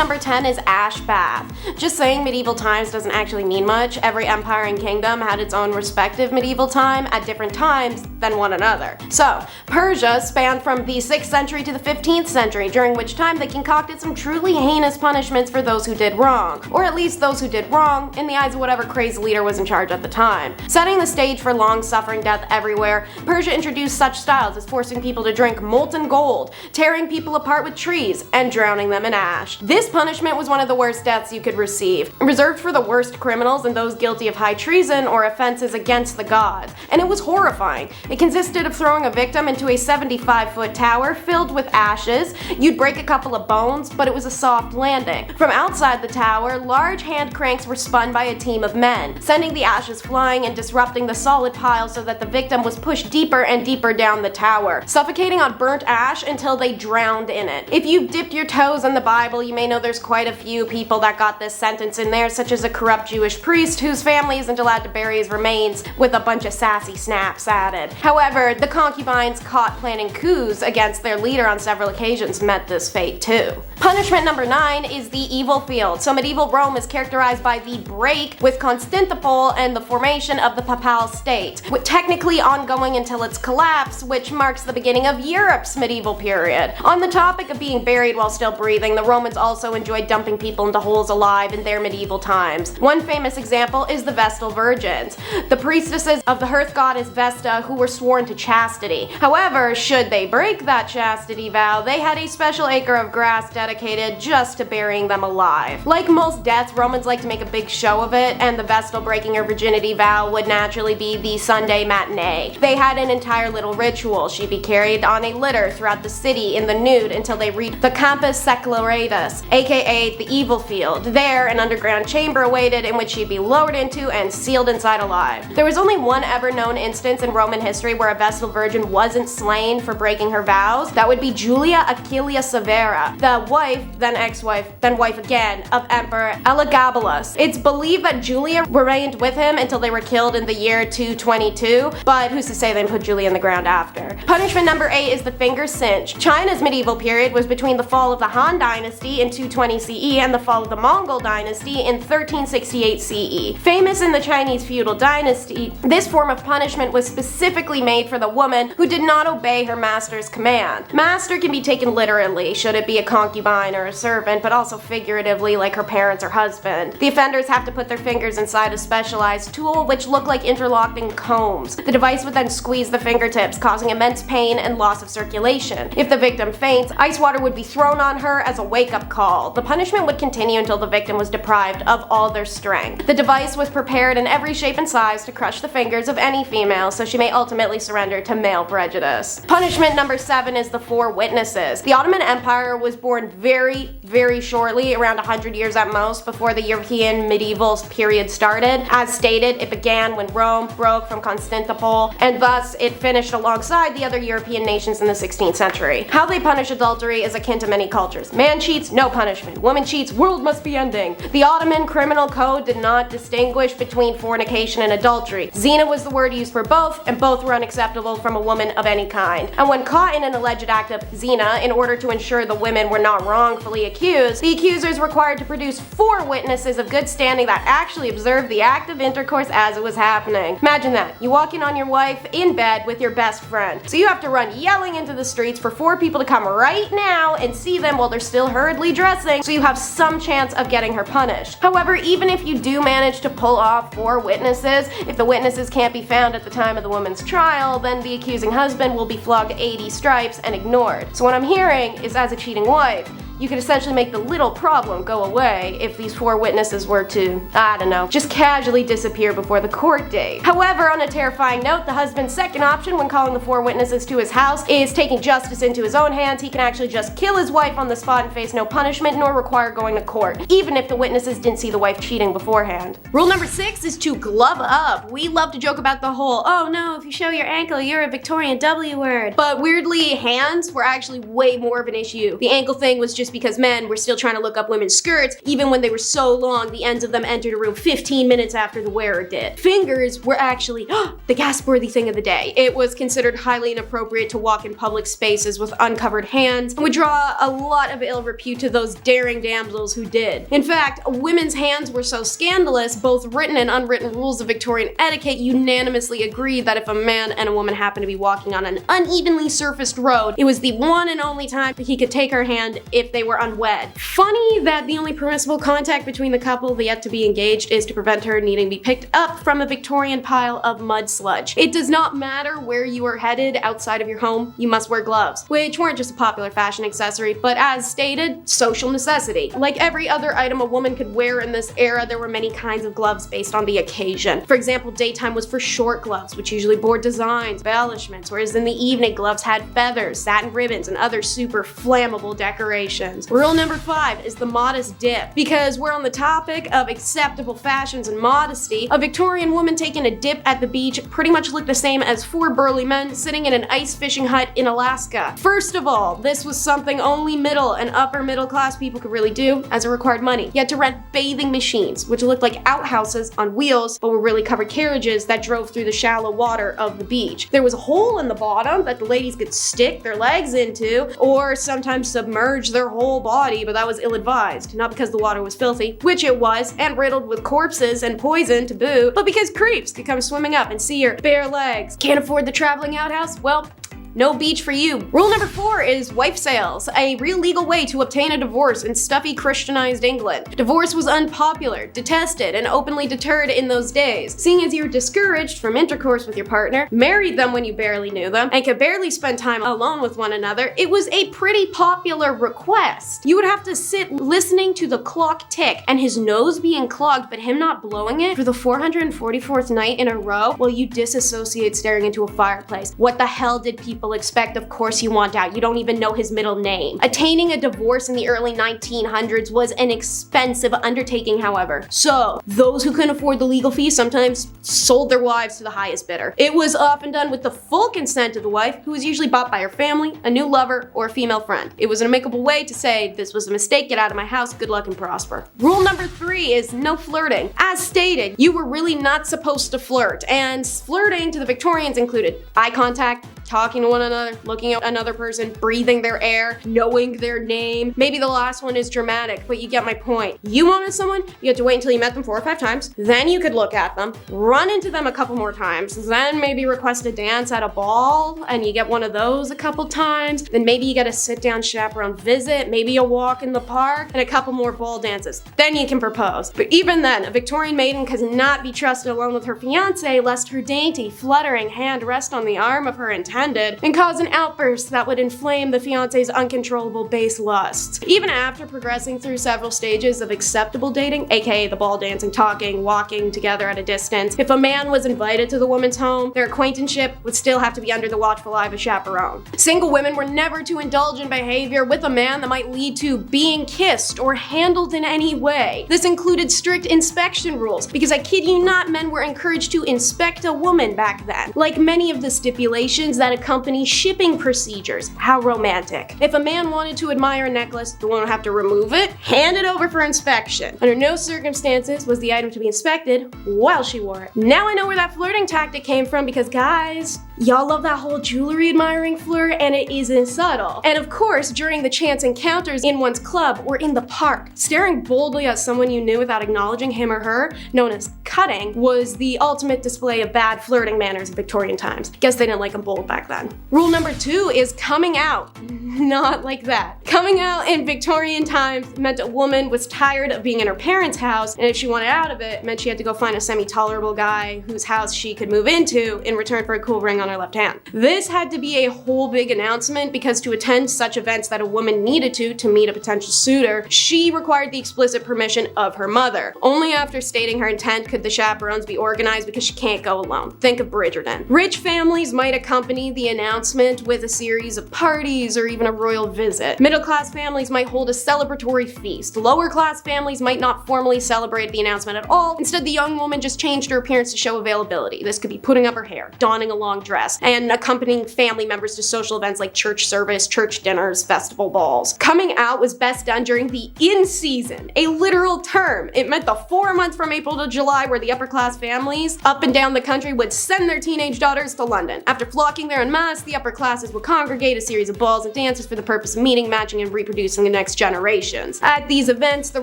number 10 is ash bath. Just saying medieval times doesn't actually mean much. Every empire and kingdom had its own respective medieval time at different times than one another. So, Persia spanned from the 6th century to the 15th century, during which time they concocted some truly heinous punishments for those who did wrong, or at least those who did wrong in the eyes of whatever crazy leader was in charge at the time. Setting the stage for long-suffering death everywhere, Persia introduced such styles as forcing people to drink molten gold, tearing people apart with trees, and drowning them in ash. This punishment was one of the worst deaths you could receive, reserved for the worst criminals and those guilty of high treason or offenses against the gods. And it was horrifying. It consisted of throwing a victim into a 75-foot tower filled with ashes. You'd break a couple of bones, but it was a soft landing. From outside the tower, large hand cranks were spun by a team of men, sending the ashes flying and disrupting the solid pile so that the victim was pushed deeper and deeper down the tower, suffocating on burnt ash until they drowned in it. If you've dipped your toes in the Bible, you may know there's quite a few people that got this sentence in there, such as a corrupt Jewish priest whose family isn't allowed to bury his remains with a bunch of sassy snaps added. However, the concubines caught planning coups against their leader on several occasions met this fate too. Punishment number 9 is the evil field. So medieval Rome is characterized by the break with Constantinople and the formation of the Papal State, with technically ongoing until its collapse, which marks the beginning of Europe's medieval period. On the topic of being buried while still breathing, the Romans also enjoyed dumping people into holes alive in their medieval times. One famous example is the Vestal Virgins, the priestesses of the hearth goddess Vesta who were sworn to chastity. However, should they break that chastity vow, they had a special acre of grass dedicated just to burying them alive. Like most deaths, Romans like to make a big show of it, and the Vestal breaking her virginity vow would naturally be the Sunday matinee. They had an entire little ritual. She'd be carried on a litter throughout the city in the nude until they reached the Campus Secularis, aka the evil field. There, an underground chamber awaited in which she'd be lowered into and sealed inside alive. There was only one ever known instance in Roman history where a Vestal Virgin wasn't slain for breaking her vows. That would be Julia Aquilia Severa, the wife, then ex-wife, then wife again, of Emperor Elagabalus. It's believed that Julia remained with him until they were killed in the year 222, but who's to say they put Julia in the ground after. Punishment number 8 is the finger cinch. China's medieval period was between the fall of the Han Dynasty in 220 CE and the fall of the Mongol Dynasty in 1368 CE. Famous in the Chinese feudal dynasty, this form of punishment was specifically made for the woman who did not obey her master's command. Master can be taken literally, should it be a concubine or a servant, but also figuratively like her parents or husband. The offenders have to put their fingers inside a specialized tool which look like interlocking combs. The device would then squeeze the fingertips, causing immense pain and loss of circulation. If the victim faints, ice water would be thrown on her as a wake-up call. The punishment would continue until the victim was deprived of all their strength. The device was prepared in every shape and size to crush the fingers of any female, so she may ultimately surrender to male prejudice. Punishment number 7 is the Four Witnesses. The Ottoman Empire was born very shortly, around 100 years at most, before the European medieval period started. As stated, it began when Rome broke from Constantinople, and thus it finished alongside the other European nations in the 16th century. How they punish adultery is akin to many cultures. Man cheats, no punishment. Woman cheats, world must be ending. The Ottoman criminal code did not distinguish between fornication and adultery. Zina was the word used for both, and both were unacceptable from a woman of any kind. And when caught in an alleged act of zina, in order to ensure the women were not wrongfully accused, the accusers were required to produce 4 witnesses of good standing that actually observed the act of intercourse as it was happening. Imagine that. You walk in on your wife in bed with your best friend. So you have to run yelling into the streets for 4 people to come right now and see them while they're still hurriedly dressing, so you have some chance of getting her punished. However, even if you do manage to pull off 4 witnesses, if the witnesses can't be found at the time of the woman's trial, then the accusing husband will be flogged 80 stripes and ignored. So what I'm hearing is, as a cheating wife, you could essentially make the little problem go away if these 4 witnesses were to, I don't know, just casually disappear before the court date. However, on a terrifying note, the husband's second option when calling the 4 witnesses to his house is taking justice into his own hands. He can actually just kill his wife on the spot and face no punishment nor require going to court, even if the witnesses didn't see the wife cheating beforehand. Rule number 6 is to glove up. We love to joke about the whole, oh no, if you show your ankle, you're a Victorian W word. But weirdly, hands were actually way more of an issue. The ankle thing was just this because men were still trying to look up women's skirts even when they were so long the ends of them entered a room 15 minutes after the wearer did. Fingers were actually the gasp-worthy thing of the day. It was considered highly inappropriate to walk in public spaces with uncovered hands and would draw a lot of ill repute to those daring damsels who did. In fact, women's hands were so scandalous, both written and unwritten rules of Victorian etiquette unanimously agreed that if a man and a woman happened to be walking on an unevenly surfaced road, it was the one and only time that he could take her hand if they were unwed. Funny that the only permissible contact between the couple the yet to be engaged is to prevent her needing to be picked up from a Victorian pile of mud sludge. It does not matter where you are headed outside of your home, you must wear gloves, which weren't just a popular fashion accessory, but as stated, social necessity. Like every other item a woman could wear in this era, there were many kinds of gloves based on the occasion. For example, daytime was for short gloves, which usually bore designs, embellishments, whereas in the evening, gloves had feathers, satin ribbons, and other super flammable decorations. Rule number 5 is the modest dip. Because we're on the topic of acceptable fashions and modesty, a Victorian woman taking a dip at the beach pretty much looked the same as 4 burly men sitting in an ice fishing hut in Alaska. First of all, this was something only middle and upper middle class people could really do, as it required money. You had to rent bathing machines, which looked like outhouses on wheels, but were really covered carriages that drove through the shallow water of the beach. There was a hole in the bottom that the ladies could stick their legs into, or sometimes submerge their whole body, but that was ill-advised. Not because the water was filthy, which it was, and riddled with corpses and poison to boot, but because creeps could come swimming up and see your bare legs. Can't afford the traveling outhouse? Well, no beach for you. Rule number 4 is wife sales, a real legal way to obtain a divorce in stuffy Christianized England. Divorce was unpopular, detested, and openly deterred in those days. Seeing as you were discouraged from intercourse with your partner, married them when you barely knew them, and could barely spend time alone with one another, it was a pretty popular request. You would have to sit listening to the clock tick and his nose being clogged but him not blowing it for the 444th night in a row while you disassociate staring into a fireplace. What the hell did people expect? Of course you want out. You don't even know his middle name. Attaining a divorce in the early 1900s was an expensive undertaking, however. So, those who couldn't afford the legal fee sometimes sold their wives to the highest bidder. It was often done with the full consent of the wife, who was usually bought by her family, a new lover, or a female friend. It was an amicable way to say, this was a mistake, get out of my house, good luck and prosper. Rule number 3 is no flirting. As stated, you were really not supposed to flirt, and flirting to the Victorians included eye contact, talking to one another, looking at another person, breathing their air, knowing their name. Maybe the last one is dramatic, but you get my point. You wanted someone, you had to wait until you met them 4 or 5 times, then you could look at them, run into them a couple more times, then maybe request a dance at a ball, and you get one of those a couple times, then maybe you get a sit-down chaperone visit, maybe a walk in the park, and a couple more ball dances. Then you can propose. But even then, a Victorian maiden could not be trusted alone with her fiancé lest her dainty, fluttering hand rest on the arm of her intended and cause an outburst that would inflame the fiancé's uncontrollable base lusts. Even after progressing through several stages of acceptable dating, aka the ball dancing, talking, walking together at a distance, if a man was invited to the woman's home, their acquaintanceship would still have to be under the watchful eye of a chaperone. Single women were never to indulge in behavior with a man that might lead to being kissed or handled in any way. This included strict inspection rules, because I kid you not, men were encouraged to inspect a woman back then. Like many of the stipulations that accompany shipping procedures. How romantic. If a man wanted to admire a necklace, the woman would have to remove it, hand it over for inspection. Under no circumstances was the item to be inspected while she wore it. Now I know where that flirting tactic came from, because guys, y'all love that whole jewelry admiring flirt, and it isn't subtle. And of course, during the chance encounters in one's club or in the park, staring boldly at someone you knew without acknowledging him or her, known as cutting, was the ultimate display of bad flirting manners in Victorian times. Guess they didn't like them bold back then. Rule number 2 is coming out. Not like that. Coming out in Victorian times meant a woman was tired of being in her parents' house, and if she wanted out of it, meant she had to go find a semi-tolerable guy whose house she could move into in return for a cool ring on her left hand. This had to be a whole big announcement, because to attend such events that a woman needed to meet a potential suitor, she required the explicit permission of her mother. Only after stating her intent could the chaperones be organized, because she can't go alone. Think of Bridgerton. Rich families might accompany the announcement with a series of parties or even a royal visit. Middle-class families might hold a celebratory feast. Lower-class families might not formally celebrate the announcement at all. Instead, the young woman just changed her appearance to show availability. This could be putting up her hair, donning a long dress, and accompanying family members to social events like church service, church dinners, festival balls. Coming out was best done during the in-season, a literal term. It meant the 4 months from April to July where the upper-class families up and down the country would send their teenage daughters to London. After flocking there en masse, the upper classes would congregate a series of balls and dances for the purpose of meeting, matching, and reproducing the next generations. At these events, the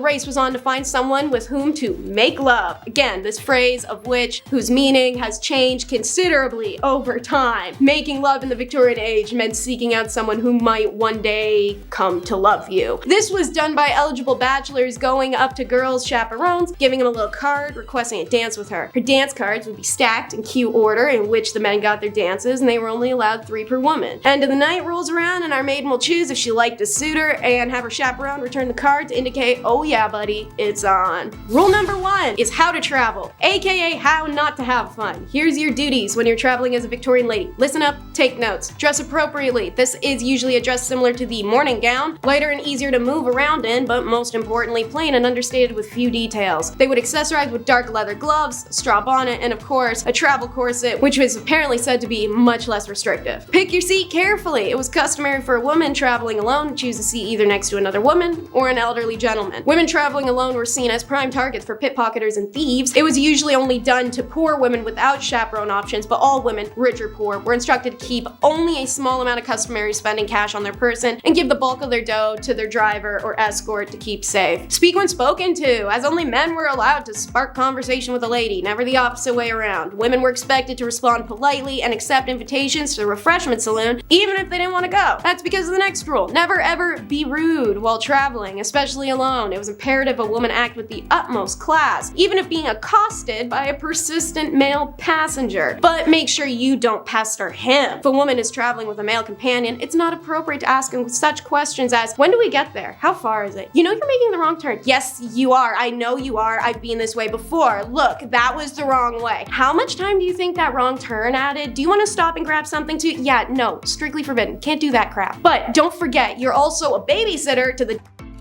race was on to find someone with whom to make love. Again, this phrase of whose meaning has changed considerably over time. Making love in the Victorian age meant seeking out someone who might one day come to love you. This was done by eligible bachelors going up to girls' chaperones, giving them a little card, requesting a dance with her. Her dance cards would be stacked in cue order in which the men got their dances, and they were only allowed 3 per woman. End of the night rolls around and our maiden will choose if she liked a suitor and have her chaperone return the card to indicate, oh yeah buddy, it's on. Rule number 1 is how to travel, aka how not to have fun. Here's your duties when you're traveling as a Victorian lady. Listen up, take notes. Dress appropriately. This is usually a dress similar to the morning gown, lighter and easier to move around in, but most importantly plain and understated with few details. They would accessorize with dark leather gloves, straw bonnet, and of course a travel corset, which was apparently said to be much less restrictive. Pick your seat carefully. It was customary for a woman traveling alone to choose a seat either next to another woman or an elderly gentleman. Women traveling alone were seen as prime targets for pickpocketers and thieves. It was usually only done to poor women without chaperone options, but all women, rich or poor, were instructed to keep only a small amount of customary spending cash on their person and give the bulk of their dough to their driver or escort to keep safe. Speak when spoken to, as only men were allowed to spark conversation with a lady, never the opposite way around. Women were expected to respond politely and accept invitations to the refreshment saloon, even if they didn't want to go. That's because of the next rule. Never ever be rude while traveling, especially alone. It was imperative a woman act with the utmost class, even if being accosted by a persistent male passenger. But make sure you don't pester him. If a woman is traveling with a male companion, it's not appropriate to ask him such questions as, when do we get there? How far is it? You know you're making the wrong turn. Yes, you are. I know you are. I've been this way before. Look, that was the wrong way. How much time do you think that wrong turn added? Do you want to stop and grab something too? Yeah, no, strictly forbidden. Can't do that crap. But don't forget, you're also a babysitter to the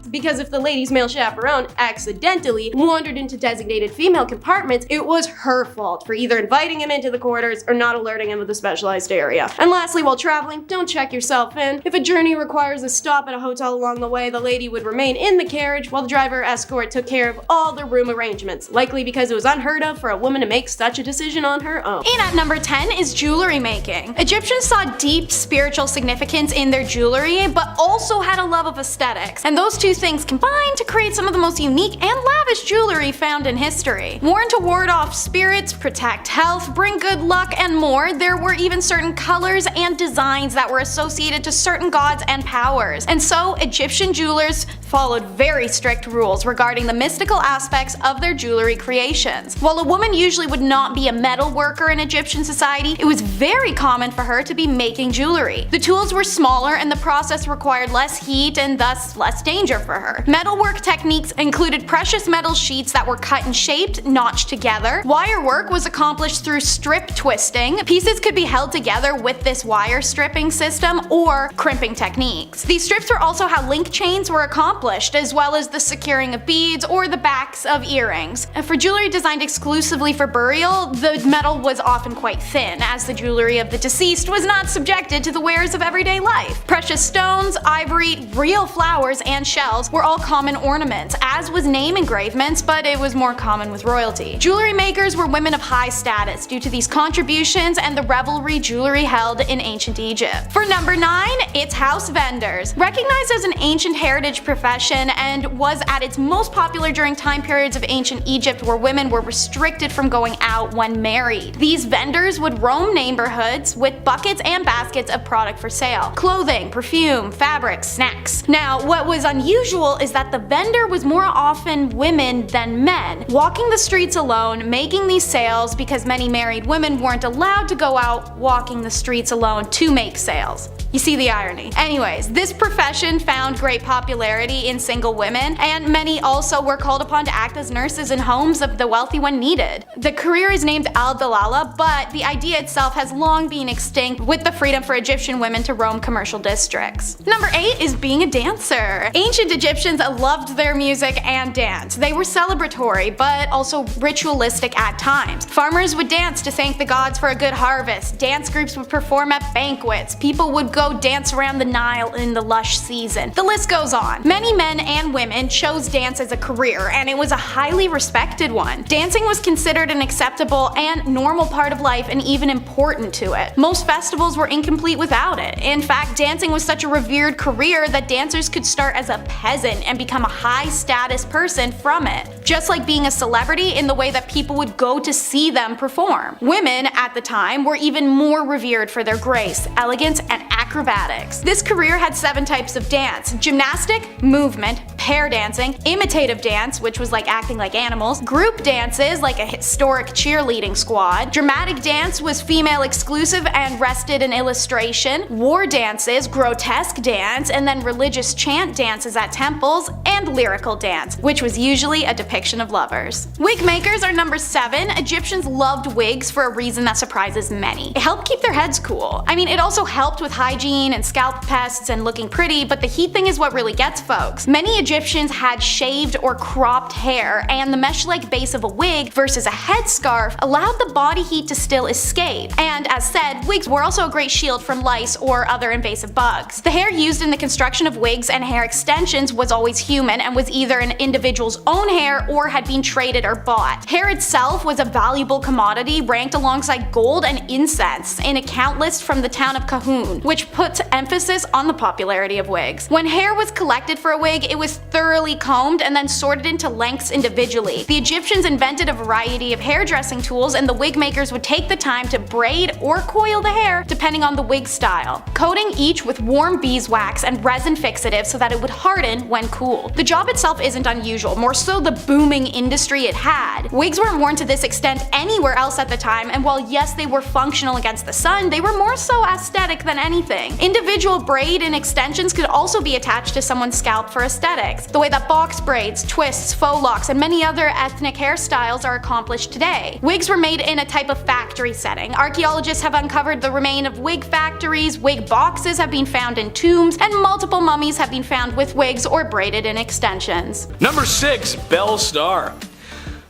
because if the lady's male chaperone accidentally wandered into designated female compartments, it was her fault for either inviting him into the quarters or not alerting him of the specialized area. And lastly, while traveling, don't check yourself in. If a journey requires a stop at a hotel along the way, the lady would remain in the carriage while the driver or escort took care of all the room arrangements, likely because it was unheard of for a woman to make such a decision on her own. And at number 10 is jewelry making. Egyptians saw deep spiritual significance in their jewelry, but also had a love of aesthetics, and those two things combined to create some of the most unique and lavish jewelry found in history. Worn to ward off spirits, protect health, bring good luck, and more, there were even certain colors and designs that were associated to certain gods and powers. And so, Egyptian jewelers followed very strict rules regarding the mystical aspects of their jewelry creations. While a woman usually would not be a metal worker in Egyptian society, it was very common for her to be making jewelry. The tools were smaller and the process required less heat and thus less danger for her. Metalwork techniques included precious metal sheets that were cut and shaped, notched together. Wire work was accomplished through strip twisting. Pieces could be held together with this wire stripping system or crimping techniques. These strips were also how link chains were accomplished, as well as the securing of beads or the backs of earrings. For jewelry designed exclusively for burial, the metal was often quite thin, as the jewelry of the deceased was not subjected to the wares of everyday life. Precious stones, ivory, real flowers, and shells were all common ornaments, as was name engravements, but it was more common with royalty. Jewelry makers were women of high status due to these contributions and the revelry jewelry held in ancient Egypt. For number 9, it's house vendors. Recognized as an ancient heritage profession and was at its most popular during time periods of ancient Egypt where women were restricted from going out when married. These vendors would roam neighborhoods with buckets and baskets of product for sale. Clothing, perfume, fabrics, snacks. Now, what was unusual is that the vendor was more often women than men, walking the streets alone, making these sales because many married women weren't allowed to go out walking the streets alone to make sales. You see the irony. Anyways, this profession found great popularity in single women, and many also were called upon to act as nurses in homes of the wealthy when needed. The career is named al-Dalala, but the idea itself has long been extinct with the freedom for Egyptian women to roam commercial districts. Number 8 is being a dancer. Ancient Egyptians loved their music and dance. They were celebratory, but also ritualistic at times. Farmers would dance to thank the gods for a good harvest. Dance groups would perform at banquets. People would go dance around the Nile in the lush season. The list goes on. Many men and women chose dance as a career, and it was a highly respected one. Dancing was considered an acceptable and normal part of life and even important to it. Most festivals were incomplete without it. In fact, dancing was such a revered career that dancers could start as a peasant and become a high status person from it, just like being a celebrity in the way that people would go to see them perform. Women at the time were even more revered for their grace, elegance, and acrobatics. This career had 7 types of dance: gymnastic, movement, pair dancing, imitative dance, which was like acting like animals, group dances like a historic cheerleading squad, dramatic dance was female exclusive and rested in illustration, war dances, grotesque dance, and then religious chant dances at temples, and lyrical dance, which was usually a depiction of lovers. Wig makers are number 7. Egyptians loved wigs for a reason that surprises many. It helped keep their heads cool. I mean, it also helped with hygiene and scalp pests and looking pretty, but the heat thing is what really gets folks. Many Egyptians had shaved or cropped hair, and the mesh-like base of a wig versus a headscarf allowed the body heat to still escape. And as said, wigs were also a great shield from lice or other invasive bugs. The hair used in the construction of wigs and hair extensions was always human and was either an individual's own hair or had been traded or bought. Hair itself was a valuable commodity ranked alongside gold and incense in a count list from the town of Kahun, which put emphasis on the popularity of wigs. When hair was collected for a wig, it was thoroughly combed and then sorted into lengths individually. The Egyptians invented a variety of hairdressing tools, and the wig makers would take the time to braid or coil the hair depending on the wig style, coating each with warm beeswax and resin fixative so that it would harden when cooled. The job itself isn't unusual, more so the booming industry it had. Wigs weren't worn to this extent anywhere else at the time, and while yes, they were functional against the sun, they were more so aesthetic than anything. Individual braid and extensions could also be attached to someone's scalp for aesthetics, the way that box braids, twists, faux locks, and many other ethnic hairstyles are accomplished today. Wigs were made in a type of factory setting. Archaeologists have uncovered the remains of wig factories, wig boxes have been found in tombs, and multiple mummies have been found with wigs or braided in extensions. Number 6, Belle Starr.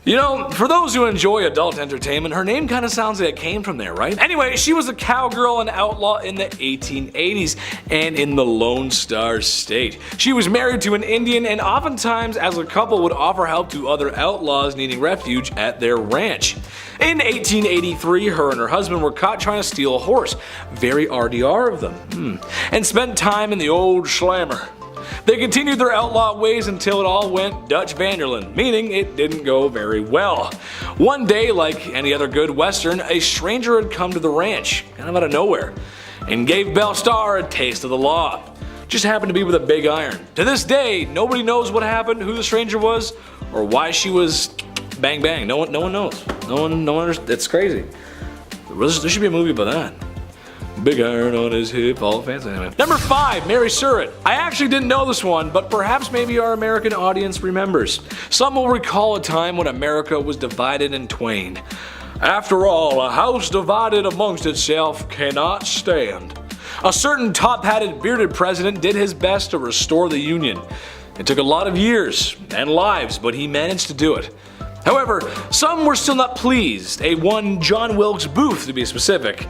You know, for those who enjoy adult entertainment, her name kinda sounds like it came from there, right? Anyway, she was a cowgirl and outlaw in the 1880s and in the Lone Star State. She was married to an Indian, and oftentimes as a couple would offer help to other outlaws needing refuge at their ranch. In 1883, her and her husband were caught trying to steal a horse, very RDR of them, and spent time in the old slammer. They continued their outlaw ways until it all went Dutch Vanderland, meaning it didn't go very well. One day, like any other good western, a stranger had come to the ranch, kind of out of nowhere, and gave Belle Starr a taste of the law. Just happened to be with a big iron. To this day, nobody knows what happened, who the stranger was, or why she was bang bang. No one knows. No one understands. It's crazy. There should be a movie about that. Big iron on his hip, all fancy. Anyway. Number 5, Mary Surratt. I actually didn't know this one, but perhaps maybe our American audience remembers. Some will recall a time when America was divided in twain. After all, a house divided amongst itself cannot stand. A certain top-hatted bearded president did his best to restore the Union. It took a lot of years and lives, but he managed to do it. However, some were still not pleased. A one John Wilkes Booth, to be specific,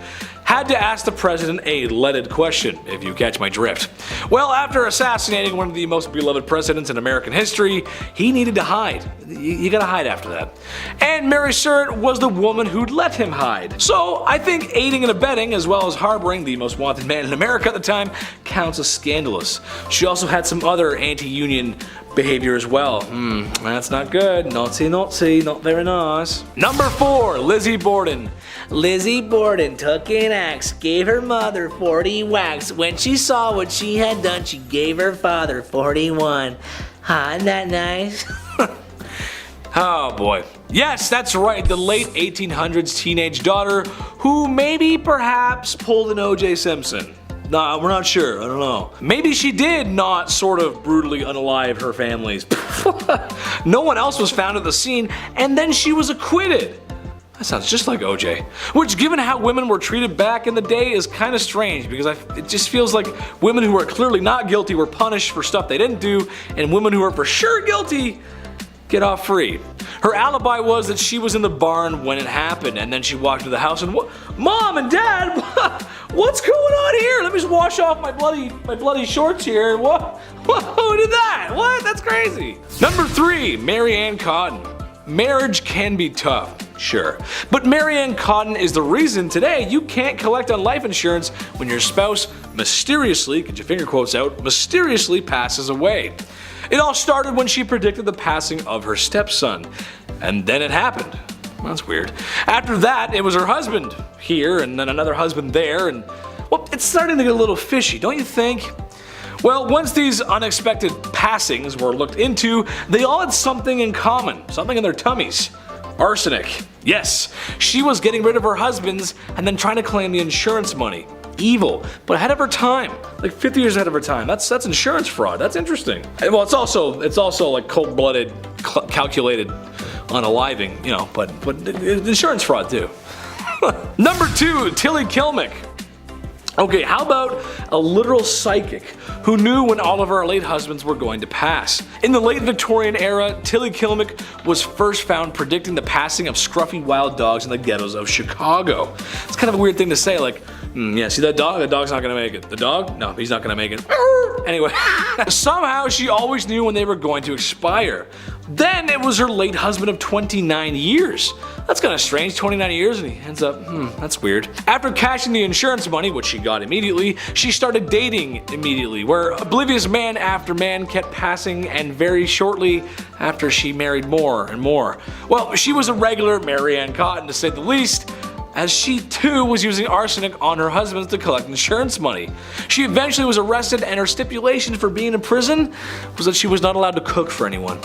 had to ask the president a leaded question, if you catch my drift. Well, after assassinating one of the most beloved presidents in American history, he needed to hide. You gotta hide after that. And Mary Surratt was the woman who'd let him hide. So I think aiding and abetting, as well as harboring the most wanted man in America at the time, counts as scandalous. She also had some other anti-union behavior as well. That's not good. Naughty, not very nice. Number 4, Lizzie Borden. Lizzie Borden took an axe, gave her mother 40 whacks. When she saw what she had done, she gave her father 41. Isn't that nice? Oh boy. Yes, that's right, the late 1800s teenage daughter who maybe perhaps pulled an O.J. Simpson. Nah, we're not sure. I don't know. Maybe she did not sort of brutally unalive her families. No one else was found at the scene, and then she was acquitted. That sounds just like OJ. Which, given how women were treated back in the day, is kind of strange because it just feels like women who are clearly not guilty were punished for stuff they didn't do, and women who are for sure guilty get off free. Her alibi was that she was in the barn when it happened, and then she walked to the house and Mom and Dad, what's going on here? Let me just wash off my bloody shorts here. What? Who did that? What? That's crazy. Number 3, Mary Ann Cotton. Marriage can be tough, sure, but Mary Ann Cotton is the reason today you can't collect on life insurance when your spouse mysteriously, get your finger quotes out, mysteriously passes away. It all started when she predicted the passing of her stepson, and then it happened. That's weird. After that, it was her husband here, and then another husband there, and well, it's starting to get a little fishy, don't you think? Well, once these unexpected passings were looked into, they all had something in common, something in their tummies. Arsenic. Yes, she was getting rid of her husbands and then trying to claim the insurance money. Evil, but ahead of her time, like 50 years ahead of her time. That's insurance fraud. That's interesting. Well, it's also like cold-blooded, calculated unaliving, you know, but insurance fraud too. Number 2, Tilly Kilmick. Okay, how about a literal psychic who knew when all of our late husbands were going to pass? In the late Victorian era, Tilly Kilmick was first found predicting the passing of scruffy wild dogs in the ghettos of Chicago. It's kind of a weird thing to say, like, yeah, see that dog? That dog's not gonna make it. The dog? No, he's not gonna make it. Anyway, somehow she always knew when they were going to expire. Then it was her late husband of 29 years. That's kind of strange, 29 years, and he ends up, that's weird. After cashing the insurance money, which she got immediately, she started dating immediately, where oblivious man after man kept passing, and very shortly after she married more and more. Well, she was a regular Mary Ann Cotton, to say the least, as she too was using arsenic on her husbands to collect insurance money. She eventually was arrested, and her stipulation for being in prison was that she was not allowed to cook for anyone.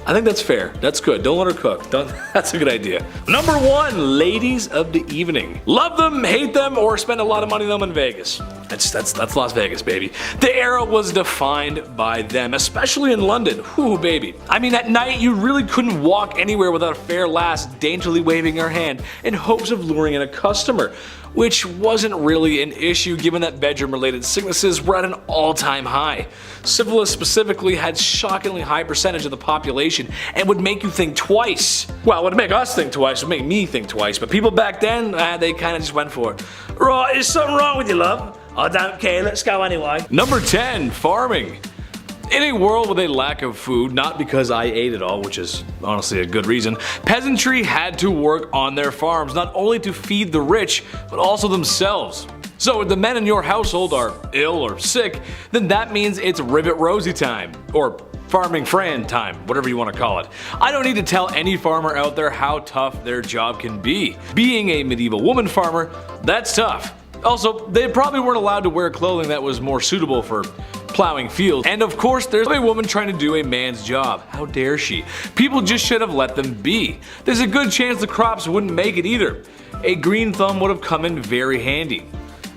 I think that's fair. That's good. Don't let her cook. That's a good idea. Number 1, ladies of the evening. Love them, hate them, or spend a lot of money on them in Vegas. That's Las Vegas, baby. The era was defined by them, especially in London. Whoo, baby. I mean, at night you really couldn't walk anywhere without a fair lass daintily waving her hand in hopes of luring in a customer, which wasn't really an issue given that bedroom-related sicknesses were at an all-time high. Syphilis specifically had shockingly high percentage of the population and would make you think twice. Well, it would make us think twice, it would make me think twice, but people back then, they kinda just went for it. Right, is something wrong with you, love? I don't care, let's go anyway. Number 10, farming. In a world with a lack of food, not because I ate it all, which is honestly a good reason, peasantry had to work on their farms, not only to feed the rich, but also themselves. So if the men in your household are ill or sick, then that means it's Rivet Rosie time, or farming Fran time, whatever you want to call it. I don't need to tell any farmer out there how tough their job can be. Being a medieval woman farmer, that's tough. Also, they probably weren't allowed to wear clothing that was more suitable for plowing fields. And of course, there's a woman trying to do a man's job. How dare she? People just should have let them be. There's a good chance the crops wouldn't make it either. A green thumb would have come in very handy.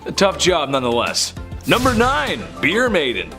A tough job nonetheless. Number 9, beer maiden.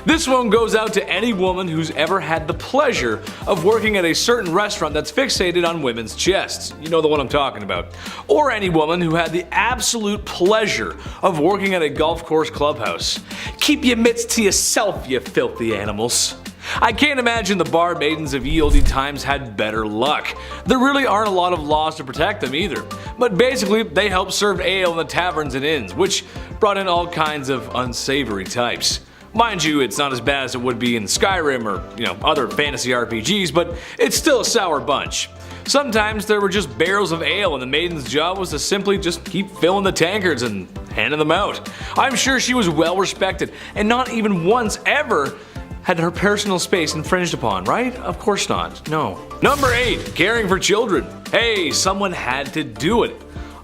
This one goes out to any woman who's ever had the pleasure of working at a certain restaurant that's fixated on women's chests. You know the one I'm talking about. Or any woman who had the absolute pleasure of working at a golf course clubhouse. Keep your mitts to yourself, you filthy animals. I can't imagine the bar maidens of ye olde times had better luck. There really aren't a lot of laws to protect them either. But basically, they helped serve ale in the taverns and inns, which brought in all kinds of unsavory types. Mind you, it's not as bad as it would be in Skyrim or, other fantasy RPGs, but it's still a sour bunch. Sometimes there were just barrels of ale and the maiden's job was to simply just keep filling the tankards and handing them out. I'm sure she was well respected and not even once ever had her personal space infringed upon, right? Of course not, no. Number 8, caring for children. Hey, someone had to do it.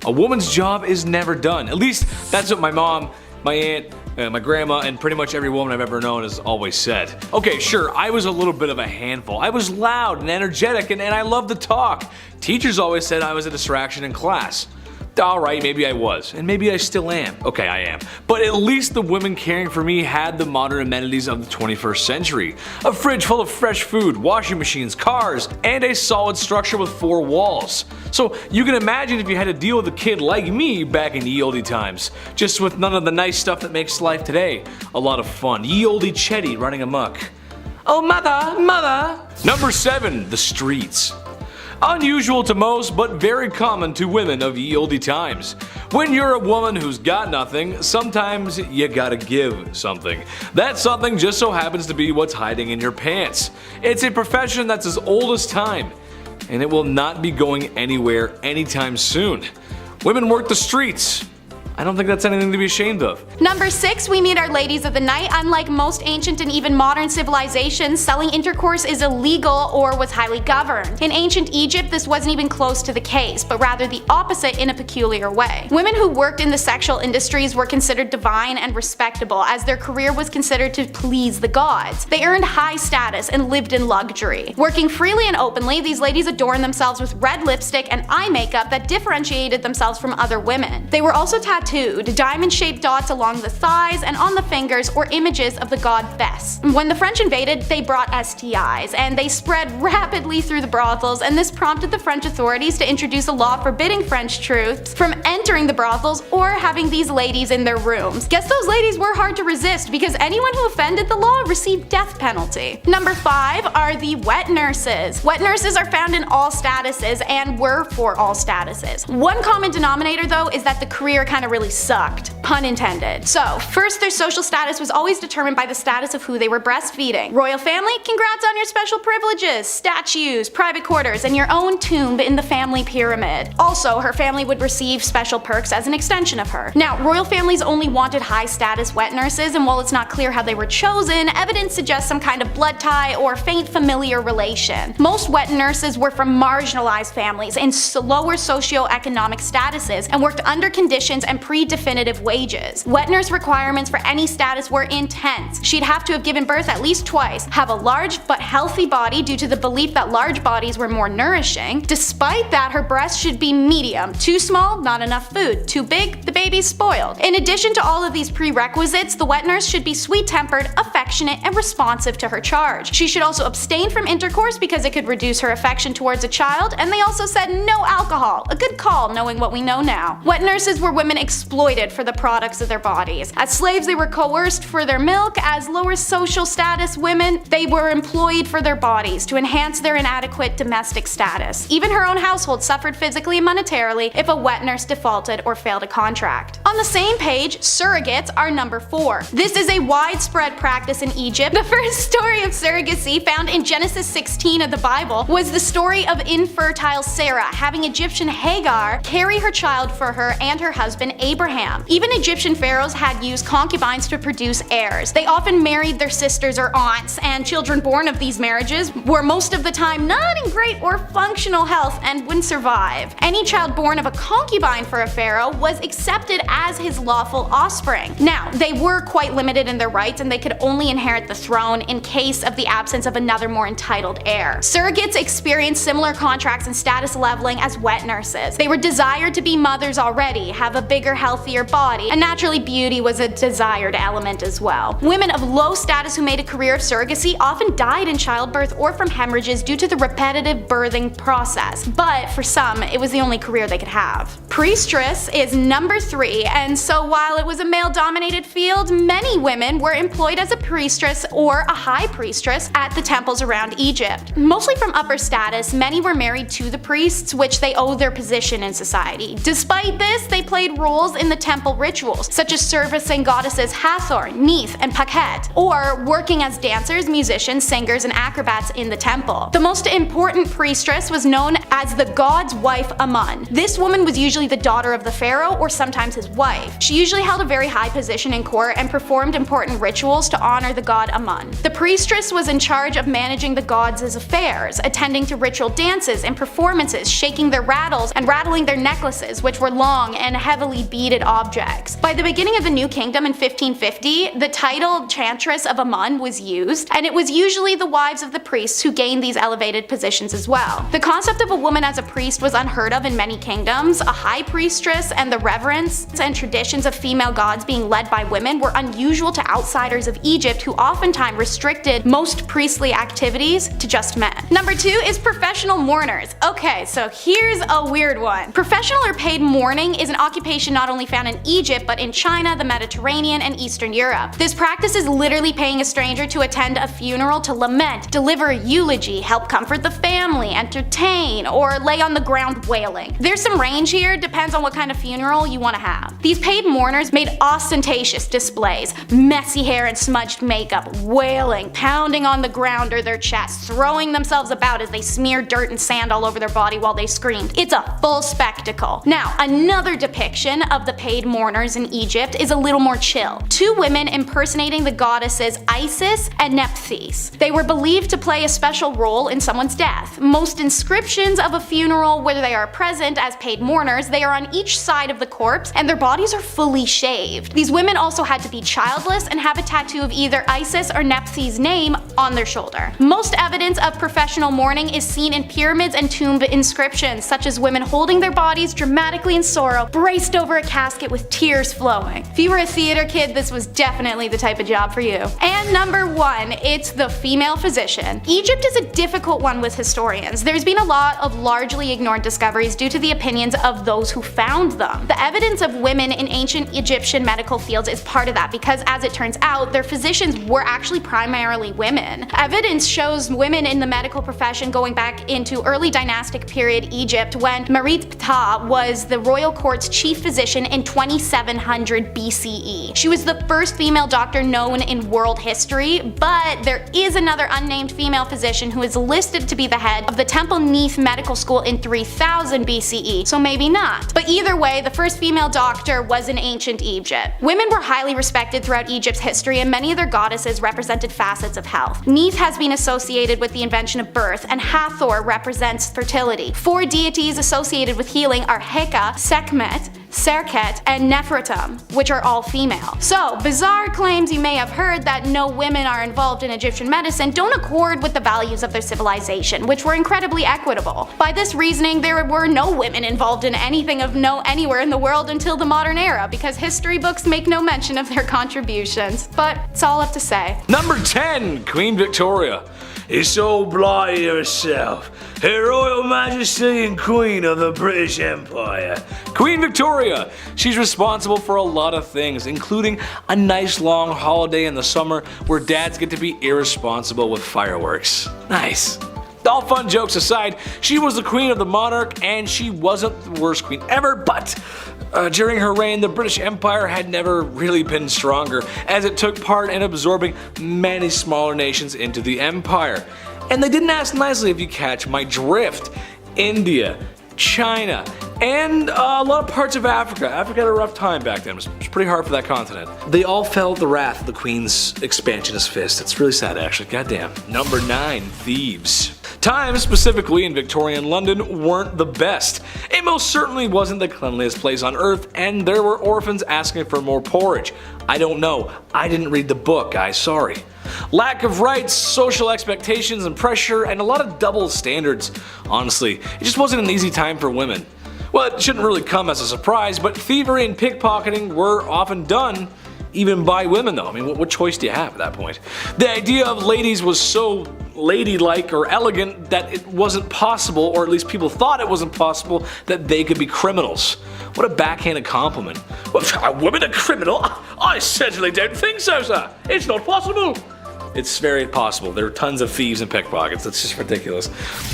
A woman's job is never done. At least that's what my mom, my aunt, my grandma, and pretty much every woman I've ever known has always said. Okay, sure, I was a little bit of a handful. I was loud and energetic and I loved to talk. Teachers always said I was a distraction in class. Alright, maybe I was, and maybe I still am. Okay, I am. But at least the women caring for me had the modern amenities of the 21st century. A fridge full of fresh food, washing machines, cars, and a solid structure with 4 walls. So you can imagine if you had to deal with a kid like me back in ye olde times, just with none of the nice stuff that makes life today a lot of fun. Ye olde Chetty running amok. Oh mother, mother! Number 7. The streets. Unusual to most, but very common to women of ye olde times. When you're a woman who's got nothing, sometimes you gotta give something. That something just so happens to be what's hiding in your pants. It's a profession that's as old as time, and it will not be going anywhere anytime soon. Women work the streets. I don't think that's anything to be ashamed of. Number 6, we meet our ladies of the night. Unlike most ancient and even modern civilizations, selling intercourse is illegal or was highly governed. In ancient Egypt, this wasn't even close to the case, but rather the opposite in a peculiar way. Women who worked in the sexual industries were considered divine and respectable, as their career was considered to please the gods. They earned high status and lived in luxury. Working freely and openly, these ladies adorned themselves with red lipstick and eye makeup that differentiated themselves from other women. They were also tattooed diamond-shaped dots along the thighs and on the fingers, or images of the god Bes. When the French invaded, they brought STIs, and they spread rapidly through the brothels, and this prompted the French authorities to introduce a law forbidding French troops from entering the brothels or having these ladies in their rooms. Guess those ladies were hard to resist, because anyone who offended the law received death penalty. Number 5 are the wet nurses. Wet nurses are found in all statuses and were for all statuses. One common denominator though is that the career kind of really sucked. Pun intended. So, first, their social status was always determined by the status of who they were breastfeeding. Royal family? Congrats on your special privileges, statues, private quarters, and your own tomb in the family pyramid. Also, her family would receive special perks as an extension of her. Now, royal families only wanted high status wet nurses, and while it's not clear how they were chosen, evidence suggests some kind of blood tie or faint familiar relation. Most wet nurses were from marginalized families in lower socioeconomic statuses and worked under conditions and pre-definitive wages. Wet nurse requirements for any status were intense. She'd have to have given birth at least twice, have a large but healthy body due to the belief that large bodies were more nourishing. Despite that, her breasts should be medium. Too small, not enough food. Too big, the baby's spoiled. In addition to all of these prerequisites, the wet nurse should be sweet-tempered, affectionate, and responsive to her charge. She should also abstain from intercourse because it could reduce her affection towards a child, and they also said no alcohol. A good call, knowing what we know now. Wet nurses were women exploited for the products of their bodies. As slaves, they were coerced for their milk. As lower social status women, they were employed for their bodies to enhance their inadequate domestic status. Even her own household suffered physically and monetarily if a wet nurse defaulted or failed a contract. On the same page, surrogates are number 4. This is a widespread practice in Egypt. The first story of surrogacy, found in Genesis 16 of the Bible, was the story of infertile Sarah having Egyptian Hagar carry her child for her and her husband Abraham. Even Egyptian pharaohs had used concubines to produce heirs. They often married their sisters or aunts, and children born of these marriages were most of the time not in great or functional health and wouldn't survive. Any child born of a concubine for a pharaoh was accepted as his lawful offspring. Now, they were quite limited in their rights, and they could only inherit the throne in case of the absence of another more entitled heir. Surrogates experienced similar contracts and status leveling as wet nurses. They were desired to be mothers already, have a bigger, healthier body, and naturally beauty was a desired element as well. Women of low status who made a career of surrogacy often died in childbirth or from hemorrhages due to the repetitive birthing process, but for some, it was the only career they could have. Priestess is number 3, and so while it was a male-dominated field, many women were employed as a priestess or a high priestess at the temples around Egypt. Mostly from upper status, many were married to the priests, which they owed their position in society. Despite this, they played roles in the temple rituals, such as servicing goddesses Hathor, Neith, and Pakhet, or working as dancers, musicians, singers, and acrobats in the temple. The most important priestess was known as the god's wife Amun. This woman was usually the daughter of the pharaoh or sometimes sometimes his wife. She usually held a very high position in court and performed important rituals to honor the god Amun. The priestess was in charge of managing the gods' affairs, attending to ritual dances and performances, shaking their rattles and rattling their necklaces, which were long and heavily beaded objects. By the beginning of the New Kingdom in 1550, the title Chantress of Amun was used, and it was usually the wives of the priests who gained these elevated positions as well. The concept of a woman as a priest was unheard of in many kingdoms. A high priestess and the reverence and traditions of female gods being led by women were unusual to outsiders of Egypt, who oftentimes restricted most priestly activities to just men. Number 2 is professional mourners. Okay, so here's a weird one. Professional or paid mourning is an occupation not only found in Egypt, but in China, the Mediterranean, and Eastern Europe. This practice is literally paying a stranger to attend a funeral to lament, deliver a eulogy, help comfort the family, entertain, or lay on the ground wailing. There's some range here, depends on what kind of funeral you want to have. These paid mourners made ostentatious displays, messy hair and smudged makeup, wailing, pounding on the ground or their chests, throwing themselves about as they smeared dirt and sand all over their body while they screamed. It's a full spectacle. Now, another depiction of the paid mourners in Egypt is a little more chill. 2 women impersonating the goddesses Isis and Nephthys. They were believed to play a special role in someone's death. Most inscriptions of a funeral where they are present as paid mourners, they are on each side of the corpse and their bodies are fully shaved. These women also had to be childless and have a tattoo of either Isis or Nephthys' name on their shoulder. Most evidence of professional mourning is seen in pyramids and tomb inscriptions, such as women holding their bodies dramatically in sorrow, braced over a casket with tears flowing. If you were a theater kid, this was definitely the type of job for you. And number 1, it's the female physician. Egypt is a difficult one with historians. There's been a lot of largely ignored discoveries due to the opinions of those who found them. The evidence of women in ancient Egyptian medical fields is part of that because, as it turns out, their physicians were actually primarily women. Evidence shows women in the medical profession going back into early dynastic period Egypt when Merit Ptah was the royal court's chief physician in 2700 BCE. She was the first female doctor known in world history, but there is another unnamed female physician who is listed to be the head of the Temple Neith Medical School in 3000 BCE, so maybe not. But either way, the first female doctor was in ancient Egypt. Women were highly respected throughout Egypt's history, and many of their goddesses represented facets of health. Neith has been associated with the invention of birth, and Hathor represents fertility. 4 deities associated with healing are Heka, Sekhmet, Serket, and Nefertum, which are all female. So, bizarre claims you may have heard that no women are involved in Egyptian medicine don't accord with the values of their civilization, which were incredibly equitable. By this reasoning, there were no women involved in anything of note anywhere in the world until the modern era, because history books make no mention of their contributions. But it's all up to say. Number 10, Queen Victoria. Is so blighty herself, Her Royal Majesty and Queen of the British Empire. Queen Victoria. She's responsible for a lot of things, including a nice long holiday in the summer where dads get to be irresponsible with fireworks. Nice. All fun jokes aside, she was the queen of the monarch, and she wasn't the worst queen ever, but during her reign, the British Empire had never really been stronger, as it took part in absorbing many smaller nations into the empire. And they didn't ask nicely, if you catch my drift. India, China, and a lot of parts of Africa. Africa had a rough time back then. It was pretty hard for that continent. They all felt the wrath of the Queen's expansionist fist. It's really sad, actually. Goddamn. Number 9, thieves. Times, specifically in Victorian London, weren't the best. It most certainly wasn't the cleanliest place on earth, and there were orphans asking for more porridge. I don't know. I didn't read the book, guys. Sorry. Lack of rights, social expectations and pressure, and a lot of double standards. Honestly, it just wasn't an easy time for women. Well, it shouldn't really come as a surprise, but thievery and pickpocketing were often done even by women though. I mean, what choice do you have at that point? The idea of ladies was so ladylike or elegant that it wasn't possible, or at least people thought it wasn't possible, that they could be criminals. What a backhanded compliment. What, a woman a criminal? I certainly don't think so, sir. It's not possible. It's very possible. There are tons of thieves and pickpockets. That's just ridiculous.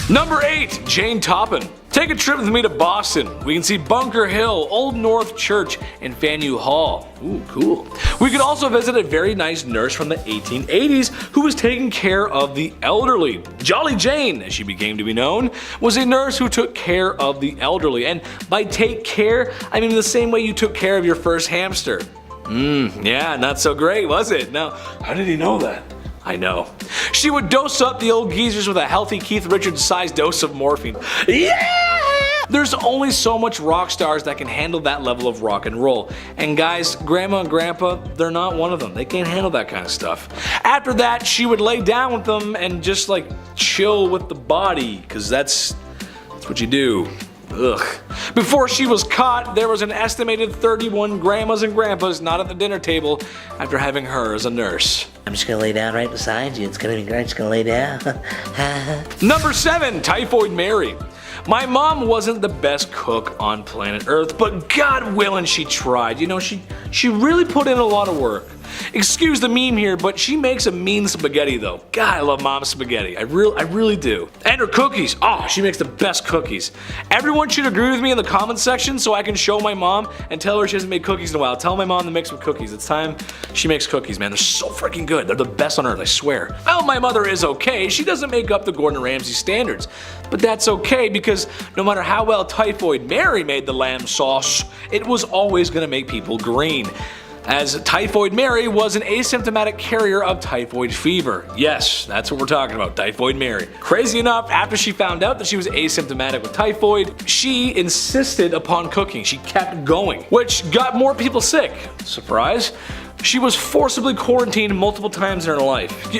Number 8, Jane Toppin. Take a trip with me to Boston. We can see Bunker Hill, Old North Church, and Faneuil Hall. Ooh, cool. We could also visit a very nice nurse from the 1880s who was taking care of the elderly. Jolly Jane, as she became to be known, was a nurse who took care of the elderly. And by take care, I mean the same way you took care of your first hamster. Yeah, not so great, was it? Now, how did he know that? I know. She would dose up the old geezers with a healthy Keith Richards-sized dose of morphine. Yeah! There's only so much rock stars that can handle that level of rock and roll. And guys, Grandma and Grandpa, they're not one of them. They can't handle that kind of stuff. After that, she would lay down with them and just like chill with the body, because that's what you do. Ugh. Before she was caught, there was an estimated 31 grandmas and grandpas not at the dinner table after having her as a nurse. I'm just gonna lay down right beside you. It's gonna be great. Just gonna lay down. Number 7, Typhoid Mary. My mom wasn't the best cook on planet Earth, but God willing she tried. You know, she really put in a lot of work. Excuse the meme here, but she makes a mean spaghetti though. God, I love mom's spaghetti. I really do. And her cookies. Oh, she makes the best cookies. Everyone should agree with me in the comments section so I can show my mom and tell her she hasn't made cookies in a while. Tell my mom to make some cookies. It's time she makes cookies, man. They're so freaking good. They're the best on earth, I swear. Well, my mother is okay. She doesn't make up to Gordon Ramsay standards. But that's okay because no matter how well Typhoid Mary made the lamb sauce, it was always gonna make people green. As Typhoid Mary was an asymptomatic carrier of typhoid fever. Yes, that's what we're talking about, Typhoid Mary. Crazy enough, after she found out that she was asymptomatic with typhoid, she insisted upon cooking. She kept going, which got more people sick. Surprise. She was forcibly quarantined multiple times in her life.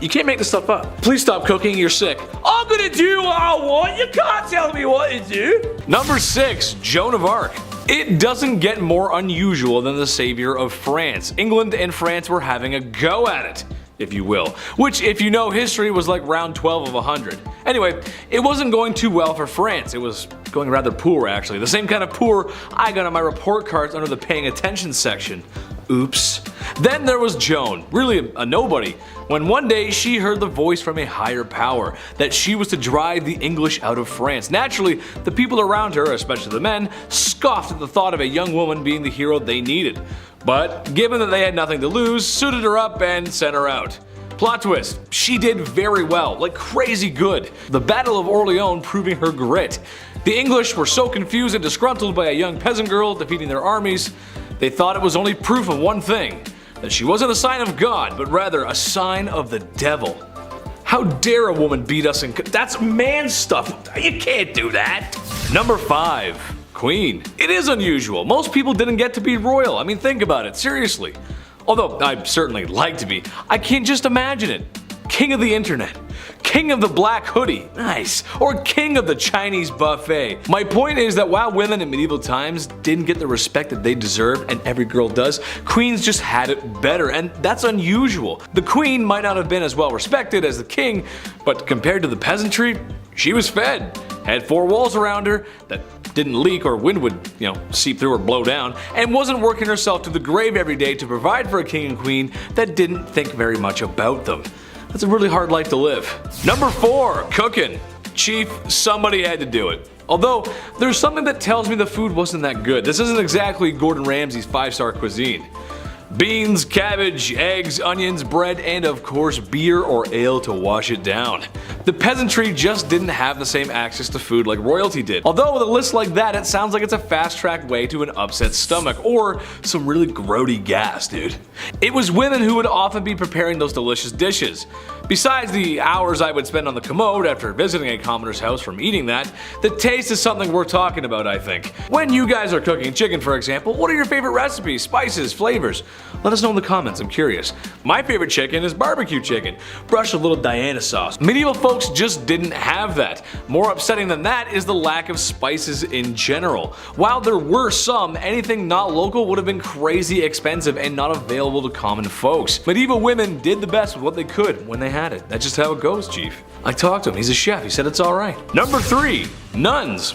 You can't make this stuff up. Please stop cooking, you're sick. I'm gonna do what I want, you can't tell me what to do. Number 6, Joan of Arc. It doesn't get more unusual than the savior of France. England and France were having a go at it, if you will. Which, if you know history, was like round 12 of 100. Anyway, it wasn't going too well for France. It was going rather poor, actually. The same kind of poor I got on my report cards under the paying attention section. Oops. Then there was Joan, really a nobody, when one day she heard the voice from a higher power that she was to drive the English out of France. Naturally, the people around her, especially the men, scoffed at the thought of a young woman being the hero they needed. But given that they had nothing to lose, suited her up and sent her out. Plot twist, she did very well, like crazy good. The Battle of Orleans proving her grit. The English were so confused and disgruntled by a young peasant girl defeating their armies, they thought it was only proof of one thing, that she wasn't a sign of God, but rather a sign of the devil. How dare a woman beat us in that's man stuff. You can't do that. Number 5, Queen. It is unusual. Most people didn't get to be royal. I mean, think about it, seriously. Although I'd certainly like to be, I can't just imagine it. King of the internet. King of the black hoodie, nice, or king of the Chinese buffet. My point is that while women in medieval times didn't get the respect that they deserve, and every girl does, queens just had it better, and that's unusual. The queen might not have been as well respected as the king, but compared to the peasantry, she was fed, had 4 walls around her that didn't leak or wind would, seep through or blow down, and wasn't working herself to the grave every day to provide for a king and queen that didn't think very much about them. That's a really hard life to live. Number 4, cooking. Chief, somebody had to do it. Although, there's something that tells me the food wasn't that good. This isn't exactly Gordon Ramsay's 5-star cuisine. Beans, cabbage, eggs, onions, bread, and of course beer or ale to wash it down. The peasantry just didn't have the same access to food like royalty did. Although with a list like that, it sounds like it's a fast-tracked way to an upset stomach or some really grody gas, dude. It was women who would often be preparing those delicious dishes. Besides the hours I would spend on the commode after visiting a commoner's house from eating that, the taste is something worth talking about, I think. When you guys are cooking chicken, for example, what are your favorite recipes, spices, flavors? Let us know in the comments, I'm curious. My favorite chicken is barbecue chicken. Brush a little Diana sauce. Medieval folks just didn't have that. More upsetting than that is the lack of spices in general. While there were some, anything not local would have been crazy expensive and not available to common folks. Medieval women did the best with what they could when they had it. That's just how it goes, Chief. I talked to him, he's a chef, he said it's alright. Number 3, nuns.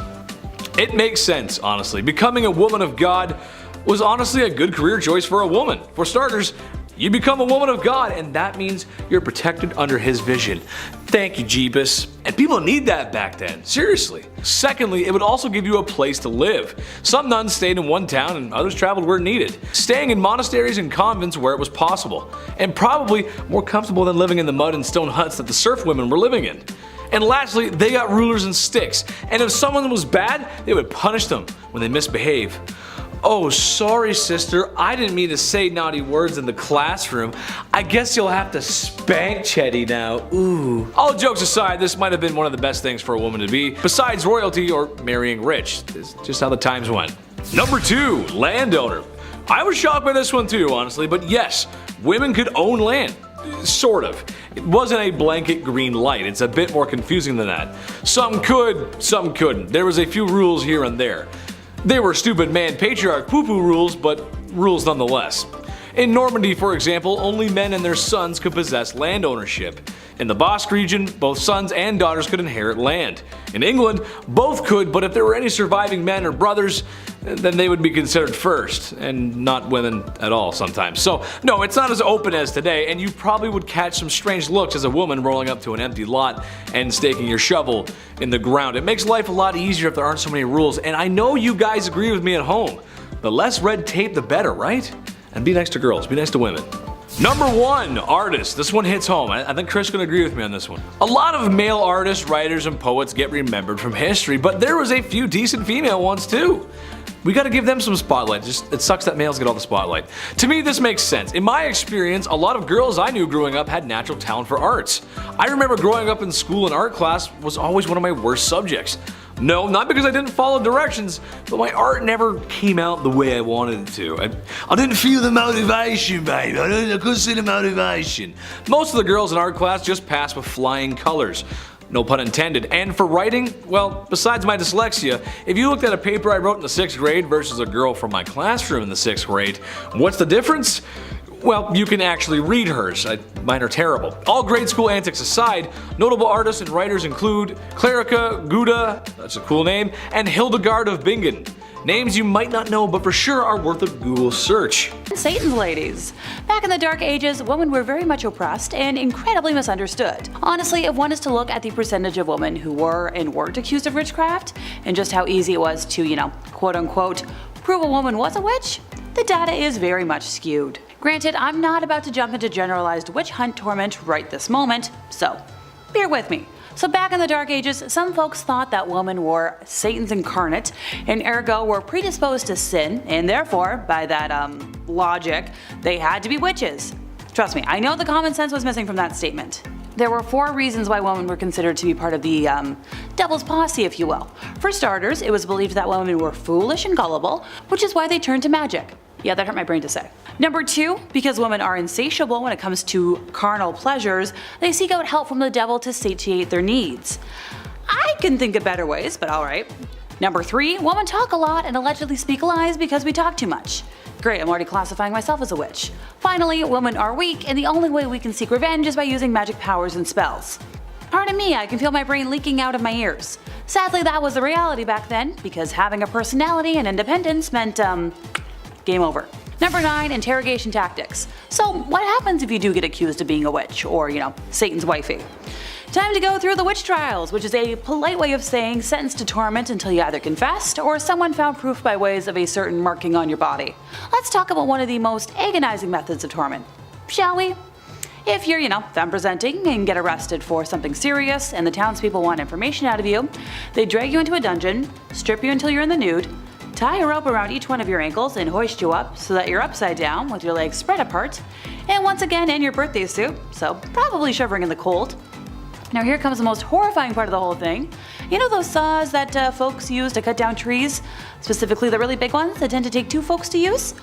It makes sense, honestly. Becoming a woman of God was honestly a good career choice for a woman. For starters, You become a woman of God, and that means you're protected under his vision. Thank you, Jeebus. And people need that back then, seriously. Secondly, it would also give you a place to live. Some nuns stayed in one town and others traveled where needed, staying in monasteries and convents where it was possible, and probably more comfortable than living in the mud and stone huts that the serf women were living in. And lastly, they got rulers and sticks, and if someone was bad, they would punish them when they misbehave. Oh, sorry sister, I didn't mean to say naughty words in the classroom. I guess you'll have to spank Chetty now, ooh. All jokes aside, this might have been one of the best things for a woman to be, besides royalty or marrying rich. It's just how the times went. Number 2, landowner. I was shocked by this one too, honestly, but yes, women could own land. Sort of. It wasn't a blanket green light, it's a bit more confusing than that. Some could, some couldn't. There was a few rules here and there. They were stupid man patriarch poo-poo rules, but rules nonetheless. In Normandy, for example, only men and their sons could possess land ownership. In the Basque region, both sons and daughters could inherit land. In England, both could, but if there were any surviving men or brothers, then they would be considered first, and not women at all sometimes. So no, it's not as open as today, and you probably would catch some strange looks as a woman rolling up to an empty lot and staking your shovel in the ground. It makes life a lot easier if there aren't so many rules, and I know you guys agree with me at home. The less red tape, the better, right? And be nice to girls, be nice to women. Number 1, artists. This one hits home. I think Chris can agree with me on this one. A lot of male artists, writers, and poets get remembered from history, but there was a few decent female ones too. We gotta give them some spotlight. It sucks that males get all the spotlight. To me, this makes sense. In my experience, a lot of girls I knew growing up had natural talent for arts. I remember growing up in school, and art class was always one of my worst subjects. No, not because I didn't follow directions, but my art never came out the way I wanted it to. I didn't feel the motivation, babe. I couldn't see the motivation. Most of the girls in art class just passed with flying colors. No pun intended. And for writing, well, besides my dyslexia, if you looked at a paper I wrote in the 6th grade versus a girl from my classroom in the 6th grade, what's the difference? Well, you can actually read hers. Mine are terrible. All grade school antics aside, notable artists and writers include Clarica Gouda, that's a cool name, and Hildegard of Bingen. Names you might not know, but for sure are worth a Google search. Satan's ladies. Back in the Dark Ages, women were very much oppressed and incredibly misunderstood. Honestly, if one is to look at the percentage of women who were and weren't accused of witchcraft, and just how easy it was to, quote unquote, prove a woman was a witch, the data is very much skewed. Granted, I'm not about to jump into generalized witch hunt torment right this moment, so bear with me. So back in the Dark Ages, some folks thought that women were Satan's incarnate, and ergo were predisposed to sin, and therefore, by that logic, they had to be witches. Trust me, I know the common sense was missing from that statement. There were 4 reasons why women were considered to be part of the devil's posse, if you will. For starters, it was believed that women were foolish and gullible, which is why they turned to magic. Yeah, that hurt my brain to say. Number 2, because women are insatiable when it comes to carnal pleasures, they seek out help from the devil to satiate their needs. I can think of better ways, but alright. Number 3, women talk a lot and allegedly speak lies because we talk too much. Great, I'm already classifying myself as a witch. Finally, women are weak, and the only way we can seek revenge is by using magic powers and spells. Pardon me, I can feel my brain leaking out of my ears. Sadly, that was the reality back then, because having a personality and independence meant, game over. Number 9, interrogation tactics. So what happens if you do get accused of being a witch, or, Satan's wifey? Time to go through the witch trials, which is a polite way of saying sentenced to torment until you either confessed, or someone found proof by ways of a certain marking on your body. Let's talk about one of the most agonizing methods of torment, shall we? If you're, femme presenting and get arrested for something serious and the townspeople want information out of you, they drag you into a dungeon, strip you until you're in the nude, tie a rope around each one of your ankles and hoist you up so that you're upside down with your legs spread apart, and once again in your birthday suit, so probably shivering in the cold. Now here comes the most horrifying part of the whole thing. You know those saws that folks use to cut down trees? Specifically the really big ones that tend to take 2 folks to use?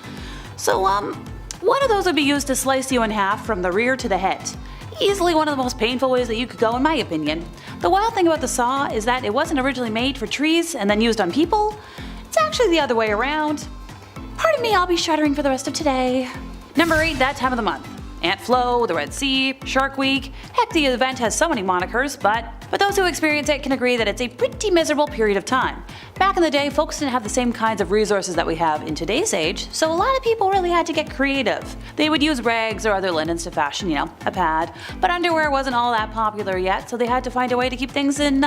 So one of those would be used to slice you in half from the rear to the head. Easily one of the most painful ways that you could go in my opinion. The wild thing about the saw is that it wasn't originally made for trees and then used on people. It's actually the other way around. Pardon me, I'll be shuddering for the rest of today. Number 8, that time of the month. Ant Flow, the Red Sea, Shark Week. Heck, the event has so many monikers, but those who experience it can agree that it's a pretty miserable period of time. Back in the day, folks didn't have the same kinds of resources that we have in today's age, so a lot of people really had to get creative. They would use rags or other linens to fashion, a pad, but underwear wasn't all that popular yet, so they had to find a way to keep things in,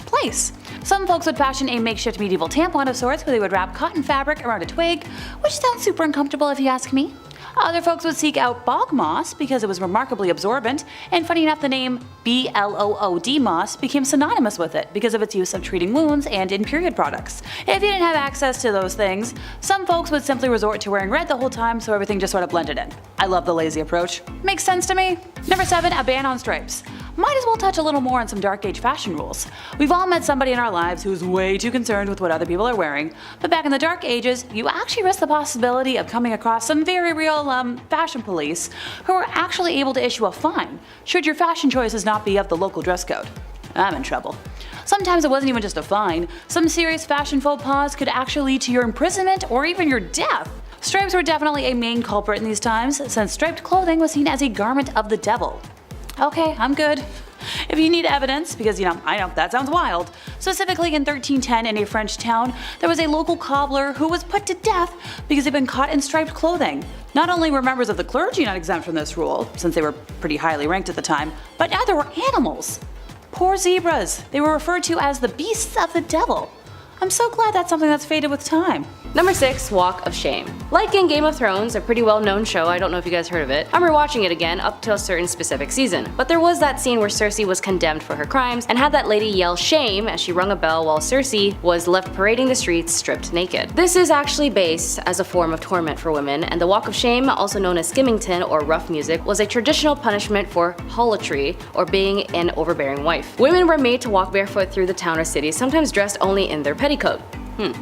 place. Some folks would fashion a makeshift medieval tampon of sorts where they would wrap cotton fabric around a twig, which sounds super uncomfortable if you ask me. Other folks would seek out bog moss because it was remarkably absorbent, and funny enough the name BLOOD moss became synonymous with it because of its use of treating wounds and in period products. If you didn't have access to those things, some folks would simply resort to wearing red the whole time so everything just sort of blended in. I love the lazy approach. Makes sense to me. Number 7, a ban on stripes. Might as well touch a little more on some dark age fashion rules. We've all met somebody in our lives who's way too concerned with what other people are wearing, but back in the dark ages, you actually risk the possibility of coming across some very real fashion police who are actually able to issue a fine should your fashion choices not be of the local dress code. I'm in trouble. Sometimes it wasn't even just a fine. Some serious fashion faux pas could actually lead to your imprisonment or even your death. Stripes were definitely a main culprit in these times, since striped clothing was seen as a garment of the devil. Okay, I'm good. If you need evidence, because I know that sounds wild. Specifically in 1310 in a French town, there was a local cobbler who was put to death because he'd been caught in striped clothing. Not only were members of the clergy not exempt from this rule, since they were pretty highly ranked at the time, but neither were animals. Poor zebras. They were referred to as the beasts of the devil. I'm so glad that's something that's faded with time. Number 6, Walk of Shame. Like in Game of Thrones, a pretty well-known show, I don't know if you guys heard of it, I'm rewatching it again up to a certain specific season. But there was that scene where Cersei was condemned for her crimes and had that lady yell shame as she rung a bell while Cersei was left parading the streets stripped naked. This is actually based as a form of torment for women, and the Walk of Shame, also known as skimmington or rough music, was a traditional punishment for harlotry or being an overbearing wife. Women were made to walk barefoot through the town or city, sometimes dressed only in their petticoat.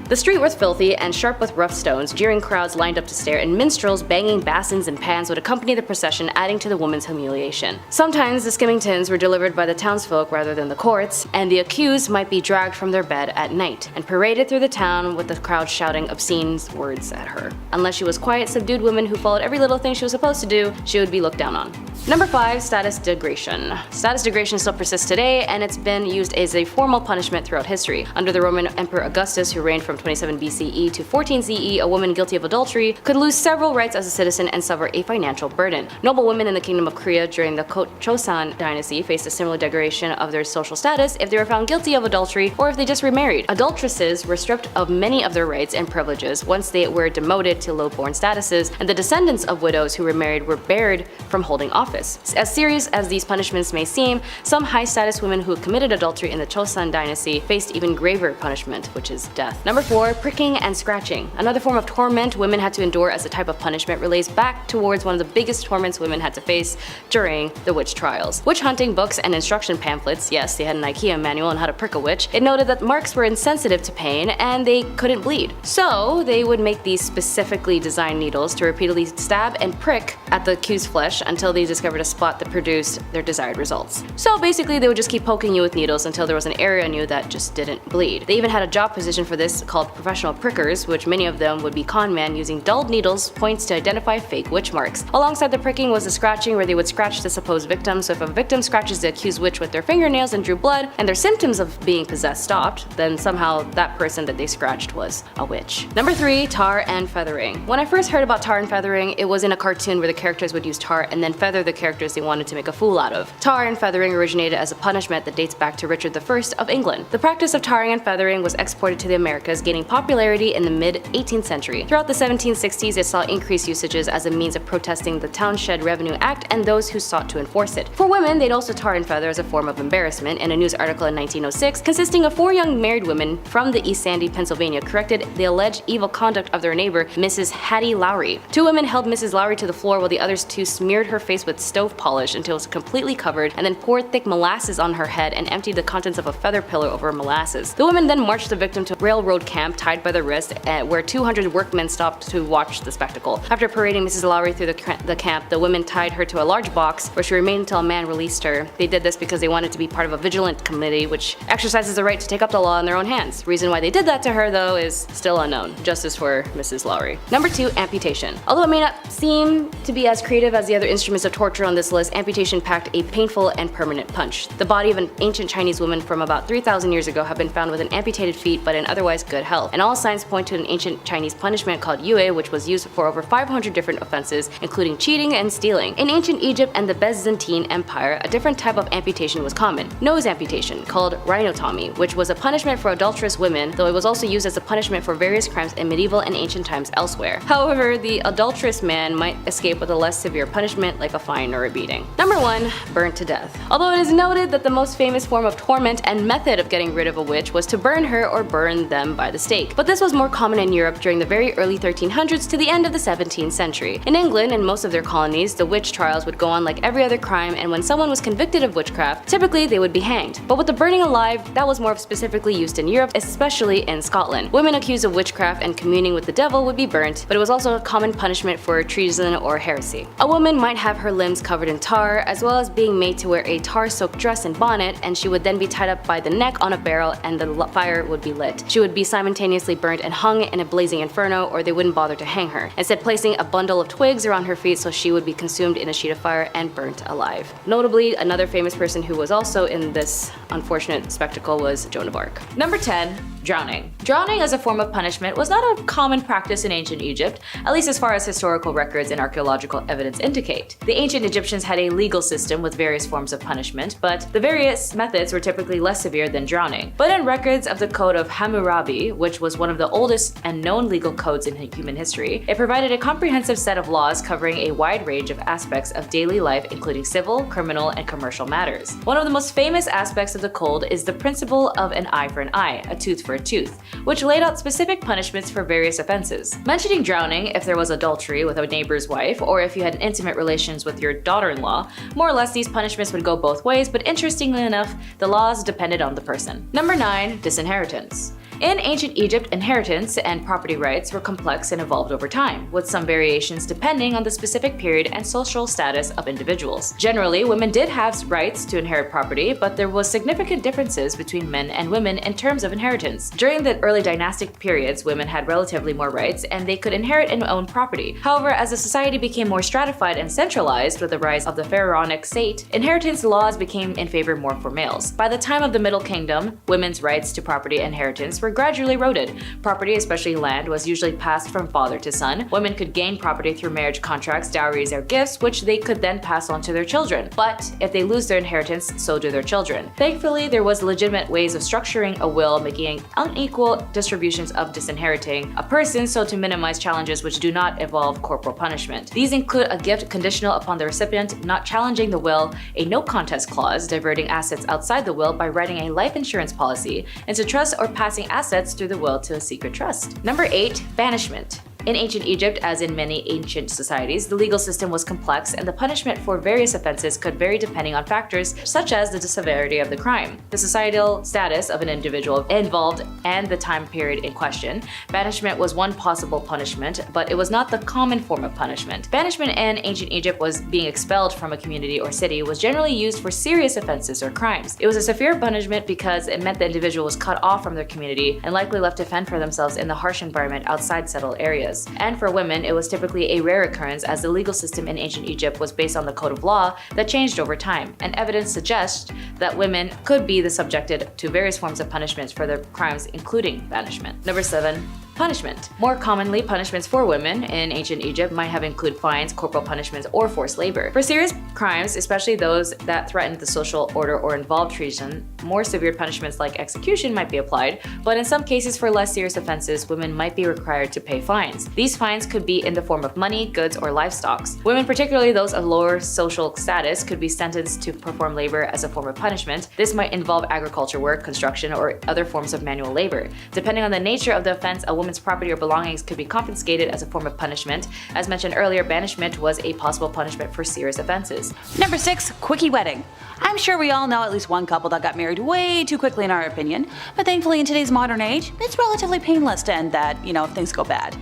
The street was filthy and sharp with rough stones, jeering crowds lined up to stare, and minstrels banging basins and pans would accompany the procession, adding to the woman's humiliation. Sometimes the skimmingtons were delivered by the townsfolk rather than the courts, and the accused might be dragged from their bed at night and paraded through the town with the crowd shouting obscene words at her. Unless she was quiet, subdued woman who followed every little thing she was supposed to do, she would be looked down on. Number 5, status degradation. Status degradation still persists today, and it's been used as a formal punishment throughout history. Under the Roman Emperor Augustus, who reigned from 27 BCE to 14 CE, a woman guilty of adultery could lose several rights as a citizen and suffer a financial burden. Noble women in the Kingdom of Korea during the Chosun dynasty faced a similar degradation of their social status if they were found guilty of adultery or if they just remarried. Adulteresses were stripped of many of their rights and privileges once they were demoted to low-born statuses, and the descendants of widows who remarried were barred from holding office. As serious as these punishments may seem, some high-status women who committed adultery in the Chosun dynasty faced even graver punishment, which is death. Number 4, pricking and scratching. Another form of torment women had to endure as a type of punishment relates back towards one of the biggest torments women had to face during the witch trials. Witch hunting books and instruction pamphlets, yes, they had an IKEA manual on how to prick a witch. It noted that marks were insensitive to pain and they couldn't bleed. So they would make these specifically designed needles to repeatedly stab and prick at the accused flesh until they discovered a spot that produced their desired results. So basically they would just keep poking you with needles until there was an area on you that just didn't bleed. They even had a job position for this called professional prickers, which many of them would be con men using dulled needles points to identify fake witch marks. Alongside the pricking was the scratching, where they would scratch the supposed victim. So if a victim scratches the accused witch with their fingernails and drew blood and their symptoms of being possessed stopped, then somehow that person that they scratched was a witch. Number 3, tar and feathering. When I first heard about tar and feathering, it was in a cartoon where the characters would use tar and then feather the characters they wanted to make a fool out of. Tar and feathering originated as a punishment that dates back to Richard I of England. The practice of tarring and feathering was exported to the Americas, gaining popularity in the mid-18th century. Throughout the 1760s, it saw increased usages as a means of protesting the Townshend Revenue Act and those who sought to enforce it. For women, they'd also tar and feather as a form of embarrassment. In a news article in 1906, consisting of 4 young married women from the East Sandy, Pennsylvania, corrected the alleged evil conduct of their neighbor, Mrs. Hattie Lowry. 2 women held Mrs. Lowry to the floor while the others 2 smeared her face with stove polish until it was completely covered, and then poured thick molasses on her head and emptied the contents of a feather pillow over molasses. The women then marched the victim to a railroad railroad camp tied by the wrist, where 200 workmen stopped to watch the spectacle. After parading Mrs. Lowry through the camp, the women tied her to a large box where she remained until a man released her. They did this because they wanted to be part of a vigilant committee which exercises the right to take up the law in their own hands. Reason why they did that to her, though, is still unknown. Justice for Mrs. Lowry. Number 2, amputation. Although it may not seem to be as creative as the other instruments of torture on this list, amputation packed a painful and permanent punch. The body of an ancient Chinese woman from about 3,000 years ago have been found with an amputated feet but in otherwise good health, and all signs point to an ancient Chinese punishment called yue, which was used for over 500 different offenses, including cheating and stealing. In ancient Egypt and the Byzantine Empire, a different type of amputation was common: nose amputation, called rhinotomy, which was a punishment for adulterous women, though it was also used as a punishment for various crimes in medieval and ancient times elsewhere. However, the adulterous man might escape with a less severe punishment like a fine or a beating. Number 1, burnt to death. Although it is noted that the most famous form of torment and method of getting rid of a witch was to burn her or burn them by the stake, but this was more common in Europe during the very early 1300s to the end of the 17th century. In England and most of their colonies, the witch trials would go on like every other crime, and when someone was convicted of witchcraft, typically they would be hanged. But with the burning alive, that was more specifically used in Europe, especially in Scotland. Women accused of witchcraft and communing with the devil would be burnt, but it was also a common punishment for treason or heresy. A woman might have her limbs covered in tar, as well as being made to wear a tar-soaked dress and bonnet, and she would then be tied up by the neck on a barrel and the fire would be lit. She would be simultaneously burnt and hung in a blazing inferno, or they wouldn't bother to hang her, instead placing a bundle of twigs around her feet so she would be consumed in a sheet of fire and burnt alive. Notably, another famous person who was also in this unfortunate spectacle was Joan of Arc. Number 10, drowning. Drowning as a form of punishment was not a common practice in ancient Egypt, at least as far as historical records and archaeological evidence indicate. The ancient Egyptians had a legal system with various forms of punishment, but the various methods were typically less severe than drowning. But in records of the Code of Hammurabi, which was one of the oldest and known legal codes in human history, it provided a comprehensive set of laws covering a wide range of aspects of daily life, including civil, criminal, and commercial matters. One of the most famous aspects of the code is the principle of an eye for an eye, a tooth for a tooth, which laid out specific punishments for various offenses. Mentioning drowning if there was adultery with a neighbor's wife, or if you had intimate relations with your daughter-in-law, more or less these punishments would go both ways, but interestingly enough, the laws depended on the person. Number 9, disinheritance. In ancient Egypt, inheritance and property rights were complex and evolved over time, with some variations depending on the specific period and social status of individuals. Generally, women did have rights to inherit property, but there was significant differences between men and women in terms of inheritance. During the early dynastic periods, women had relatively more rights and they could inherit and own property. However, as the society became more stratified and centralized with the rise of the pharaonic state, inheritance laws became in favor more for males. By the time of the Middle Kingdom, women's rights to property and inheritance were gradually eroded. Property, especially land, was usually passed from father to son. Women could gain property through marriage contracts, dowries, or gifts, which they could then pass on to their children. But if they lose their inheritance, so do their children. Thankfully, there was legitimate ways of structuring a will, making unequal distributions of disinheriting a person so to minimize challenges which do not involve corporal punishment. These include a gift conditional upon the recipient not challenging the will, a no contest clause diverting assets outside the will by writing a life insurance policy into trust, or passing assets through the will to a secret trust. Number 8, banishment. In ancient Egypt, as in many ancient societies, the legal system was complex and the punishment for various offenses could vary depending on factors such as the severity of the crime, the societal status of an individual involved, and the time period in question. Banishment was one possible punishment, but it was not the common form of punishment. Banishment in ancient Egypt was being expelled from a community or city was generally used for serious offenses or crimes. It was a severe punishment because it meant the individual was cut off from their community and likely left to fend for themselves in the harsh environment outside settled areas. And for women, it was typically a rare occurrence as the legal system in ancient Egypt was based on the code of law that changed over time, and evidence suggests that women could be subjected to various forms of punishments for their crimes, including banishment. Number 7, punishment. More commonly, punishments for women in ancient Egypt might have included fines, corporal punishments, or forced labor. For serious crimes, especially those that threatened the social order or involved treason, more severe punishments like execution might be applied, but in some cases for less serious offenses, women might be required to pay fines. These fines could be in the form of money, goods, or livestock. Women, particularly those of lower social status, could be sentenced to perform labor as a form of punishment. This might involve agriculture work, construction, or other forms of manual labor. Depending on the nature of the offense, a woman's woman's property or belongings could be confiscated as a form of punishment. As mentioned earlier, banishment was a possible punishment for serious offenses. Number 6. Quickie wedding. I'm sure we all know at least one couple that got married way too quickly in our opinion, but thankfully in today's modern age, it's relatively painless to end that, if things go bad.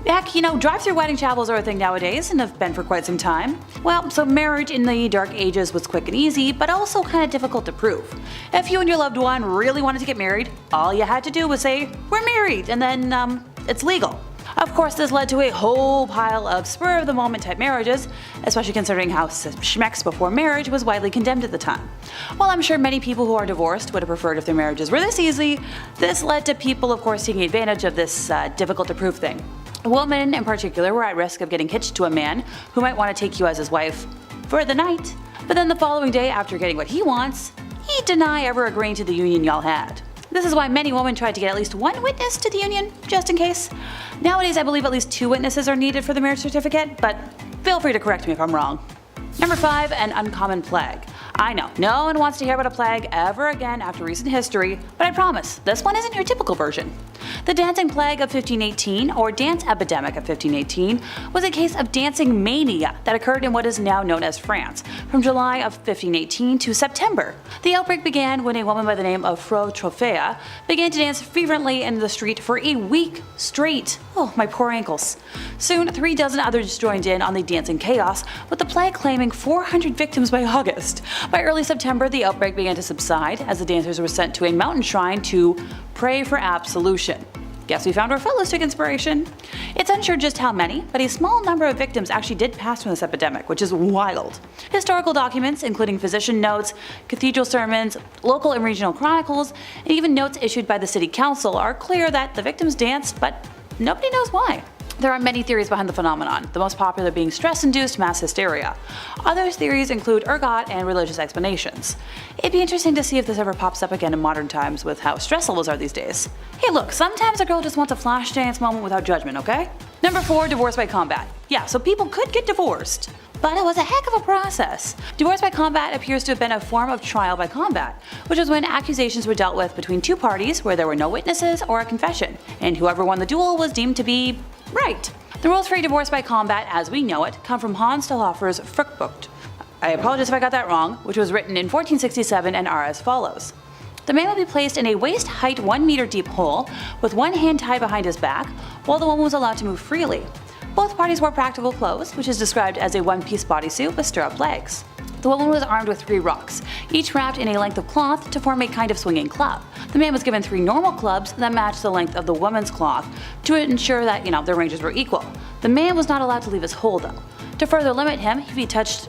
Heck, drive-through wedding chapels are a thing nowadays and have been for quite some time. Well, so marriage in the Dark Ages was quick and easy, but also kind of difficult to prove. If you and your loved one really wanted to get married, all you had to do was say, "We're married," and then, it's legal. Of course, this led to a whole pile of spur-of-the-moment type marriages, especially considering how schmex before marriage was widely condemned at the time. While I'm sure many people who are divorced would have preferred if their marriages were this easy, this led to people, of course, taking advantage of this difficult-to-prove thing. Women, in particular, were at risk of getting hitched to a man who might want to take you as his wife for the night, but then the following day, after getting what he wants, he'd deny ever agreeing to the union y'all had. This is why many women tried to get at least one witness to the union, just in case. Nowadays, I believe at least 2 witnesses are needed for the marriage certificate, but feel free to correct me if I'm wrong. Number 5. An uncommon plague. I know, no one wants to hear about a plague ever again after recent history, but I promise, this one isn't your typical version. The dancing plague of 1518, or dance epidemic of 1518, was a case of dancing mania that occurred in what is now known as France, from July of 1518 to September. The outbreak began when a woman by the name of Fro Trofea began to dance fervently in the street for a week straight. Oh, my poor ankles. Soon, 36 others joined in on the dancing chaos, with the plague claiming 400 victims by August. By early September, the outbreak began to subside as the dancers were sent to a mountain shrine to pray for absolution. Guess we found where Phyllis took inspiration. It's unsure just how many, but a small number of victims actually did pass from this epidemic, which is wild. Historical documents, including physician notes, cathedral sermons, local and regional chronicles, and even notes issued by the city council are clear that the victims danced, but nobody knows why. There are many theories behind the phenomenon, the most popular being stress-induced mass hysteria. Other theories include ergot and religious explanations. It'd be interesting to see if this ever pops up again in modern times with how stress levels are these days. Hey look, sometimes a girl just wants a flash dance moment without judgment, okay? Number 4, divorce by combat. Yeah, so people could get divorced, but it was a heck of a process. Divorce by combat appears to have been a form of trial by combat, which was when accusations were dealt with between 2 parties where there were no witnesses or a confession, and whoever won the duel was deemed to be right. The rules for divorce by combat as we know it come from Hans Stahlhofer's Fruchtbuch. I apologize if I got that wrong, which was written in 1467 and are as follows. The man would be placed in a waist-height 1 meter deep hole with one hand tied behind his back, while the woman was allowed to move freely. Both parties wore practical clothes, which is described as a one-piece bodysuit with stirrup legs. The woman was armed with 3 rocks, each wrapped in a length of cloth to form a kind of swinging club. The man was given 3 normal clubs that matched the length of the woman's cloth to ensure that, their ranges were equal. The man was not allowed to leave his hole though. To further limit him, if he touched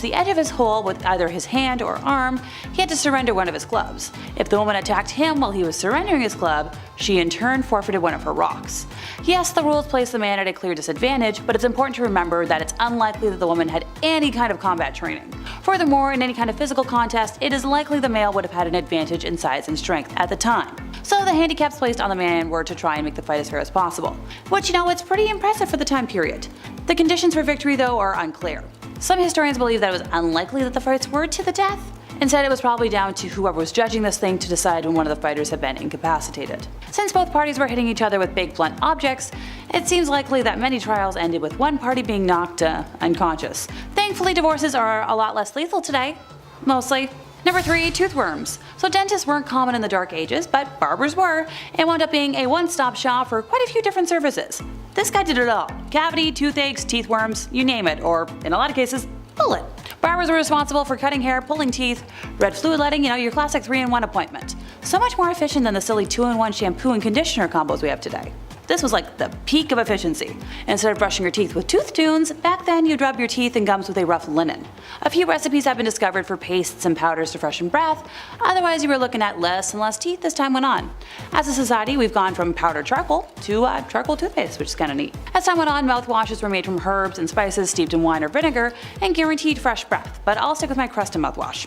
the edge of his hole with either his hand or arm, he had to surrender one of his clubs. If the woman attacked him while he was surrendering his club, she in turn forfeited one of her rocks. Yes, the rules place the man at a clear disadvantage, but it's important to remember that it's unlikely that the woman had any kind of combat training. Furthermore, in any kind of physical contest, it is likely the male would have had an advantage in size and strength at the time. So the handicaps placed on the man were to try and make the fight as fair as possible. Which, it's pretty impressive for the time period. The conditions for victory, though, are unclear. Some historians believe that it was unlikely that the fights were to the death. Instead, it was probably down to whoever was judging this thing to decide when one of the fighters had been incapacitated. Since both parties were hitting each other with big blunt objects, it seems likely that many trials ended with one party being knocked unconscious. Thankfully, divorces are a lot less lethal today. Mostly. Number 3, toothworms. So dentists weren't common in the Dark Ages, but barbers were, and wound up being a one-stop shop for quite a few different services. This guy did it all. Cavity, toothaches, teeth worms, you name it, or in a lot of cases, pull it. Barbers were responsible for cutting hair, pulling teeth, red fluid letting, your classic 3-in-1 appointment. So much more efficient than the silly 2-in-1 shampoo and conditioner combos we have today. This was like the peak of efficiency. Instead of brushing your teeth with tooth tunes, back then you'd rub your teeth and gums with a rough linen. A few recipes have been discovered for pastes and powders to freshen breath, otherwise you were looking at less and less teeth as time went on. As a society, we've gone from powdered charcoal to charcoal toothpaste, which is kinda neat. As time went on, mouthwashes were made from herbs and spices steeped in wine or vinegar and guaranteed fresh breath, but I'll stick with my Crest mouthwash.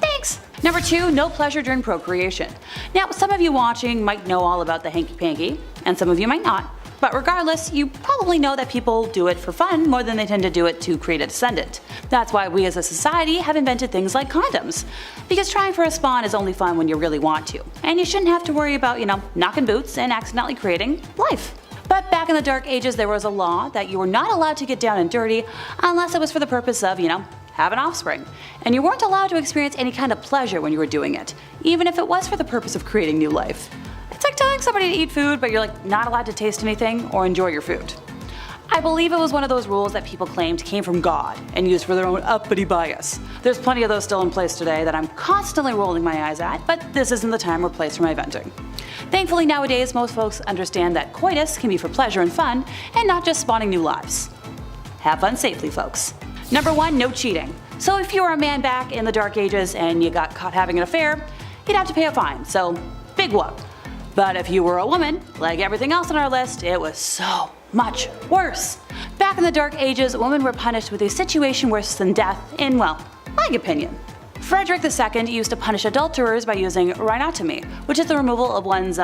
Thanks! Number 2, no pleasure during procreation. Now, some of you watching might know all about the hanky-panky, and some of you might not. But regardless, you probably know that people do it for fun more than they tend to do it to create a descendant. That's why we as a society have invented things like condoms. Because trying for a spawn is only fun when you really want to. And you shouldn't have to worry about, knocking boots and accidentally creating life. But back in the Dark Ages there was a law that you were not allowed to get down and dirty unless it was for the purpose of, having offspring. And you weren't allowed to experience any kind of pleasure when you were doing it, even if it was for the purpose of creating new life. It's like telling somebody to eat food, but you're not allowed to taste anything or enjoy your food. I believe it was one of those rules that people claimed came from God and used for their own uppity bias. There's plenty of those still in place today that I'm constantly rolling my eyes at, but this isn't the time or place for my venting. Thankfully nowadays most folks understand that coitus can be for pleasure and fun and not just spawning new lives. Have fun safely, folks. Number 1, no cheating. So if you were a man back in the Dark Ages and you got caught having an affair, you'd have to pay a fine, so big whoop. But if you were a woman, like everything else on our list, it was so much worse. Back in the Dark Ages, women were punished with a situation worse than death in, my opinion. Frederick II used to punish adulterers by using rhinotomy, which is the removal of one's,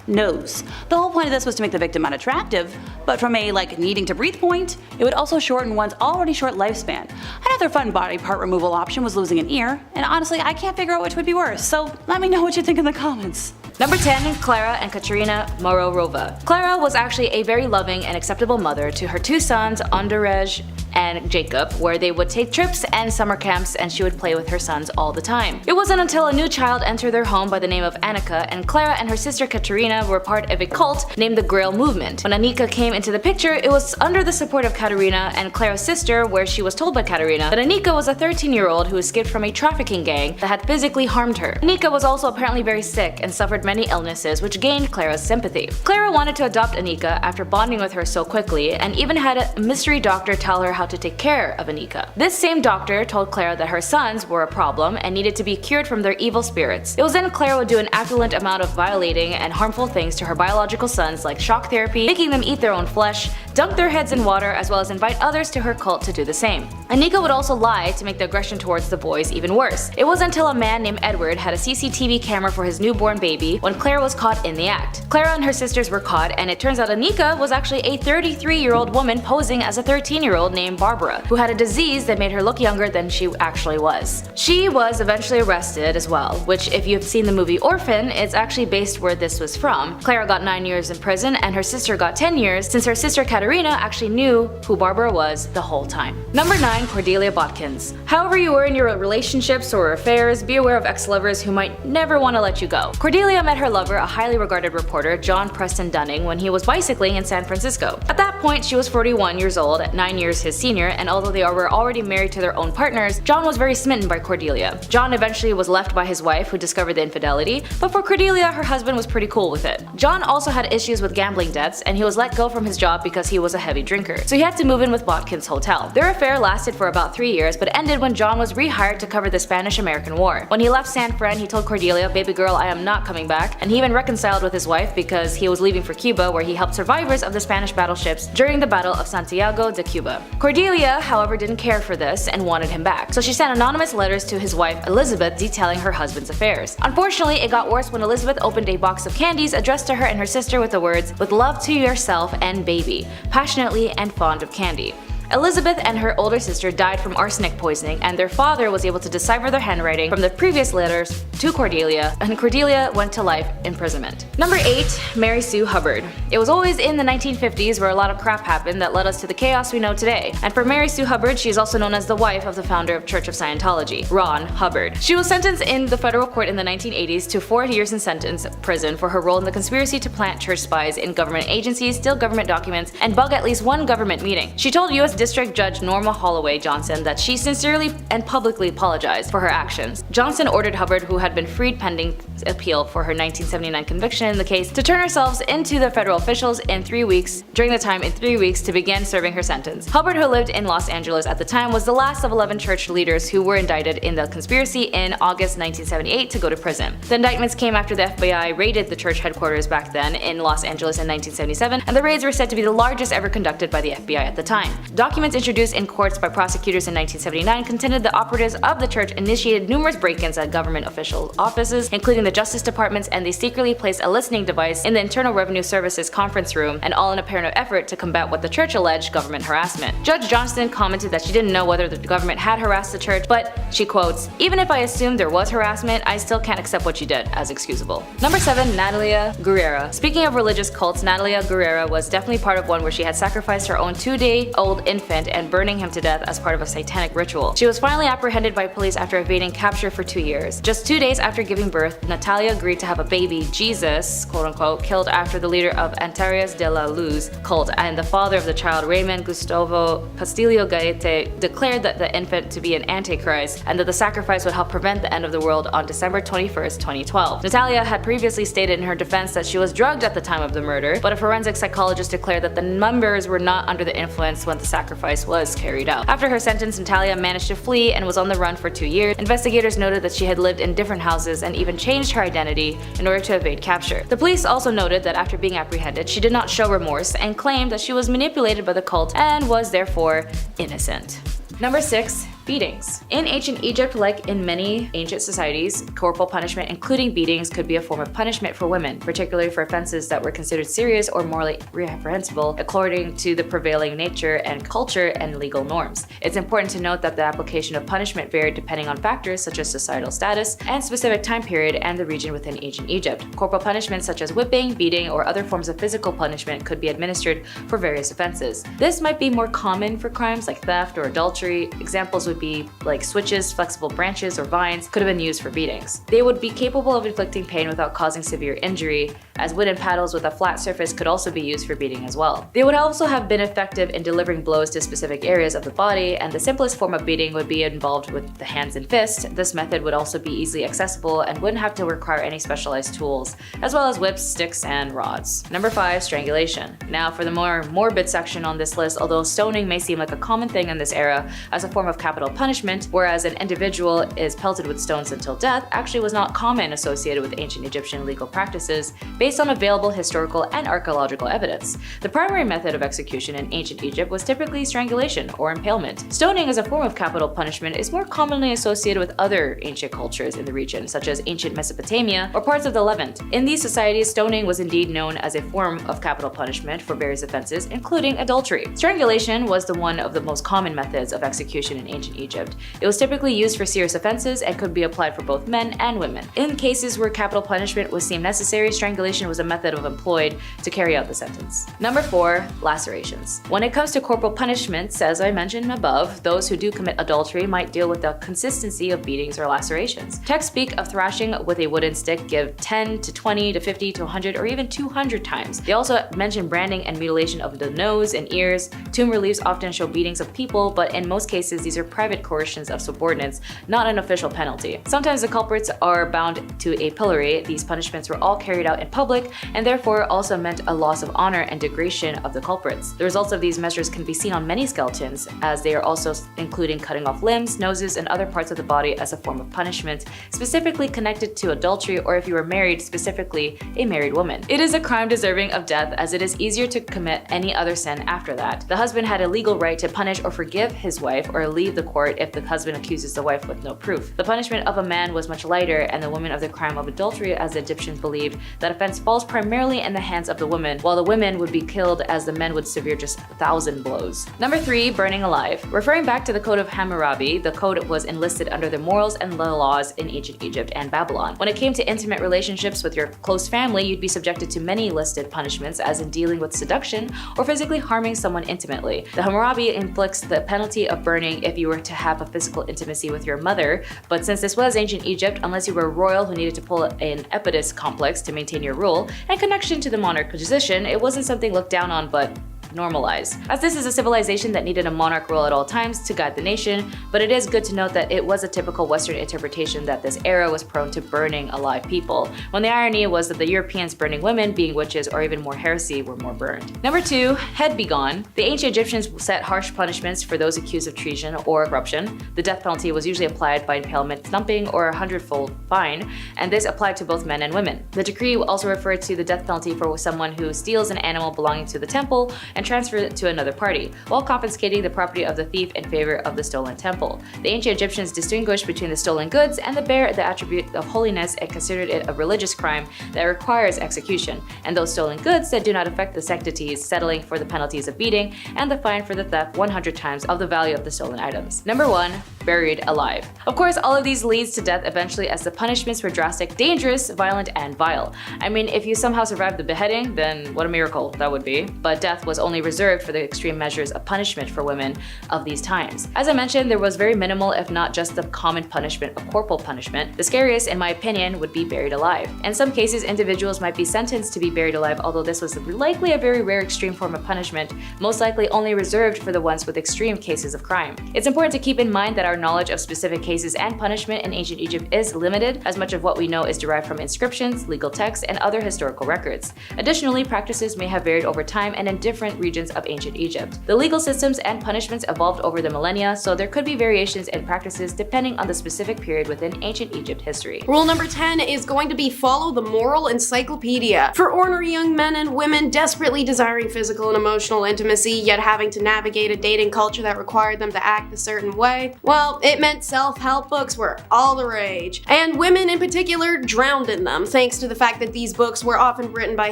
nose. The whole point of this was to make the victim unattractive, but from a needing to breathe point, it would also shorten one's already short lifespan. Another fun body part removal option was losing an ear, and honestly I can't figure out which would be worse, so let me know what you think in the comments. Number 10, Clara and Katerina Mororova. Clara was actually a very loving and acceptable mother to her 2 sons, Andrzej and Jacob, where they would take trips and summer camps and she would play with her sons all the time. It wasn't until a new child entered their home by the name of Annika, and Clara and her sister Katerina were part of a cult named the Grail Movement. When Annika came into the picture, it was under the support of Katerina and Clara's sister, where she was told by Katerina that Annika was a 13-year-old who escaped from a trafficking gang that had physically harmed her. Annika was also apparently very sick and suffered many illnesses, which gained Clara's sympathy. Clara wanted to adopt Annika after bonding with her so quickly, and even had a mystery doctor tell her how to take care of Annika. This same doctor told Clara that her sons were a problem and needed to be cured from their evil spirits. It was then Clara would do an equivalent amount of violating and harmful things to her biological sons, like shock therapy, making them eat their own flesh, dunk their heads in water, as well as invite others to her cult to do the same. Annika would also lie to make the aggression towards the boys even worse. It was until a man named Edward had a CCTV camera for his newborn baby when Clara was caught in the act. Clara and her sisters were caught, and it turns out Annika was actually a 33-year-old woman posing as a 13-year-old named Barbara, who had a disease that made her look younger than she actually was. She was eventually arrested as well, which if you've seen the movie Orphan, it's actually based where this was from. Clara got 9 years in prison and her sister got 10 years, since her sister Katerina actually knew who Barbara was the whole time. Number 9, Cordelia Botkins. However you were in your relationships or affairs, be aware of ex-lovers who might never want to let you go. Cordelia met her lover, a highly regarded reporter, John Preston Dunning, when he was bicycling in San Francisco. At that point, she was 41 years old, 9 years his senior, and although they were already married to their own partners, John was very smitten by Cordelia. John eventually was left by his wife, who discovered the infidelity, but for Cordelia, her husband was pretty cool with it. John also had issues with gambling debts, and he was let go from his job because he was a heavy drinker, so he had to move in with Botkins' hotel. Their affair lasted for about 3 years, but ended when John was rehired to cover the Spanish-American War. When he left San Fran, he told Cordelia, "Baby girl, I am not coming back," and he even reconciled with his wife because he was leaving for Cuba, where he helped survivors of the Spanish battleships during the Battle of Santiago de Cuba. Cordelia, however, didn't care for this and wanted him back, so she sent anonymous letters to his wife Elizabeth detailing her husband's affairs. Unfortunately, it got worse when Elizabeth opened a box of candies addressed to her and her sister with the words, "With love to yourself and baby, passionately and fond of candy." Elizabeth and her older sister died from arsenic poisoning, and their father was able to decipher their handwriting from the previous letters to Cordelia, and Cordelia went to life imprisonment. Number 8, Mary Sue Hubbard. It was always in the 1950s where a lot of crap happened that led us to the chaos we know today. And for Mary Sue Hubbard, she is also known as the wife of the founder of Church of Scientology, Ron Hubbard. She was sentenced in the federal court in the 1980s to 4 years in sentence prison for her role in the conspiracy to plant church spies in government agencies, steal government documents, and bug at least one government meeting. She told U.S. District Judge Norma Holloway Johnson that she sincerely and publicly apologized for her actions. Johnson ordered Hubbard, who had been freed pending appeal for her 1979 conviction in the case, to turn herself into the federal officials in 3 weeks, to begin serving her sentence. Hubbard, who lived in Los Angeles at the time, was the last of 11 church leaders who were indicted in the conspiracy in August 1978 to go to prison. The indictments came after the FBI raided the church headquarters back then in Los Angeles in 1977, and the raids were said to be the largest ever conducted by the FBI at the time. Documents introduced in courts by prosecutors in 1979 contended the operatives of the church initiated numerous break-ins at government official offices, including the Justice Departments, and they secretly placed a listening device in the Internal Revenue Service's conference room, and all in a apparent effort to combat what the church alleged government harassment. Judge Johnston commented that she didn't know whether the government had harassed the church, but she quotes, "Even if I assumed there was harassment, I still can't accept what you did as excusable." Number 7. Natalia Guerrera. Speaking of religious cults, Natalia Guerrera was definitely part of one where she had sacrificed her own 2-day-old infant and burning him to death as part of a satanic ritual. She was finally apprehended by police after evading capture for 2 years. Just 2 days after giving birth, Natalia agreed to have a baby, Jesus, quote-unquote, killed after the leader of Antares de la Luz cult and the father of the child, Raymond Gustavo Castillo Gaete, declared that the infant to be an antichrist and that the sacrifice would help prevent the end of the world on December 21st, 2012. Natalia had previously stated in her defense that she was drugged at the time of the murder, but a forensic psychologist declared that the members were not under the influence when the sacrifice was carried out. After her sentence, Natalia managed to flee and was on the run for 2 years. Investigators noted that she had lived in different houses and even changed her identity in order to evade capture. The police also noted that after being apprehended, she did not show remorse and claimed that she was manipulated by the cult and was therefore innocent. Number 6. Beatings. In ancient Egypt, like in many ancient societies, corporal punishment, including beatings, could be a form of punishment for women, particularly for offenses that were considered serious or morally reprehensible according to the prevailing nature and culture and legal norms. It's important to note that the application of punishment varied depending on factors such as societal status and specific time period and the region within ancient Egypt. Corporal punishment such as whipping, beating, or other forms of physical punishment could be administered for various offenses. This might be more common for crimes like theft or adultery. Examples would be like switches, flexible branches, or vines could have been used for beatings. They would be capable of inflicting pain without causing severe injury, as wooden paddles with a flat surface could also be used for beating as well. They would also have been effective in delivering blows to specific areas of the body, and the simplest form of beating would be involved with the hands and fists. This method would also be easily accessible and wouldn't have to require any specialized tools, as well as whips, sticks, and rods. Number 5. Strangulation. Now for the more morbid section on this list, although stoning may seem like a common thing in this era as a form of capital punishment, whereas an individual is pelted with stones until death, actually was not common associated with ancient Egyptian legal practices based on available historical and archaeological evidence. The primary method of execution in ancient Egypt was typically strangulation or impalement. Stoning as a form of capital punishment is more commonly associated with other ancient cultures in the region, such as ancient Mesopotamia or parts of the Levant. In these societies, stoning was indeed known as a form of capital punishment for various offenses, including adultery. Strangulation was one of the most common methods of execution in ancient Egypt. It was typically used for serious offenses and could be applied for both men and women. In cases where capital punishment was deemed necessary, strangulation was a method employed to carry out the sentence. Number 4. Lacerations. When it comes to corporal punishments, as I mentioned above, those who do commit adultery might deal with the consistency of beatings or lacerations. Texts speak of thrashing with a wooden stick, give 10 to 20 to 50 to 100 or even 200 times. They also mention branding and mutilation of the nose and ears. Tomb reliefs often show beatings of people, but in most cases these are private coercions of subordinates, not an official penalty. Sometimes the culprits are bound to a pillory. These punishments were all carried out in public and therefore also meant a loss of honor and degradation of the culprits. The results of these measures can be seen on many skeletons, as they are also including cutting off limbs, noses, and other parts of the body as a form of punishment, specifically connected to adultery or if you were married, specifically a married woman. It is a crime deserving of death, as it is easier to commit any other sin after that. The husband had a legal right to punish or forgive his wife or leave the court if the husband accuses the wife with no proof. The punishment of a man was much lighter, and the woman of the crime of adultery, as the Egyptians believed, that offense falls primarily in the hands of the woman, while the women would be killed as the men would severe just 1,000 blows. Number 3. Burning alive. Referring back to the Code of Hammurabi, the code was enlisted under the morals and the laws in ancient Egypt and Babylon. When it came to intimate relationships with your close family, you'd be subjected to many listed punishments, as in dealing with seduction or physically harming someone intimately. The Hammurabi inflicts the penalty of burning if you were to have a physical intimacy with your mother, but since this was ancient Egypt, unless you were royal who needed to pull an Oedipus complex to maintain your rule and connection to the monarch position, it wasn't something looked down on but normalized, as this is a civilization that needed a monarch rule at all times to guide the nation, but it is good to note that it was a typical Western interpretation that this era was prone to burning alive people, when the irony was that the Europeans burning women, being witches, or even more heresy, were more burned. Number 2. Head be gone. The ancient Egyptians set harsh punishments for those accused of treason or corruption. The death penalty was usually applied by impalement, thumping, or a 100-fold fine, and this applied to both men and women. The decree also referred to the death penalty for someone who steals an animal belonging to the temple and and transfer it to another party, while confiscating the property of the thief in favor of the stolen temple. The ancient Egyptians distinguished between the stolen goods and bear the attribute of holiness and considered it a religious crime that requires execution, and those stolen goods that do not affect the sanctities, settling for the penalties of beating and the fine for the theft 100 times of the value of the stolen items. Number 1. Buried alive. Of course, all of these leads to death eventually, as the punishments were drastic, dangerous, violent, and vile. I mean, if you somehow survived the beheading, then what a miracle that would be. But death was only reserved for the extreme measures of punishment for women of these times. As I mentioned, there was very minimal, if not just the common punishment of corporal punishment. The scariest, in my opinion, would be buried alive. In some cases, individuals might be sentenced to be buried alive, although this was likely a very rare extreme form of punishment, most likely only reserved for the ones with extreme cases of crime. It's important to keep in mind that our knowledge of specific cases and punishment in ancient Egypt is limited, as much of what we know is derived from inscriptions, legal texts, and other historical records. Additionally, practices may have varied over time and in different regions of ancient Egypt. The legal systems and punishments evolved over the millennia, so there could be variations in practices depending on the specific period within ancient Egypt history. Rule number 10 is going to be follow the moral encyclopedia. For ornery young men and women desperately desiring physical and emotional intimacy, yet having to navigate a dating culture that required them to act a certain way, well, it meant self-help books were all the rage. And women in particular drowned in them, thanks to the fact that these books were often written by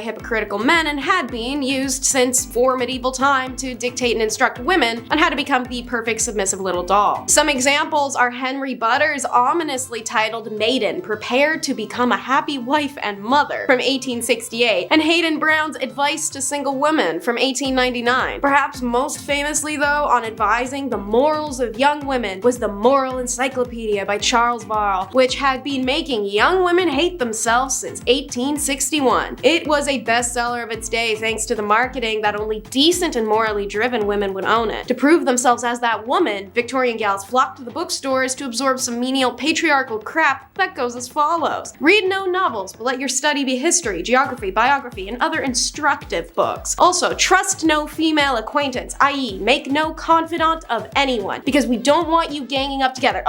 hypocritical men and had been used since for medieval time to dictate and instruct women on how to become the perfect submissive little doll. Some examples are Henry Butter's ominously titled Maiden, Prepare to Become a Happy Wife and Mother from 1868, and Hayden Brown's Advice to Single Women from 1899. Perhaps most famously though, on advising the morals of young women was the Moral Encyclopedia by Charles Varl, which had been making young women hate themselves since 1861. It was a bestseller of its day thanks to the marketing that only decent and morally driven women would own it. To prove themselves as that woman, Victorian gals flocked to the bookstores to absorb some menial patriarchal crap that goes as follows. Read no novels, but let your study be history, geography, biography, and other instructive books. Also, trust no female acquaintance, i.e. make no confidant of anyone, because we don't want you ganging up together.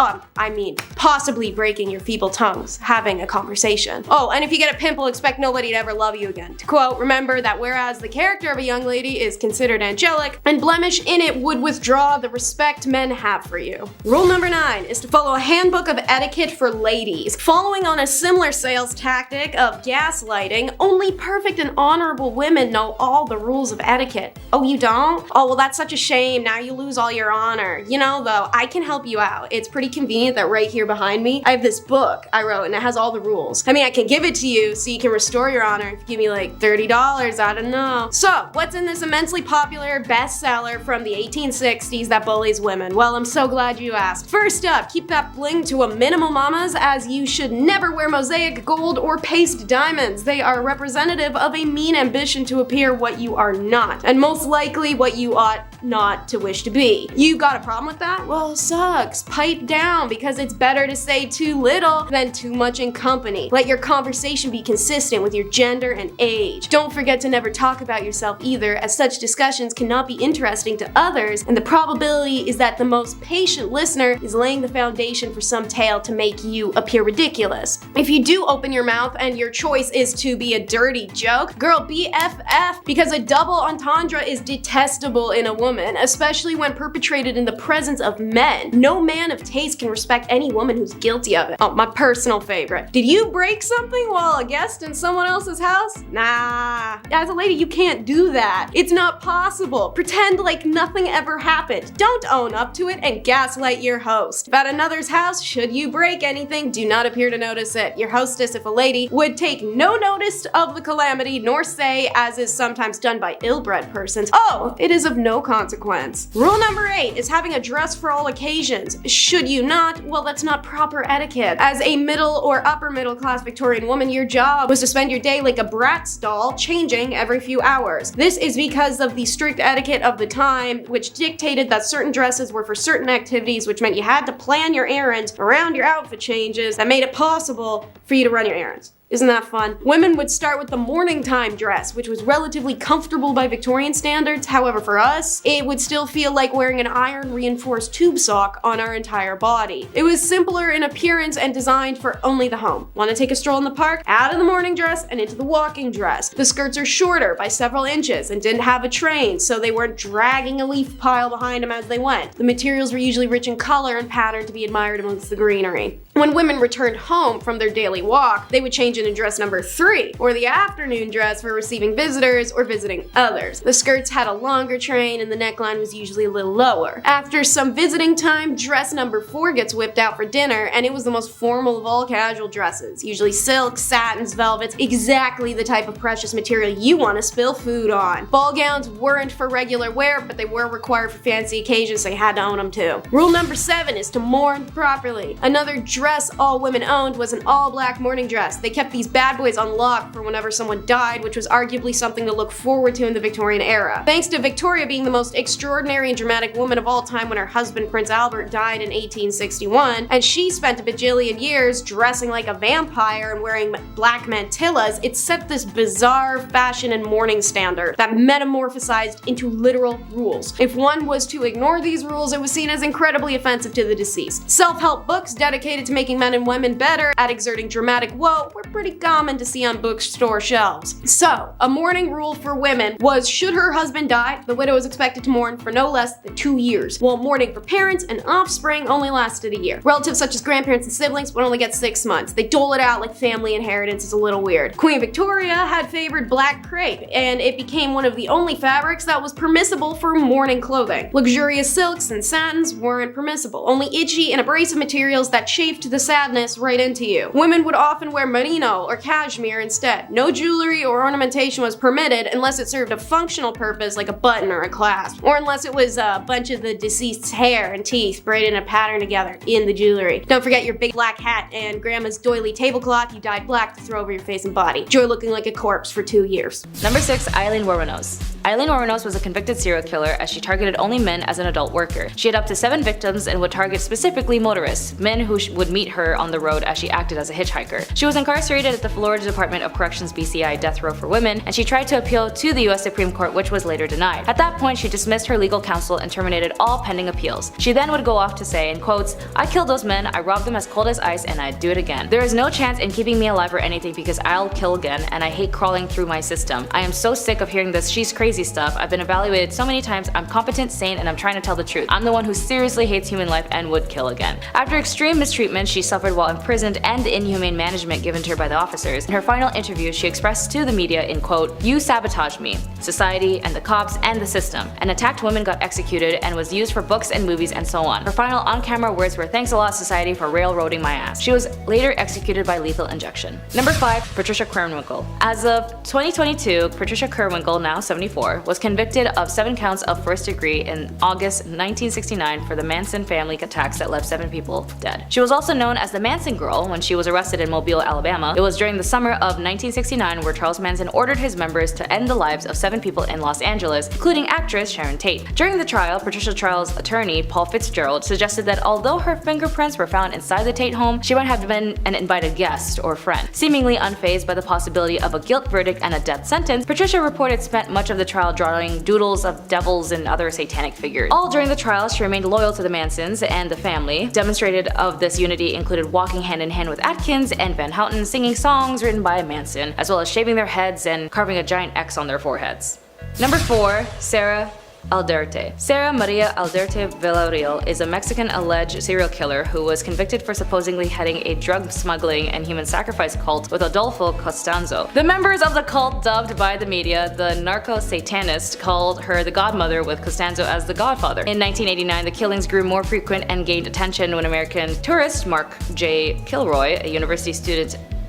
Possibly breaking your feeble tongues, having a conversation. Oh, and if you get a pimple, expect nobody to ever love you again. To quote, remember that whereas the character of a young lady is considered angelic, and blemish in it would withdraw the respect men have for you. Rule number 9 is to follow a handbook of etiquette for ladies. Following on a similar sales tactic of gaslighting, only perfect and honorable women know all the rules of etiquette. Oh, you don't? Oh, well, that's such a shame. Now you lose all your honor. You know, though, I can help you out. It's pretty convenient that right here behind me, I have this book I wrote and it has all the rules. I mean, I can give it to you so you can restore your honor if you give me like $30, I don't know. So, what's in this immensely popular bestseller from the 1860s that bullies women? Well, I'm so glad you asked. First up, keep that bling to a minimum, mamas, as you should never wear mosaic gold or paste diamonds. They are representative of a mean ambition to appear what you are not, and most likely what you ought not to wish to be. You got a problem with that? Well, sucks. Pipe down, because it's better to say too little than too much in company. Let your conversation be consistent with your gender and age. Don't forget to never talk about yourself either, as such discussions cannot be interesting to others, and the probability is that the most patient listener is laying the foundation for some tale to make you appear ridiculous. If you do open your mouth and your choice is to be a dirty joke, girl, BFF, because a double entendre is detestable in a woman, especially when perpetrated in the presence of men. No man of taste can respect any woman who's guilty of it. Oh, my personal favorite. Did you break something while a guest in someone else's house? Nah. As a lady, you can't do that. It's not possible. Pretend like nothing ever happened. Don't own up to it and gaslight your host. If at another's house, should you break anything, do not appear to notice it. Your hostess, if a lady, would take no notice of the calamity, nor say, as is sometimes done by ill-bred persons, oh, it is of no consequence. Rule number 8 is having a dress for all occasions. Should you not? Well, that's not proper etiquette. As a middle or upper middle class Victorian woman, your job was to spend your day like a Bratz doll, changing every few hours. This is because of the strict etiquette of the time, which dictated that certain dresses were for certain activities, which meant you had to plan your errands around your outfit changes that made it possible for you to run your errands. Isn't that fun? Women would start with the morning time dress, which was relatively comfortable by Victorian standards. However, for us, it would still feel like wearing an iron-reinforced tube sock on our entire body. It was simpler in appearance and designed for only the home. Want to take a stroll in the park? Out of the morning dress and into the walking dress. The skirts are shorter by several inches and didn't have a train, so they weren't dragging a leaf pile behind them as they went. The materials were usually rich in color and pattern to be admired amongst the greenery. When women returned home from their daily walk, they would change into dress number 3, or the afternoon dress for receiving visitors or visiting others. The skirts had a longer train and the neckline was usually a little lower. After some visiting time, dress number 4 gets whipped out for dinner, and it was the most formal of all casual dresses. Usually silks, satins, velvets, exactly the type of precious material you want to spill food on. Ball gowns weren't for regular wear, but they were required for fancy occasions, so you had to own them too. Rule number 7 is to mourn properly. Another dress all women owned was an all-black morning dress. They kept these bad boys on lock for whenever someone died, which was arguably something to look forward to in the Victorian era. Thanks to Victoria being the most extraordinary and dramatic woman of all time when her husband Prince Albert died in 1861, and she spent a bajillion years dressing like a vampire and wearing black mantillas, it set this bizarre fashion and mourning standard that metamorphosized into literal rules. If one was to ignore these rules, it was seen as incredibly offensive to the deceased. Self-help books dedicated to making men and women better at exerting dramatic woe were pretty common to see on bookstore shelves. So, a mourning rule for women was should her husband die, the widow was expected to mourn for no less than 2 years, while mourning for parents and offspring only lasted a year. Relatives such as grandparents and siblings would only get 6 months. They dole it out like family inheritance. It's a little weird. Queen Victoria had favored black crepe, and it became one of the only fabrics that was permissible for mourning clothing. Luxurious silks and satins weren't permissible, only itchy and abrasive materials that chafed the sadness right into you. Women would often wear merino or cashmere instead. No jewelry or ornamentation was permitted unless it served a functional purpose like a button or a clasp, or unless it was a bunch of the deceased's hair and teeth braided in a pattern together in the jewelry. Don't forget your big black hat and grandma's doily tablecloth you dyed black to throw over your face and body. Enjoy looking like a corpse for 2 years. Number 6, Eileen Wuornos. Eileen Wuornos was a convicted serial killer as she targeted only men as an adult worker. She had up to 7 victims and would target specifically motorists, men who would meet her on the road as she acted as a hitchhiker. She was incarcerated at the Florida Department of Corrections BCI death row for women, and she tried to appeal to the US Supreme Court, which was later denied. At that point, she dismissed her legal counsel and terminated all pending appeals. She then would go off to say, in quotes, "I killed those men, I robbed them as cold as ice, and I'd do it again. There is no chance in keeping me alive or anything because I'll kill again, and I hate crawling through my system. I am so sick of hearing this she's crazy stuff. I've been evaluated so many times, I'm competent, sane, and I'm trying to tell the truth. I'm the one who seriously hates human life and would kill again." After extreme mistreatment she suffered while imprisoned and the inhumane management given to her by the officers, in her final interview she expressed to the media in quote, "You sabotaged me, society, and the cops, and the system. An attacked woman got executed and was used for books and movies and so on." Her final on-camera words were, "Thanks a lot, society, for railroading my ass." She was later executed by lethal injection. Number 5, Patricia Krenwinkel. As of 2022, Patricia Krenwinkel, now 74, was convicted of 7 counts of first degree in August 1969 for the Manson family attacks that left 7 people dead. She was also known as the Manson Girl when she was arrested in Mobile, Alabama. It was during the summer of 1969 where Charles Manson ordered his members to end the lives of 7 people in Los Angeles, including actress Sharon Tate. During the trial, Patricia Trial's attorney, Paul Fitzgerald, suggested that although her fingerprints were found inside the Tate home, she might have been an invited guest or friend. Seemingly unfazed by the possibility of a guilt verdict and a death sentence, Patricia reported spent much of the trial drawing doodles of devils and other satanic figures. All during the trial, she remained loyal to the Mansons and the family. Demonstrated of this unity included walking hand in hand with Atkins and Van Houten, singing songs written by Manson, as well as shaving their heads and carving a giant X on their foreheads. Number 4, Sarah Aldrete. Sarah Maria Aldrete Villarreal is a Mexican alleged serial killer who was convicted for supposedly heading a drug smuggling and human sacrifice cult with Adolfo Costanzo. The members of the cult, dubbed by the media the narco-satanist, called her the godmother, with Costanzo as the godfather. In 1989, the killings grew more frequent and gained attention when American tourist Mark J. Kilroy, a University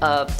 of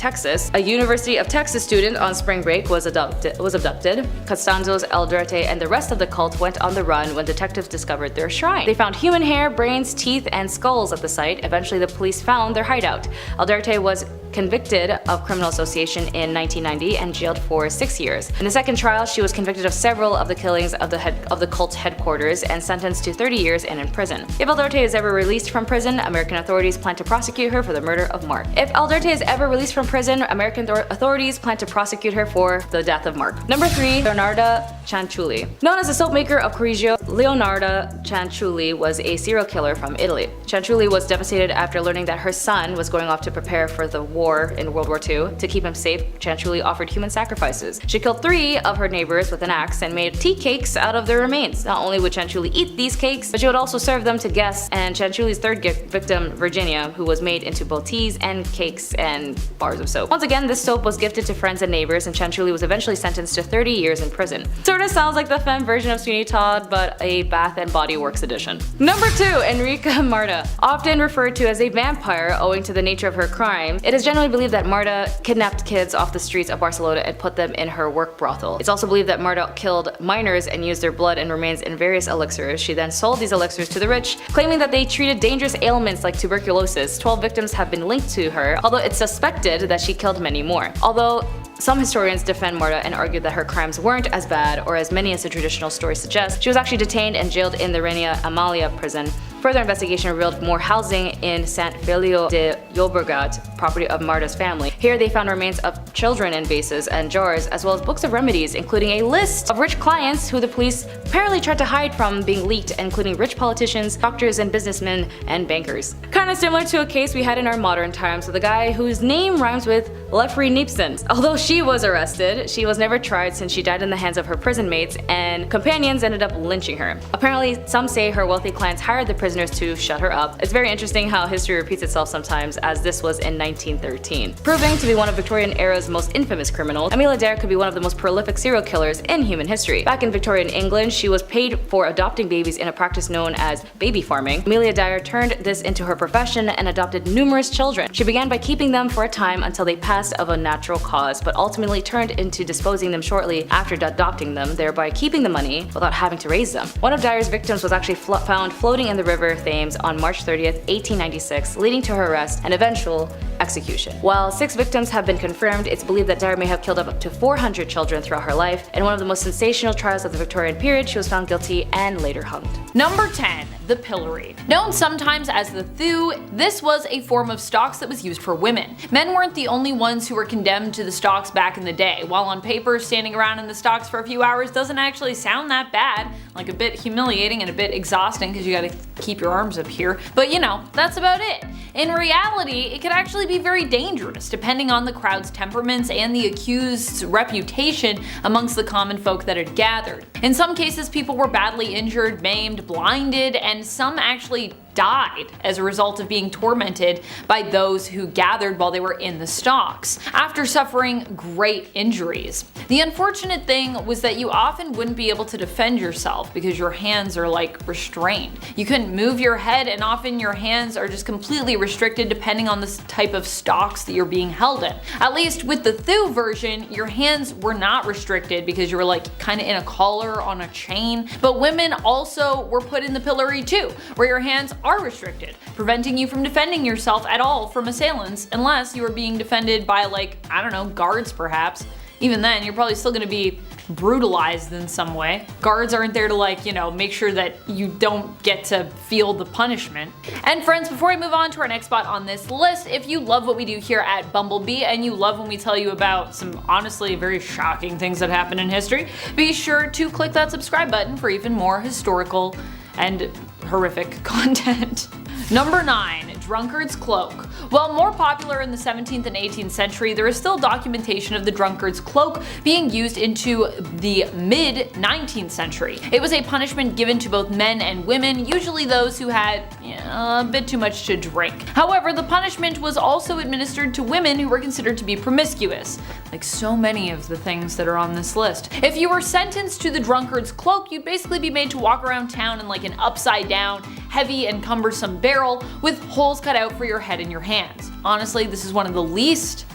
Texas student on spring break, was abducted. Costanzo's, Aldrete, and the rest of the cult went on the run when detectives discovered their shrine. They found human hair, brains, teeth, and skulls at the site. Eventually, the police found their hideout. Aldrete was convicted of criminal association in 1990 and jailed for 6 years. In the second trial, she was convicted of several of the killings of the cult's headquarters and sentenced to 30 years and in prison. If Aldarte is ever released from prison, American authorities plan to prosecute her for the murder of Mark. If Aldarte is ever released from prison, American authorities plan to prosecute her for the death of Mark. Number 3. Leonarda Cianciulli. Known as the soap maker of Correggio, Leonarda Cianciulli was a serial killer from Italy. Cianciulli was devastated after learning that her son was going off to prepare for the war in World War II. To keep him safe, Cianciulli offered human sacrifices. She killed 3 of her neighbors with an axe and made tea cakes out of their remains. Not only would Cianciulli eat these cakes, but she would also serve them to guests, and Cianciulli's third victim, Virginia, who was made into both teas and cakes and bars of soap. Once again, this soap was gifted to friends and neighbors, and Cianciulli was eventually sentenced to 30 years in prison. Sorta sounds like the femme version of Sweeney Todd, but a Bath and Body Works edition. Number 2. Enrica Marta. Often referred to as a vampire owing to the nature of her crime, it is generally believed that Marta kidnapped kids off the streets of Barcelona and put them in her work brothel. It's also believed that Marta killed minors and used their blood and remains in various elixirs. She then sold these elixirs to the rich, claiming that they treated dangerous ailments like tuberculosis. 12 victims have been linked to her, although it's suspected that she killed many more. Although some historians defend Marta and argue that her crimes weren't as bad or as many as the traditional story suggests. She was actually detained and jailed in the Reina Amalia prison. Further investigation revealed more housing in Sant Feliu de Llobregat, property of Marta's family. Here they found remains of children in vases and jars, as well as books of remedies, including a list of rich clients who the police apparently tried to hide from being leaked, including rich politicians, doctors and businessmen, and bankers. Kinda similar to a case we had in our modern times with a guy whose name rhymes with Lefri Nipson. Although she was arrested, she was never tried since she died in the hands of her prison mates, and companions ended up lynching her. Apparently, some say her wealthy clients hired the prisoners to shut her up. It's very interesting how history repeats itself sometimes, as this was in 1913. Proving to be one of Victorian era's most infamous criminals, Amelia Dare could be one of the most prolific serial killers in human history. Back in Victorian England, she was paid for adopting babies in a practice known as baby farming. Amelia Dare turned this into her profession and adopted numerous children. She began by keeping them for a time until they passed of a natural cause, but ultimately turned into disposing them shortly after adopting them, thereby keeping the money without having to raise them. One of Dare's victims was actually found floating in the river Thames on March 30th, 1896, leading to her arrest and eventual execution. While 6 victims have been confirmed, it's believed that Dare may have killed up to 400 children throughout her life. In one of the most sensational trials of the Victorian period, she was found guilty and later hanged. Number 10. The pillory. Known sometimes as the thew, this was a form of stocks that was used for women. Men weren't the only ones who were condemned to the stocks back in the day. While on paper, standing around in the stocks for a few hours doesn't actually sound that bad, like a bit humiliating and a bit exhausting because you gotta keep your arms up here, but you know, that's about it. In reality, it could actually be very dangerous, depending on the crowd's temperaments and the accused's reputation amongst the common folk that had gathered. In some cases, people were badly injured, maimed, blinded, and some actually died as a result of being tormented by those who gathered while they were in the stocks, after suffering great injuries. The unfortunate thing was that you often wouldn't be able to defend yourself because your hands are like restrained. You couldn't move your head, and often your hands are just completely restricted depending on the type of stocks that you're being held in. At least with the thew version, your hands were not restricted because you were like kind of in a collar on a chain, but women also were put in the pillory too, where your hands are restricted, preventing you from defending yourself at all from assailants, unless you were being defended by, like, I don't know, guards perhaps. Even then, you're probably still gonna be brutalized in some way. Guards aren't there to, like, you know, make sure that you don't get to feel the punishment. And friends, before we move on to our next spot on this list, if you love what we do here at Bumblebee and you love when we tell you about some honestly very shocking things that happen in history, be sure to click that subscribe button for even more historical and horrific content. Number 9. Drunkard's cloak. While more popular in the 17th and 18th century, there is still documentation of the drunkard's cloak being used into the mid-19th century. It was a punishment given to both men and women, usually those who had a bit too much to drink. However, the punishment was also administered to women who were considered to be promiscuous, like so many of the things that are on this list. If you were sentenced to the drunkard's cloak, you'd basically be made to walk around town in like an upside down, heavy and cumbersome barrel with holes cut out for your head and your hands. Honestly, this is one of the least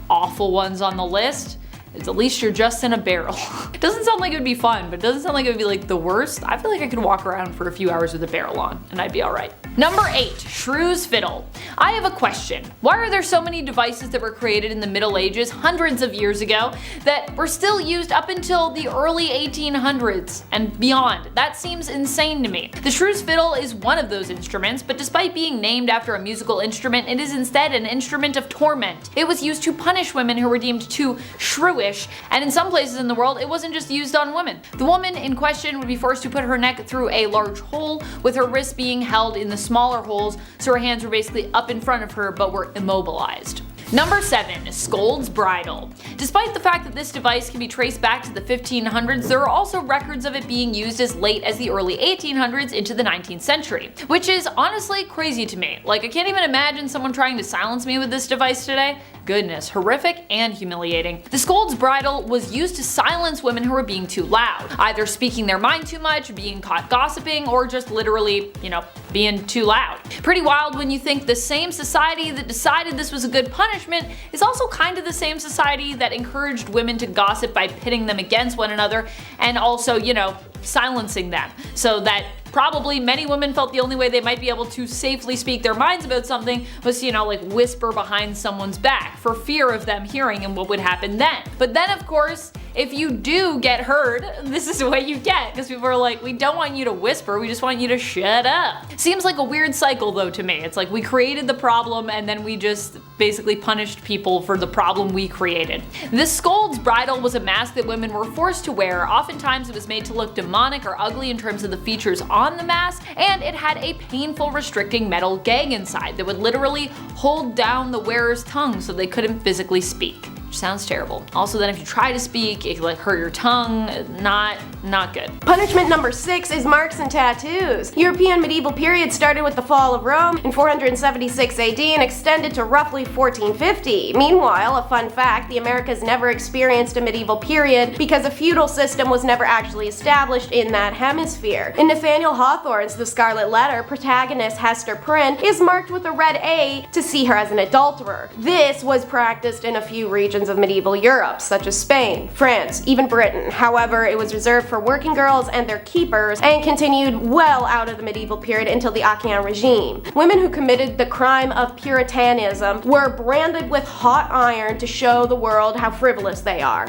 awful ones on the list. at least you're just in a barrel. It doesn't sound like it would be fun, but it doesn't sound like it would be like the worst. I feel like I could walk around for a few hours with a barrel on, and I'd be alright. Number 8. Shrew's Fiddle. I have a question. Why are there so many devices that were created in the Middle Ages, hundreds of years ago, that were still used up until the early 1800s and beyond? That seems insane to me. The Shrew's Fiddle is one of those instruments, but despite being named after a musical instrument, it is instead an instrument of torment. It was used to punish women who were deemed too shrewish, and in some places in the world, it wasn't just used on women. The woman in question would be forced to put her neck through a large hole, with her wrists being held in the smaller holes, so her hands were basically up in front of her but were immobilized. Number 7. Scold's Bridle. Despite the fact that this device can be traced back to the 1500s, there are also records of it being used as late as the early 1800s into the 19th century, which is honestly crazy to me. Like, I can't even imagine someone trying to silence me with this device today. Goodness, horrific and humiliating. The Scold's Bridle was used to silence women who were being too loud, either speaking their mind too much, being caught gossiping, or just literally, being too loud. Pretty wild when you think the same society that decided this was a good punishment is also kind of the same society that encouraged women to gossip by pitting them against one another and also, silencing them, so that probably many women felt the only way they might be able to safely speak their minds about something was to, like whisper behind someone's back for fear of them hearing and what would happen then. But then of course, if you do get heard, this is what you get, because people are like, we don't want you to whisper, we just want you to shut up. Seems like a weird cycle though to me. It's like we created the problem and then we just basically punished people for the problem we created. This Scold's Bridle was a mask that women were forced to wear. Oftentimes it was made to look demonic or ugly in terms of the features on the mask, and it had a painful restricting metal gag inside that would literally hold down the wearer's tongue so they couldn't physically speak. Which sounds terrible. Also then if you try to speak, it could hurt your tongue. Not good. Punishment number 6 is marks and tattoos. European medieval period started with the fall of Rome in 476 AD and extended to roughly 1450. Meanwhile, a fun fact, the Americas never experienced a medieval period because a feudal system was never actually established in that hemisphere. In Nathaniel Hawthorne's The Scarlet Letter, protagonist Hester Prynne is marked with a red A to see her as an adulterer. This was practiced in a few regions of medieval Europe, such as Spain, France, even Britain. However, it was reserved for working girls and their keepers and continued well out of the medieval period until the Ancien regime. Women who committed the crime of Puritanism were branded with hot iron to show the world how frivolous they are.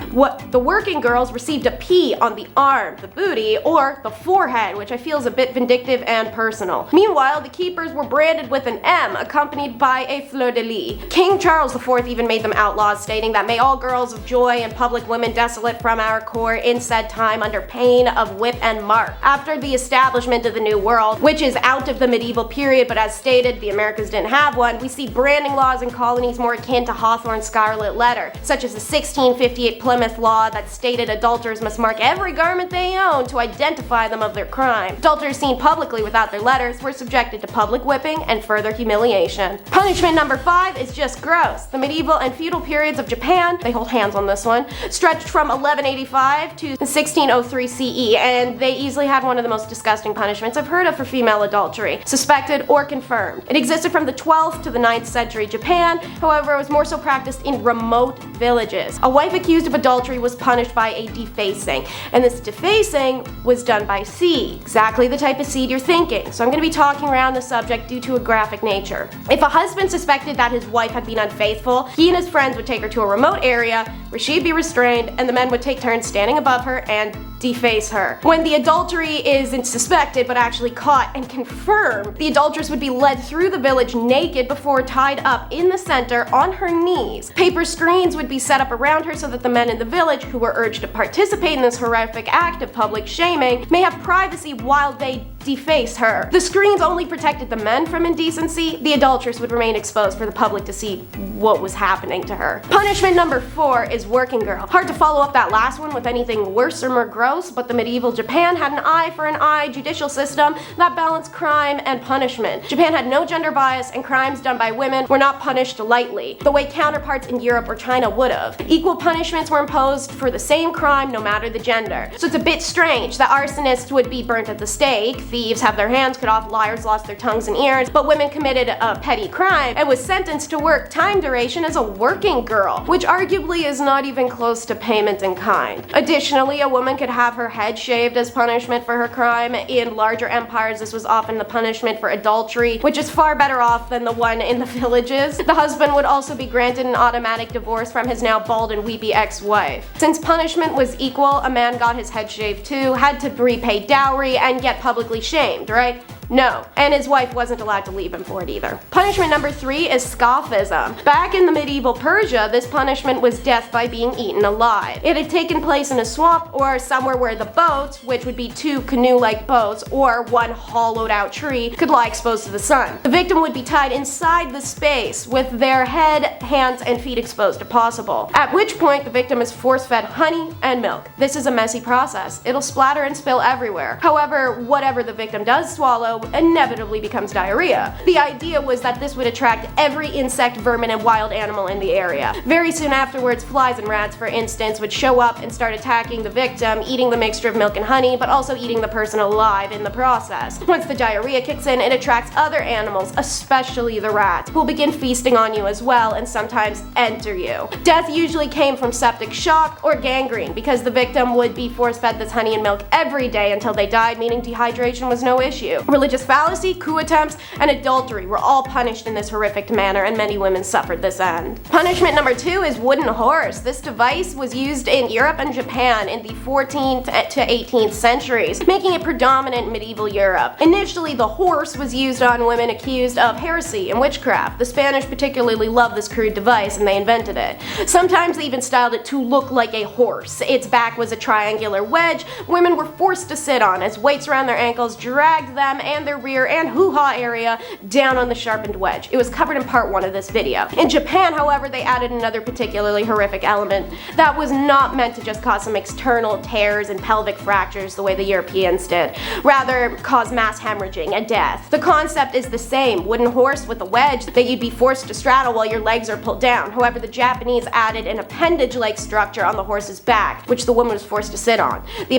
The working girls received a P on the arm, the booty, or the forehead, which I feel is a bit vindictive and personal. Meanwhile, the keepers were branded with an M accompanied by a fleur-de-lis. King Charles IV even made them outlaws, stating that may all girls of joy and public women desolate from our court in said time under pain of whip and mark. After the establishment of the New World, which is out of the medieval period, but as stated, the Americas didn't have one, we see branding laws in colonies more akin to Hawthorne's Scarlet Letter, such as the 1658 Plymouth Law that stated adulterers must mark every garment they own to identify them of their crime. Adulterers seen publicly without their letters were subjected to public whipping and further humiliation. Punishment number 5 is just gross. The medieval and feudal periods of Japan, they hold hands on this one, stretched from 1185 to 1603 CE, and they easily had one of the most disgusting punishments I've heard of for female adultery, suspected or confirmed. It existed from the 12th to the 9th century Japan, however it was more so practiced in remote villages. A wife accused of adultery was punished by a defacing, and this defacing was done by seed, exactly the type of seed you're thinking, so I'm going to be talking around the subject due to a graphic nature. If a husband suspected that his wife had been unfaithful, he and his friends would take her to a remote area where she'd be restrained, and the men would take turns standing above her and deface her. When the adultery isn't suspected but actually caught and confirmed, the adulteress would be led through the village naked before tied up in the center on her knees. Paper screens would be set up around her so that the men in the village who were urged to participate in this horrific act of public shaming may have privacy while they deface her. The screens only protected the men from indecency. The adulteress would remain exposed for the public to see what was happening to her. Punishment number 4 is working girl. Hard to follow up that last one with anything worse or more gross, gross, but the medieval Japan had an eye for an eye judicial system that balanced crime and punishment. Japan had no gender bias, and crimes done by women were not punished lightly, the way counterparts in Europe or China would have. Equal punishments were imposed for the same crime no matter the gender. So it's a bit strange that arsonists would be burnt at the stake, thieves have their hands cut off, liars lost their tongues and ears, but women committed a petty crime and was sentenced to work time duration as a working girl, which arguably is not even close to payment in kind. Additionally, a woman could have her head shaved as punishment for her crime. In larger empires, this was often the punishment for adultery, which is far better off than the one in the villages. The husband would also be granted an automatic divorce from his now bald and weepy ex-wife. Since punishment was equal, a man got his head shaved too, had to repay dowry, and get publicly shamed, right? No, and his wife wasn't allowed to leave him for it either. Punishment number 3 is scaphism. Back in the medieval Persia, this punishment was death by being eaten alive. It had taken place in a swamp or somewhere where the boats, which would be 2 canoe-like boats or 1 hollowed out tree, could lie exposed to the sun. The victim would be tied inside the space with their head, hands, and feet exposed if possible, at which point the victim is force-fed honey and milk. This is a messy process. It'll splatter and spill everywhere. However, whatever the victim does swallow inevitably becomes diarrhea. The idea was that this would attract every insect, vermin, and wild animal in the area. Very soon afterwards, flies and rats, for instance, would show up and start attacking the victim, eating the mixture of milk and honey, but also eating the person alive in the process. Once the diarrhea kicks in, it attracts other animals, especially the rats, who will begin feasting on you as well and sometimes enter you. Death usually came from septic shock or gangrene because the victim would be force-fed this honey and milk every day until they died, meaning dehydration was no issue. Religious fallacy, coup attempts, and adultery were all punished in this horrific manner, and many women suffered this end. Punishment number 2 is wooden horse. This device was used in Europe and Japan in the 14th to 18th centuries, making it predominant in medieval Europe. Initially, the horse was used on women accused of heresy and witchcraft. The Spanish particularly loved this crude device, and they invented it. Sometimes they even styled it to look like a horse. Its back was a triangular wedge women were forced to sit on, as weights around their ankles dragged them and their rear and hoo-ha area down on the sharpened wedge. It was covered in part 1 of this video. In Japan, however, they added another particularly horrific element that was not meant to just cause some external tears and pelvic fractures the way the Europeans did, rather cause mass hemorrhaging and death. The concept is the same, wooden horse with a wedge that you'd be forced to straddle while your legs are pulled down. However, the Japanese added an appendage-like structure on the horse's back, which the woman was forced to sit on. The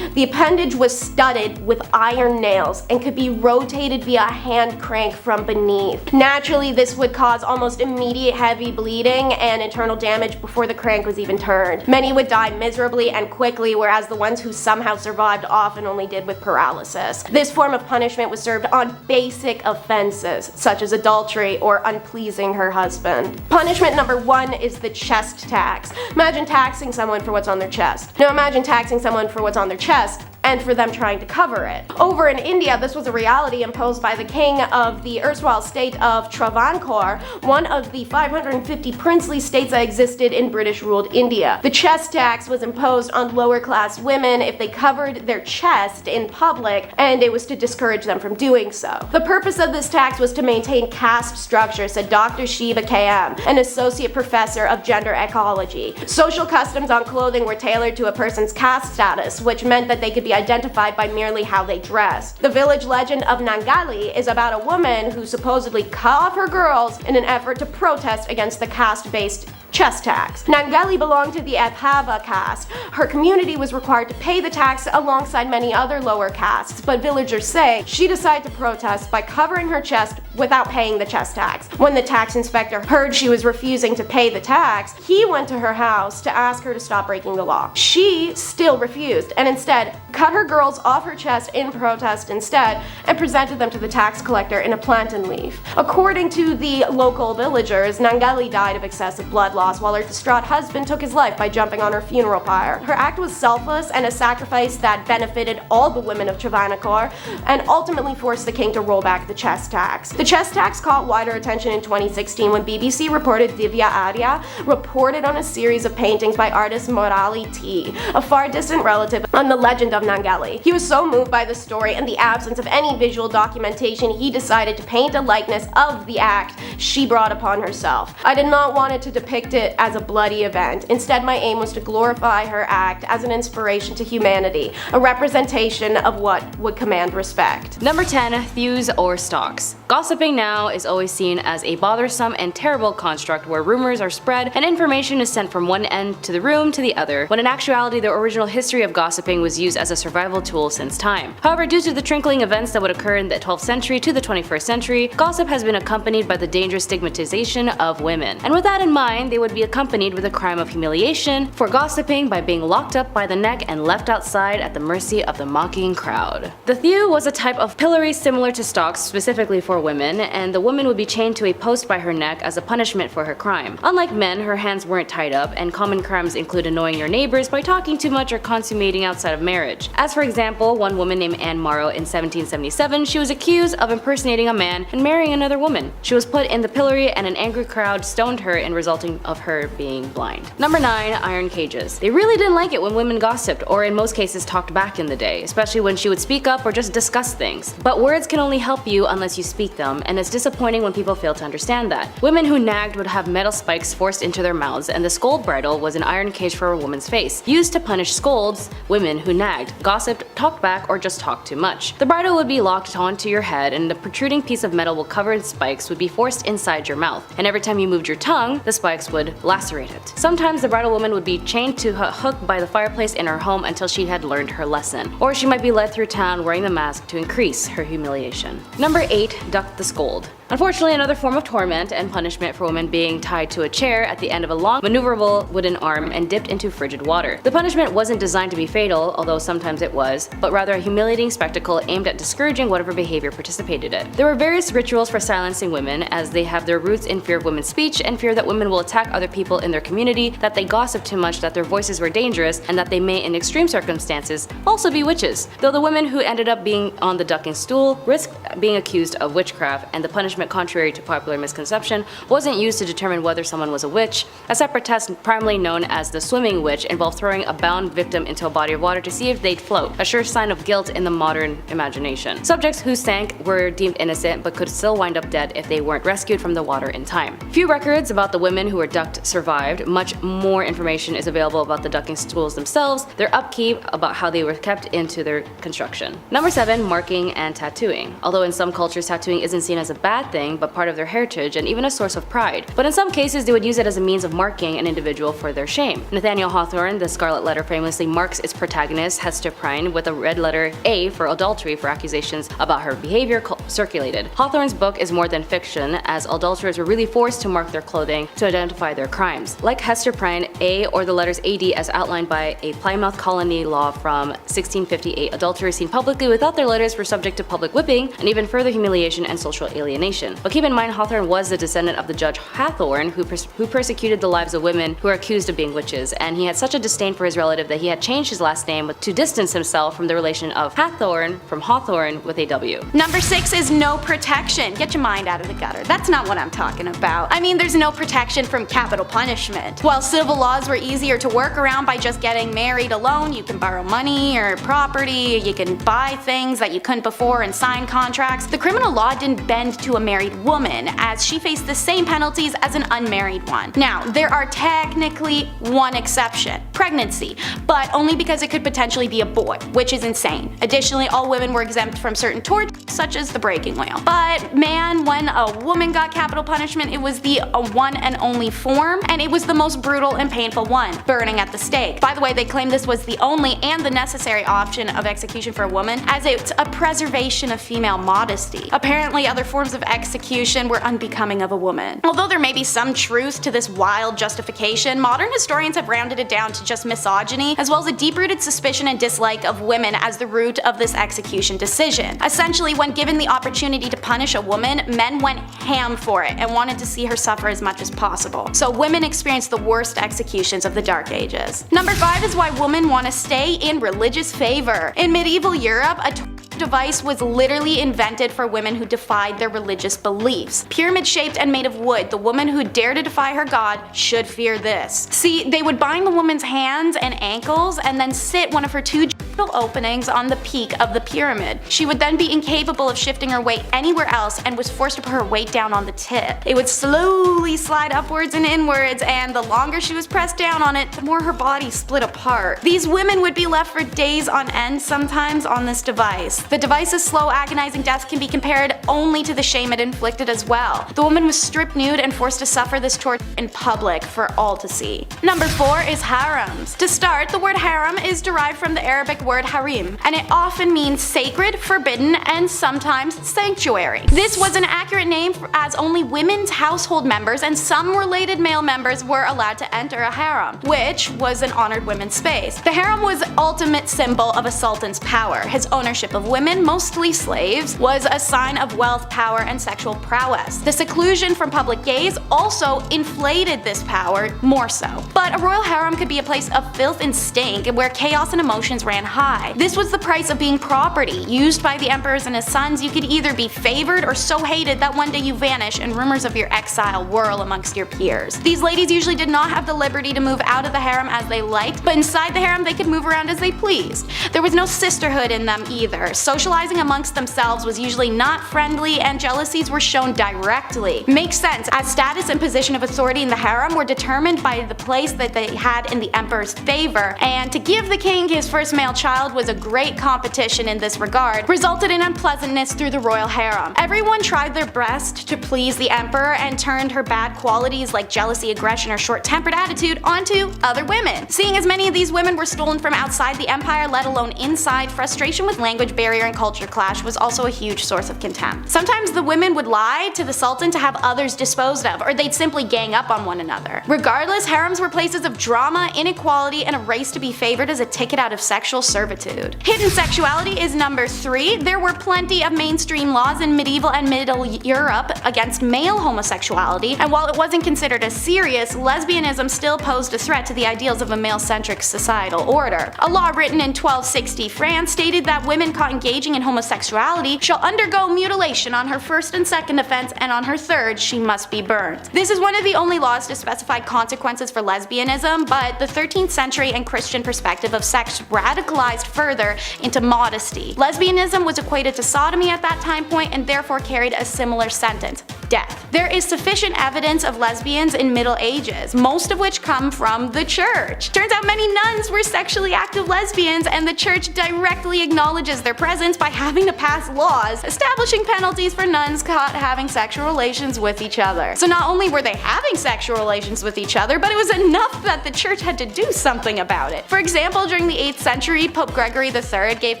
appendage was studded with iron nails and could be rotated via a hand crank from beneath. Naturally, this would cause almost immediate heavy bleeding and internal damage before the crank was even turned. Many would die miserably and quickly, whereas the ones who somehow survived often only did with paralysis. This form of punishment was served on basic offenses, such as adultery or unpleasing her husband. Punishment number 1 is the chest tax. Imagine taxing someone for what's on their chest. Now imagine taxing someone for what's on their chest and for them trying to cover it. Over in India, this was a reality imposed by the king of the erstwhile state of Travancore, one of the 550 princely states that existed in British-ruled India. The chest tax was imposed on lower-class women if they covered their chest in public, and it was to discourage them from doing so. The purpose of this tax was to maintain caste structure, said Dr. Shiva K.M., an associate professor of gender ecology. Social customs on clothing were tailored to a person's caste status, which meant that they could be identified by merely how they dressed. The village legend of Nangali is about a woman who supposedly cut off her girls in an effort to protest against the caste-based chest tax. Nangali belonged to the Abhava caste. Her community was required to pay the tax alongside many other lower castes, but villagers say she decided to protest by covering her chest without paying the chest tax. When the tax inspector heard she was refusing to pay the tax, he went to her house to ask her to stop breaking the law. She still refused and instead cut her girls off her chest in protest instead and presented them to the tax collector in a plantain leaf. According to the local villagers, Nangali died of excessive blood loss while her distraught husband took his life by jumping on her funeral pyre. Her act was selfless and a sacrifice that benefited all the women of Travancore and ultimately forced the king to roll back the chest tax. The chest tax caught wider attention in 2016 when BBC reported Divya Arya reported on a series of paintings by artist Murali T, a far distant relative on the legend of Nangali. He was so moved by the story and the absence of any visual documentation, he decided to paint a likeness of the act she brought upon herself. I did not want it to depict depict it as a bloody event. Instead, my aim was to glorify her act as an inspiration to humanity, a representation of what would command respect. Number 10. Thews or stalks. Gossiping now is always seen as a bothersome and terrible construct where rumors are spread and information is sent from one end to the room to the other, when in actuality the original history of gossiping was used as a survival tool since time. However, due to the trickling events that would occur in the 12th century to the 21st century, gossip has been accompanied by the dangerous stigmatization of women. And with that in mind, they would be accompanied with a crime of humiliation for gossiping by being locked up by the neck and left outside at the mercy of the mocking crowd. The thew was a type of pillory similar to stocks specifically for women, and the woman would be chained to a post by her neck as a punishment for her crime. Unlike men, her hands weren't tied up, and common crimes include annoying your neighbors by talking too much or consummating outside of marriage. As for example, one woman named Anne Morrow in 1777, she was accused of impersonating a man and marrying another woman. She was put in the pillory and an angry crowd stoned her in resulting of her being blind. Number 9. Iron cages. They really didn't like it when women gossiped, or in most cases talked back in the day, especially when she would speak up or just discuss things. But words can only help you unless you speak them, and it's disappointing when people fail to understand that. Women who nagged would have metal spikes forced into their mouths, and the scold bridle was an iron cage for a woman's face, used to punish scolds, women who nagged, gossiped, talked back, or just talked too much. The bridle would be locked onto your head, and the protruding piece of metal covered in spikes would be forced inside your mouth, and every time you moved your tongue, the spikes would lacerate it. Sometimes the bridal woman would be chained to a hook by the fireplace in her home until she had learned her lesson, or she might be led through town wearing the mask to increase her humiliation. Number 8. Duck the scold. Unfortunately, another form of torment and punishment for women being tied to a chair at the end of a long, maneuverable wooden arm and dipped into frigid water. The punishment wasn't designed to be fatal, although sometimes it was, but rather a humiliating spectacle aimed at discouraging whatever behavior participated in it. There were various rituals for silencing women, as they have their roots in fear of women's speech and fear that women will attack other people in their community, that they gossip too much, that their voices were dangerous, and that they may, in extreme circumstances, also be witches. Though the women who ended up being on the ducking stool risked being accused of witchcraft, and the punishment, contrary to popular misconception, wasn't used to determine whether someone was a witch. A separate test, primarily known as the swimming witch, involved throwing a bound victim into a body of water to see if they'd float, a sure sign of guilt in the modern imagination. Subjects who sank were deemed innocent but could still wind up dead if they weren't rescued from the water in time. Few records about the women who were ducked survived. Much more information is available about the ducking stools themselves, their upkeep, about how they were kept into their construction. Number 7. Marking and tattooing. Although in some cultures tattooing isn't seen as a bad thing, but part of their heritage and even a source of pride. But in some cases, they would use it as a means of marking an individual for their shame. Nathaniel Hawthorne, The Scarlet Letter, famously marks its protagonist, Hester Prynne, with a red letter A for adultery for accusations about her behavior circulated. Hawthorne's book is more than fiction, as adulterers were really forced to mark their clothing to identify their crimes. Like Hester Prynne, A or the letters AD as outlined by a Plymouth colony law from 1658, adulterers seen publicly without their letters were subject to public whipping and even further humiliation and social alienation. But keep in mind, Hawthorne was the descendant of the Judge Hathorne, who persecuted the lives of women who were accused of being witches, and he had such a disdain for his relative that he had changed his last name to distance himself from the relation of Hathorne from Hawthorne with a W. Number 6 is no protection. Get your mind out of the gutter. That's not what I'm talking about. I mean, there's no protection from capital punishment. While civil laws were easier to work around by just getting married alone, you can borrow money or property, you can buy things that you couldn't before and sign contracts, the criminal law didn't bend to a married woman, as she faced the same penalties as an unmarried one. Now, there are technically one exception: pregnancy, but only because it could potentially be a boy, which is insane. Additionally, all women were exempt from certain torts, such as the breaking wheel. But man, when a woman got capital punishment, it was the one and only form, and it was the most brutal and painful one: burning at the stake. By the way, they claim this was the only and the necessary option of execution for a woman, as it's a preservation of female modesty. Apparently, other forms of execution were unbecoming of a woman. Although there may be some truth to this wild justification, modern historians have rounded it down to just misogyny, as well as a deep-rooted suspicion and dislike of women as the root of this execution decision. Essentially, when given the opportunity to punish a woman, men went ham for it and wanted to see her suffer as much as possible. So women experienced the worst executions of the Dark Ages. Number 5 is why women want to stay in religious favor. In medieval Europe, a device was literally invented for women who defied their religious beliefs. Pyramid-shaped and made of wood, the woman who dare to defy her god should fear this. See, they would bind the woman's hands and ankles and then sit one of her two openings on the peak of the pyramid. She would then be incapable of shifting her weight anywhere else and was forced to put her weight down on the tip. It would slowly slide upwards and inwards, and the longer she was pressed down on it, the more her body split apart. These women would be left for days on end sometimes on this device. The device's slow, agonizing death can be compared only to the shame it inflicted as well. The woman was stripped nude and forced to suffer this torture in public for all to see. Number 4 is harems. To start, the word harem is derived from the Arabic word harim, and it often means sacred, forbidden, and sometimes sanctuary. This was an accurate name as only women's household members and some related male members were allowed to enter a harem, which was an honored women's space. The harem was the ultimate symbol of a sultan's power. His ownership of women, mostly slaves, was a sign of wealth, power, and sexual prowess. The seclusion from public gaze also inflated this power more so. But a royal harem could be a place of filth and stink where chaos and emotions ran high. This was the price of being property. Used by the emperors and his sons, you could either be favored or so hated that one day you vanish and rumors of your exile whirl amongst your peers. These ladies usually did not have the liberty to move out of the harem as they liked, but inside the harem they could move around as they pleased. There was no sisterhood in them either. Socializing amongst themselves was usually not friendly, and jealousies were shown directly. Makes sense, as status and position of authority in the harem were determined by the place that they had in the emperor's favor, and to give the king his first male child was a great competition in this regard, resulted in unpleasantness through the royal harem. Everyone tried their best to please the emperor and turned her bad qualities like jealousy, aggression, or short-tempered attitude onto other women. Seeing as many of these women were stolen from outside the empire, let alone inside, frustration with language barrier and culture clash was also a huge source of contempt. Sometimes the women would lie to the sultan to have others disposed of, or they'd simply gang up on one another. Regardless, harems were places of drama, inequality, and a race to be favored as a ticket out of sexual servitude. Hidden sexuality is number 3. There were plenty of mainstream laws in medieval and middle Europe against male homosexuality, and while it wasn't considered as serious, lesbianism still posed a threat to the ideals of a male-centric societal order. A law written in 1260 France stated that women caught engaging in homosexuality shall undergo mutilation on her first and second offense, and on her third she must be burned. This is one of the only laws to specify consequences for lesbianism, but the 13th century and Christian perspective of sex radicalized further into modesty. Lesbianism was equated to sodomy at that time point and therefore carried a similar sentence: death. There is sufficient evidence of lesbians in Middle Ages, most of which come from the church. Turns out many nuns were sexually active lesbians, and the church directly acknowledges their presence by having to pass laws establishing penalties for nuns caught having sexual relations with each other. So not only were they having sexual relations with each other, but it was enough that the church had to do something about it. For example, during the 8th century, Pope Gregory III gave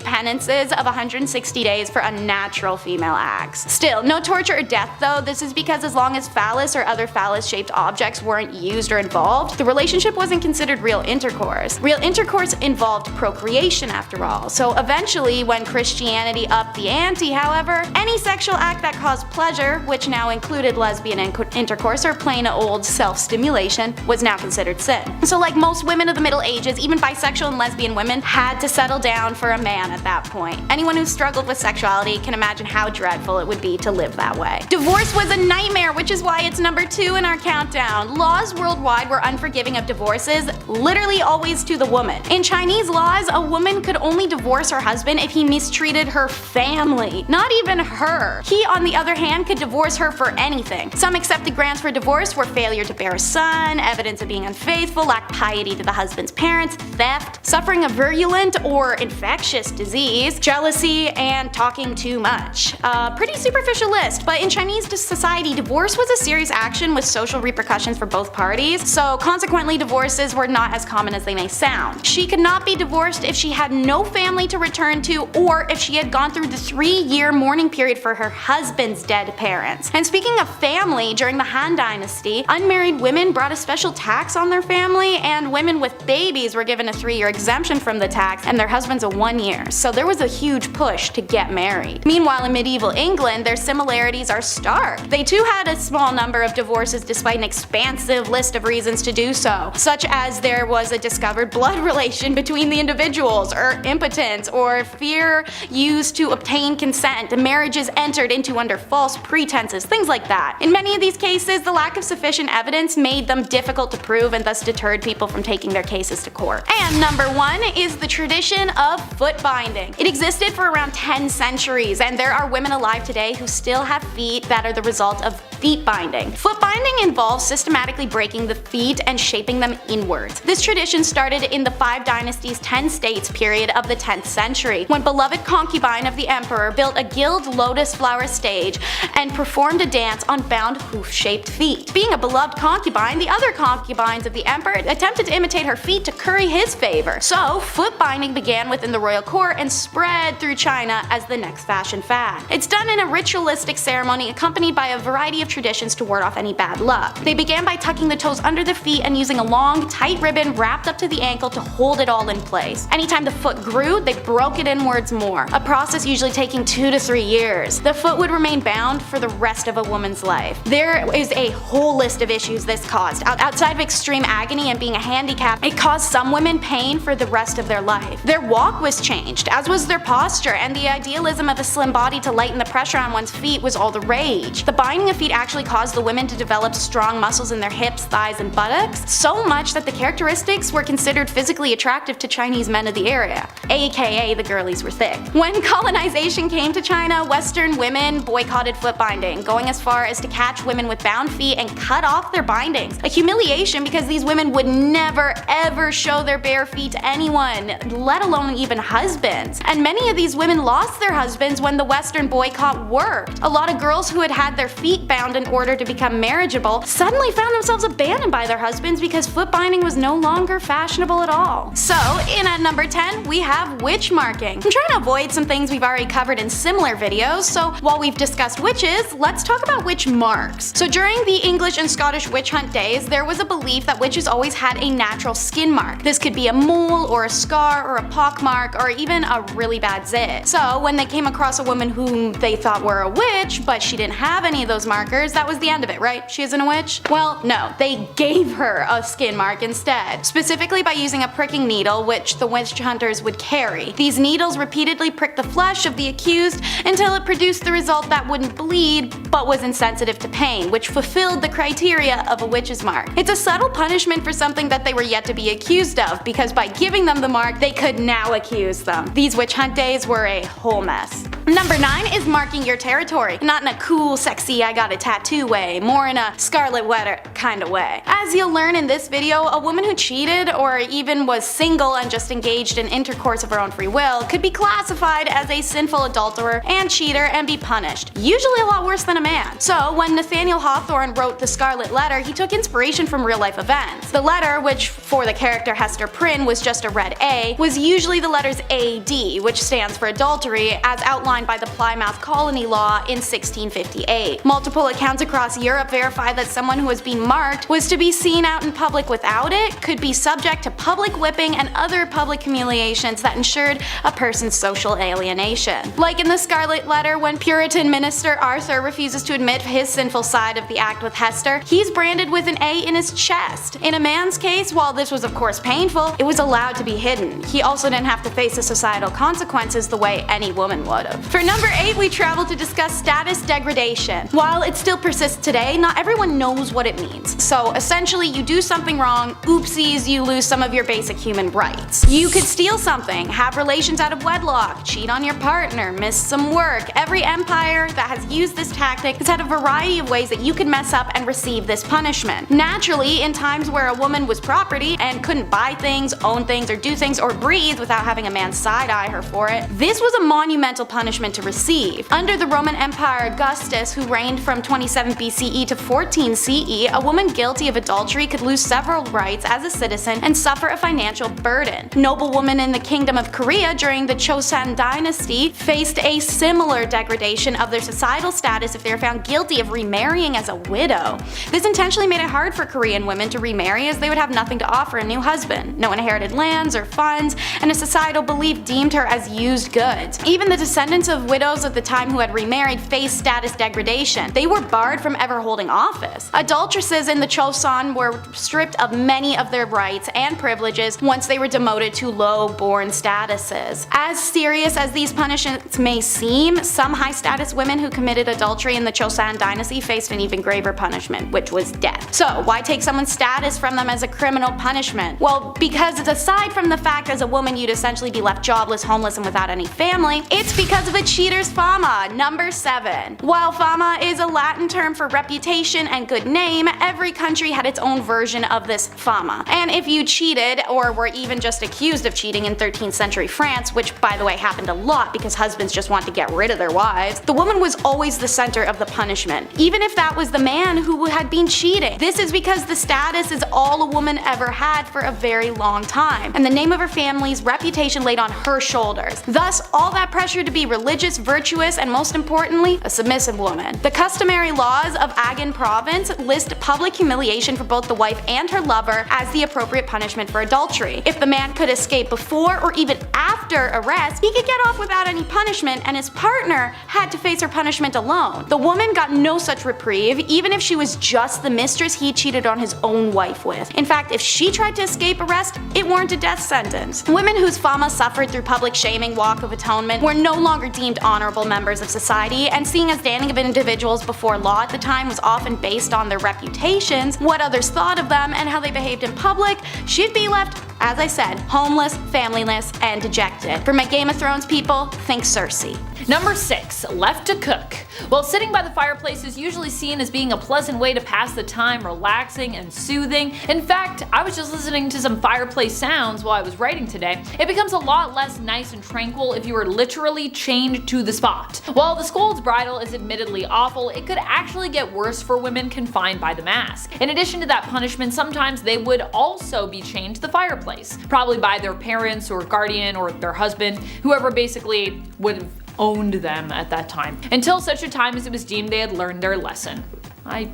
penances of 160 days for unnatural female acts. Still, no torture or death though. This is because as long as phallus or other phallus-shaped objects weren't used or involved, the relationship wasn't considered real intercourse. Real intercourse involved procreation after all. So eventually, when Christianity upped the ante, however, any sexual act that caused pleasure, which now included lesbian intercourse or plain old self-stimulation, was now considered sin. So like most women of the Middle Ages, even bisexual and lesbian women had to settle down for a man at that point. Anyone who struggled with sexuality can imagine how dreadful it would be to live that way. Divorce was a nightmare, which is why it's number 2 in our countdown. Laws worldwide were unforgiving of divorces, literally always to the woman. In Chinese laws, a woman could only divorce her husband if he mistreated her family, not even her. He, on the other hand, could divorce her for anything. Some accepted grounds for divorce were failure to bear a son, evidence of being unfaithful, lack piety to the husband's parents, theft, suffering a virulent or infectious disease, jealousy, and talking too much. A pretty superficial list, but in Chinese society, divorce was a serious action with social repercussions for both parties, so consequently divorces were not as common as they may sound. She could not be divorced if she had no family to return to, or if she had gone through the 3-year mourning period for her husband's dead parents. And speaking of family, during the Han Dynasty, unmarried women brought a special tax on their family, and women with babies were given a 3-year exemption from the tax, and their husbands a 1 year. So there was a huge push to get married. Meanwhile, in medieval England, their similarities are stark. They too had a small number of divorces despite an expansive list of reasons to do so, such as there was a discovered blood relation between the individuals, or impotence, or fear used to obtain consent, marriages entered into under false pretenses, things like that. In many of these cases, the lack of sufficient evidence made them difficult to prove and thus deterred people from taking their cases to court. And number 1 is the tradition of foot binding. It existed for around 10 centuries, and there are women alive today who still have feet that are the result of feet binding. Foot binding involves systematically breaking the feet and shaping them inwards. This tradition started in the 5 Dynasties 10 states period of the 10th century, when beloved concubine of the emperor built a gilt lotus flower stage and performed a dance on bound hoof-shaped feet. Being a beloved concubine, the other concubines of the emperor attempted to imitate her feet to curry his favor. So, foot binding began within the royal court and spread through China as the next fashion fad. It's done in a ritualistic ceremony accompanied by a variety of traditions to ward off any bad luck. They began by tucking the toes under the feet and using a long, tight ribbon wrapped up to the ankle to hold it all in place. Anytime the foot grew, they broke it inwards more, a process usually taking 2 to 3 years. The foot would remain bound for the rest of a woman's life. There is a whole list of issues this caused. Outside of extreme agony and being a handicap, it caused some women pain for the rest of their life. Their walk was changed, as was their posture, and the idealism of a slim body to lighten the pressure on one's feet was all the rage. The binding of feet actually caused the women to develop strong muscles in their hips, thighs, and buttocks, so much that the characteristics were considered physically attractive to Chinese men of the area, aka the girlies were thick. When colonization came to China, Western women boycotted foot binding, going as far as to catch women with bound feet and cut off their bindings. A humiliation because these women would never ever show their bare feet to anyone, let alone even husbands. And many of these women lost their husbands when the Western boycott worked. A lot of girls who had had their feet bound in order to become marriageable suddenly found themselves abandoned by their husbands because foot binding was no longer fashionable at all. So, in at number 10, we have witch marking. I'm trying to avoid some things we've already covered in similar videos, so while we've discussed witches, let's talk about witch marks. So during the English and Scottish witch hunt days, there was a belief that witches always had a natural skin mark. This could be a mole or a scar or a pock mark or even a really bad zit. So when they came across a woman whom they thought were a witch, but she didn't have any of those markers, that was the end of it, right? She isn't a witch? Well, no, they gave her a skin mark instead, specifically by using a pricking needle which the witch hunters would carry. These needles repeatedly pricked the flesh of the accused until it produced the result that wouldn't bleed but was insensitive to pain, which fulfilled the criteria of a witch's mark. It's a subtle punishment for something that they were yet to be accused of, because by giving them the mark, they could now accuse them. These witch hunt days were a whole mess. Number 9 is marking your territory. Not in a cool, sexy, I got a tattoo way, more in a Scarlet Letter kind of way. As you'll learn in this video, a woman who cheated or even was single and just engaged in intercourse of her own free will could be classified as a sinful adulterer and cheater and be punished, usually a lot worse than a man. So when Nathaniel Hawthorne wrote The Scarlet Letter, he took inspiration from real life events. The letter, which for the character Hester Prynne was just a red A, was usually the letters AD, which stands for adultery, as outlined by the Plymouth Colony Law in 1658. Multiple accounts across Europe verify that someone who was being marked was to be seen out in public without it, could be subject to public whipping and other public humiliations that ensured a person's social alienation. Like in The Scarlet Letter, when Puritan minister Arthur refuses to admit his sinful side of the act with Hester, he's branded with an A in his chest. In a man's case, while this was of course painful, it was allowed to be hidden. He also didn't have to face the societal consequences the way any woman would have. For number 8, we travel to discuss status degradation. While it still persists today, not everyone knows what it means. So essentially, you do something wrong, oopsies, you lose some of your basic human rights. You could steal something, have relations out of wedlock, cheat on your partner, miss some work. Every empire that has used this tactic has had a variety of ways that you could mess up and receive this punishment. Naturally, in times where a woman was property and couldn't buy things, own things, or do things, or breathe without having a man side-eye her for it, this was a monumental punishment to receive. Under the Roman Empire Augustus, who reigned from 27 BCE to 14 CE, a woman guilty of adultery could lose several rights as a citizen and suffer a financial burden. Noblewomen in the Kingdom of Korea during the Chosun dynasty faced a similar degradation of their societal status if they were found guilty of remarrying as a widow. This intentionally made it hard for Korean women to remarry, as they would have nothing to offer a new husband, no inherited lands or funds, and a societal belief deemed her as used goods. Even the descendants descendants of widows at the time who had remarried faced status degradation. They were barred from ever holding office. Adulteresses in the Chosun were stripped of many of their rights and privileges once they were demoted to low-born statuses. As serious as these punishments may seem, some high-status women who committed adultery in the Chosun dynasty faced an even graver punishment, which was death. So why take someone's status from them as a criminal punishment? Well, because aside from the fact as a woman you'd essentially be left jobless, homeless, and without any family, it's because of a cheater's fama. Number 7. While fama is a Latin term for reputation and good name, every country had its own version of this fama. And if you cheated, or were even just accused of cheating in 13th century France, which by the way happened a lot because husbands just wanted to get rid of their wives, the woman was always the center of the punishment, even if that was the man who had been cheating. This is because the status is all a woman ever had for a very long time, and the name of her family's reputation laid on her shoulders. Thus, all that pressure to be religious, virtuous, and most importantly, a submissive woman. The customary laws of Agan province list public humiliation for both the wife and her lover as the appropriate punishment for adultery. If the man could escape before or even after arrest, he could get off without any punishment, and his partner had to face her punishment alone. The woman got no such reprieve, even if she was just the mistress he cheated on his own wife with. In fact, if she tried to escape arrest, it warranted a death sentence. Women whose fama suffered through public shaming, walk of atonement, were no longer deemed honorable members of society, and seeing as standing of individuals before law at the time was often based on their reputations, what others thought of them, and how they behaved in public, she'd be left, as I said, homeless, familyless, and dejected. For my Game of Thrones people, think Cersei. Number 6. Left to cook. While sitting by the fireplace is usually seen as being a pleasant way to pass the time, relaxing and soothing. In fact, I was just listening to some fireplace sounds while I was writing today. It becomes a lot less nice and tranquil if you are literally chained to the spot. While the scold's bridle is admittedly awful, it could actually get worse for women confined by the mask. In addition to that punishment, sometimes they would also be chained to the fireplace, probably by their parents or guardian or their husband, whoever basically would have owned them at that time, until such a time as it was deemed they had learned their lesson. I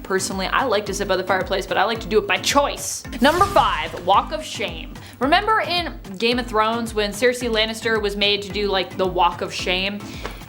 like to sit by the fireplace, but I like to do it by choice. Number 5. Walk of shame. Remember in Game of Thrones when Cersei Lannister was made to do like the walk of shame?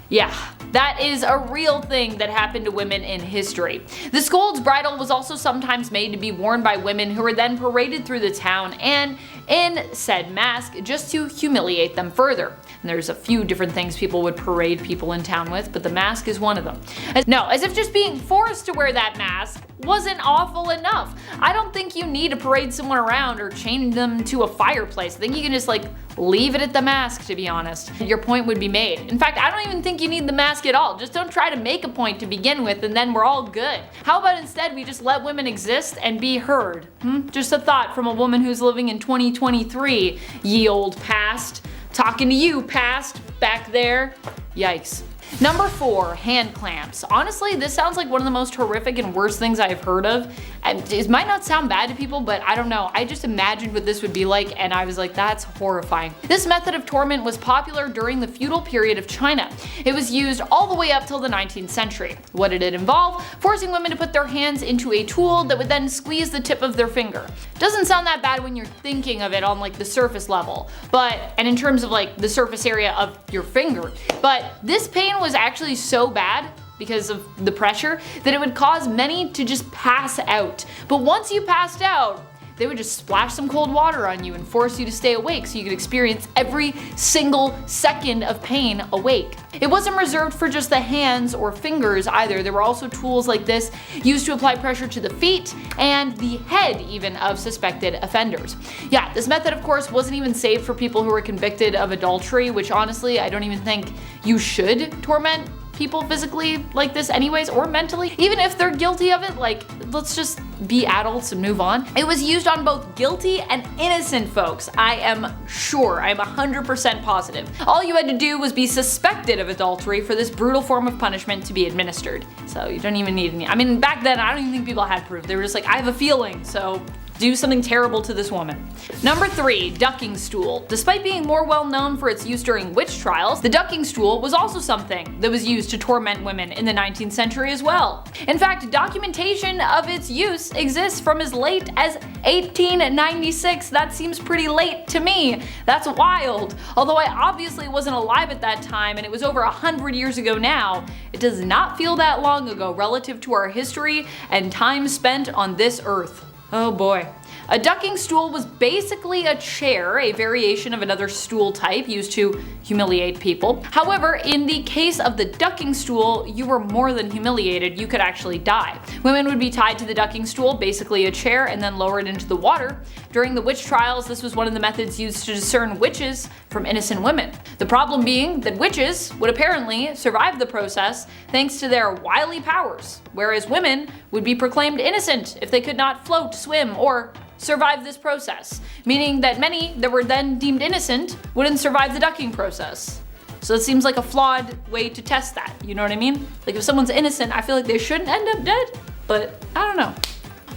Yeah, that is a real thing that happened to women in history. The scold's bridle was also sometimes made to be worn by women who were then paraded through the town and in said mask just to humiliate them further. And there's a few different things people would parade people in town with, but the mask is one of them. No, as if just being forced to wear that mask wasn't awful enough. I don't think you need to parade someone around or chain them to a fireplace. I think you can just like leave it at the mask, to be honest. Your point would be made. In fact, I don't even think you need the mask at all. Just don't try to make a point to begin with and then we're all good. How about instead we just let women exist and be heard? Just a thought from a woman who's living in 2023, ye old past. Talking to you, past, back there. Yikes. Number 4, hand clamps. Honestly, this sounds like one of the most horrific and worst things I've heard of. It might not sound bad to people, but I don't know. I just imagined what this would be like and I was like, that's horrifying. This method of torment was popular during the feudal period of China. It was used all the way up till the 19th century. What did it involve? Forcing women to put their hands into a tool that would then squeeze the tip of their finger. Doesn't sound that bad when you're thinking of it on like the surface level, and in terms of like the surface area of your finger. But this pain was actually so bad because of the pressure that it would cause many to just pass out. But once you passed out, they would just splash some cold water on you and force you to stay awake so you could experience every single second of pain awake. It wasn't reserved for just the hands or fingers either. There were also tools like this used to apply pressure to the feet and the head even of suspected offenders. Yeah, this method of course wasn't even safe for people who were convicted of adultery, which honestly I don't even think you should torment people physically like this anyways, or mentally, even if they're guilty of it. Like, let's just be adults and move on. It was used on both guilty and innocent folks. I am sure, I'm 100% positive. All you had to do was be suspected of adultery for this brutal form of punishment to be administered. So you don't even need any, I mean, back then I don't even think people had proof. They were just like, I have a feeling, so do something terrible to this woman. Number 3, ducking stool. Despite being more well known for its use during witch trials, the ducking stool was also something that was used to torment women in the 19th century as well. In fact, documentation of its use exists from as late as 1896. That seems pretty late to me. That's wild. Although I obviously wasn't alive at that time and it was over 100 years ago now, it does not feel that long ago relative to our history and time spent on this earth. Oh boy. A ducking stool was basically a chair, a variation of another stool type used to humiliate people. However, in the case of the ducking stool, you were more than humiliated, you could actually die. Women would be tied to the ducking stool, basically a chair, and then lowered into the water. During the witch trials, this was one of the methods used to discern witches from innocent women. The problem being that witches would apparently survive the process thanks to their wily powers, whereas women would be proclaimed innocent if they could not float, swim, or survive this process, meaning that many that were then deemed innocent wouldn't survive the ducking process. So it seems like a flawed way to test that, you know what I mean? Like if someone's innocent, I feel like they shouldn't end up dead, but I don't know.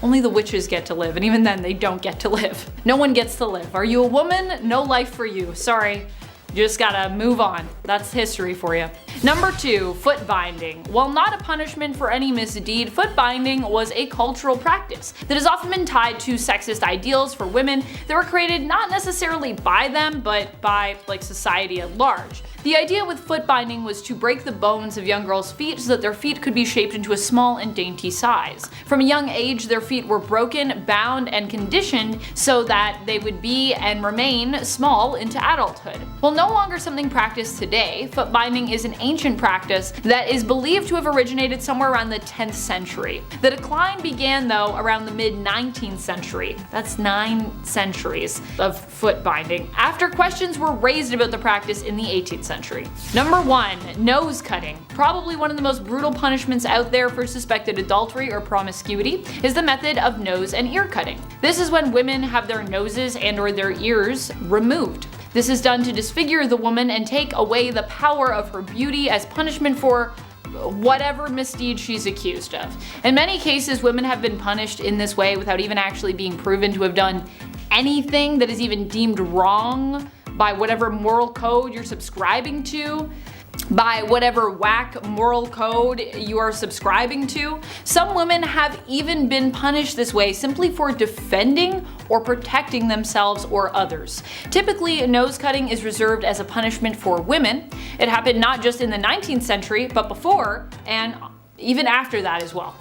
Only the witches get to live, and even then they don't get to live. No one gets to live. Are you a woman? No life for you. Sorry. You just gotta move on. That's history for you. Number 2, foot binding. While not a punishment for any misdeed, foot binding was a cultural practice that has often been tied to sexist ideals for women that were created not necessarily by them, but by society at large. The idea with foot binding was to break the bones of young girls' feet so that their feet could be shaped into a small and dainty size. From a young age, their feet were broken, bound, and conditioned so that they would be and remain small into adulthood. While no longer something practiced today, foot binding is an ancient practice that is believed to have originated somewhere around the 10th century. The decline began though around the mid-19th century. That's 9 centuries of foot binding, after questions were raised about the practice in the 18th century. Number 1, nose cutting. Probably one of the most brutal punishments out there for suspected adultery or promiscuity is the method of nose and ear cutting. This is when women have their noses and or their ears removed. This is done to disfigure the woman and take away the power of her beauty as punishment for whatever misdeed she's accused of. In many cases, women have been punished in this way without even actually being proven to have done anything that is even deemed wrong by whatever moral code you're subscribing to, by whatever whack moral code you are subscribing to. Some women have even been punished this way simply for defending or protecting themselves or others. Typically, nose cutting is reserved as a punishment for women. It happened not just in the 19th century, but before and even after that as well.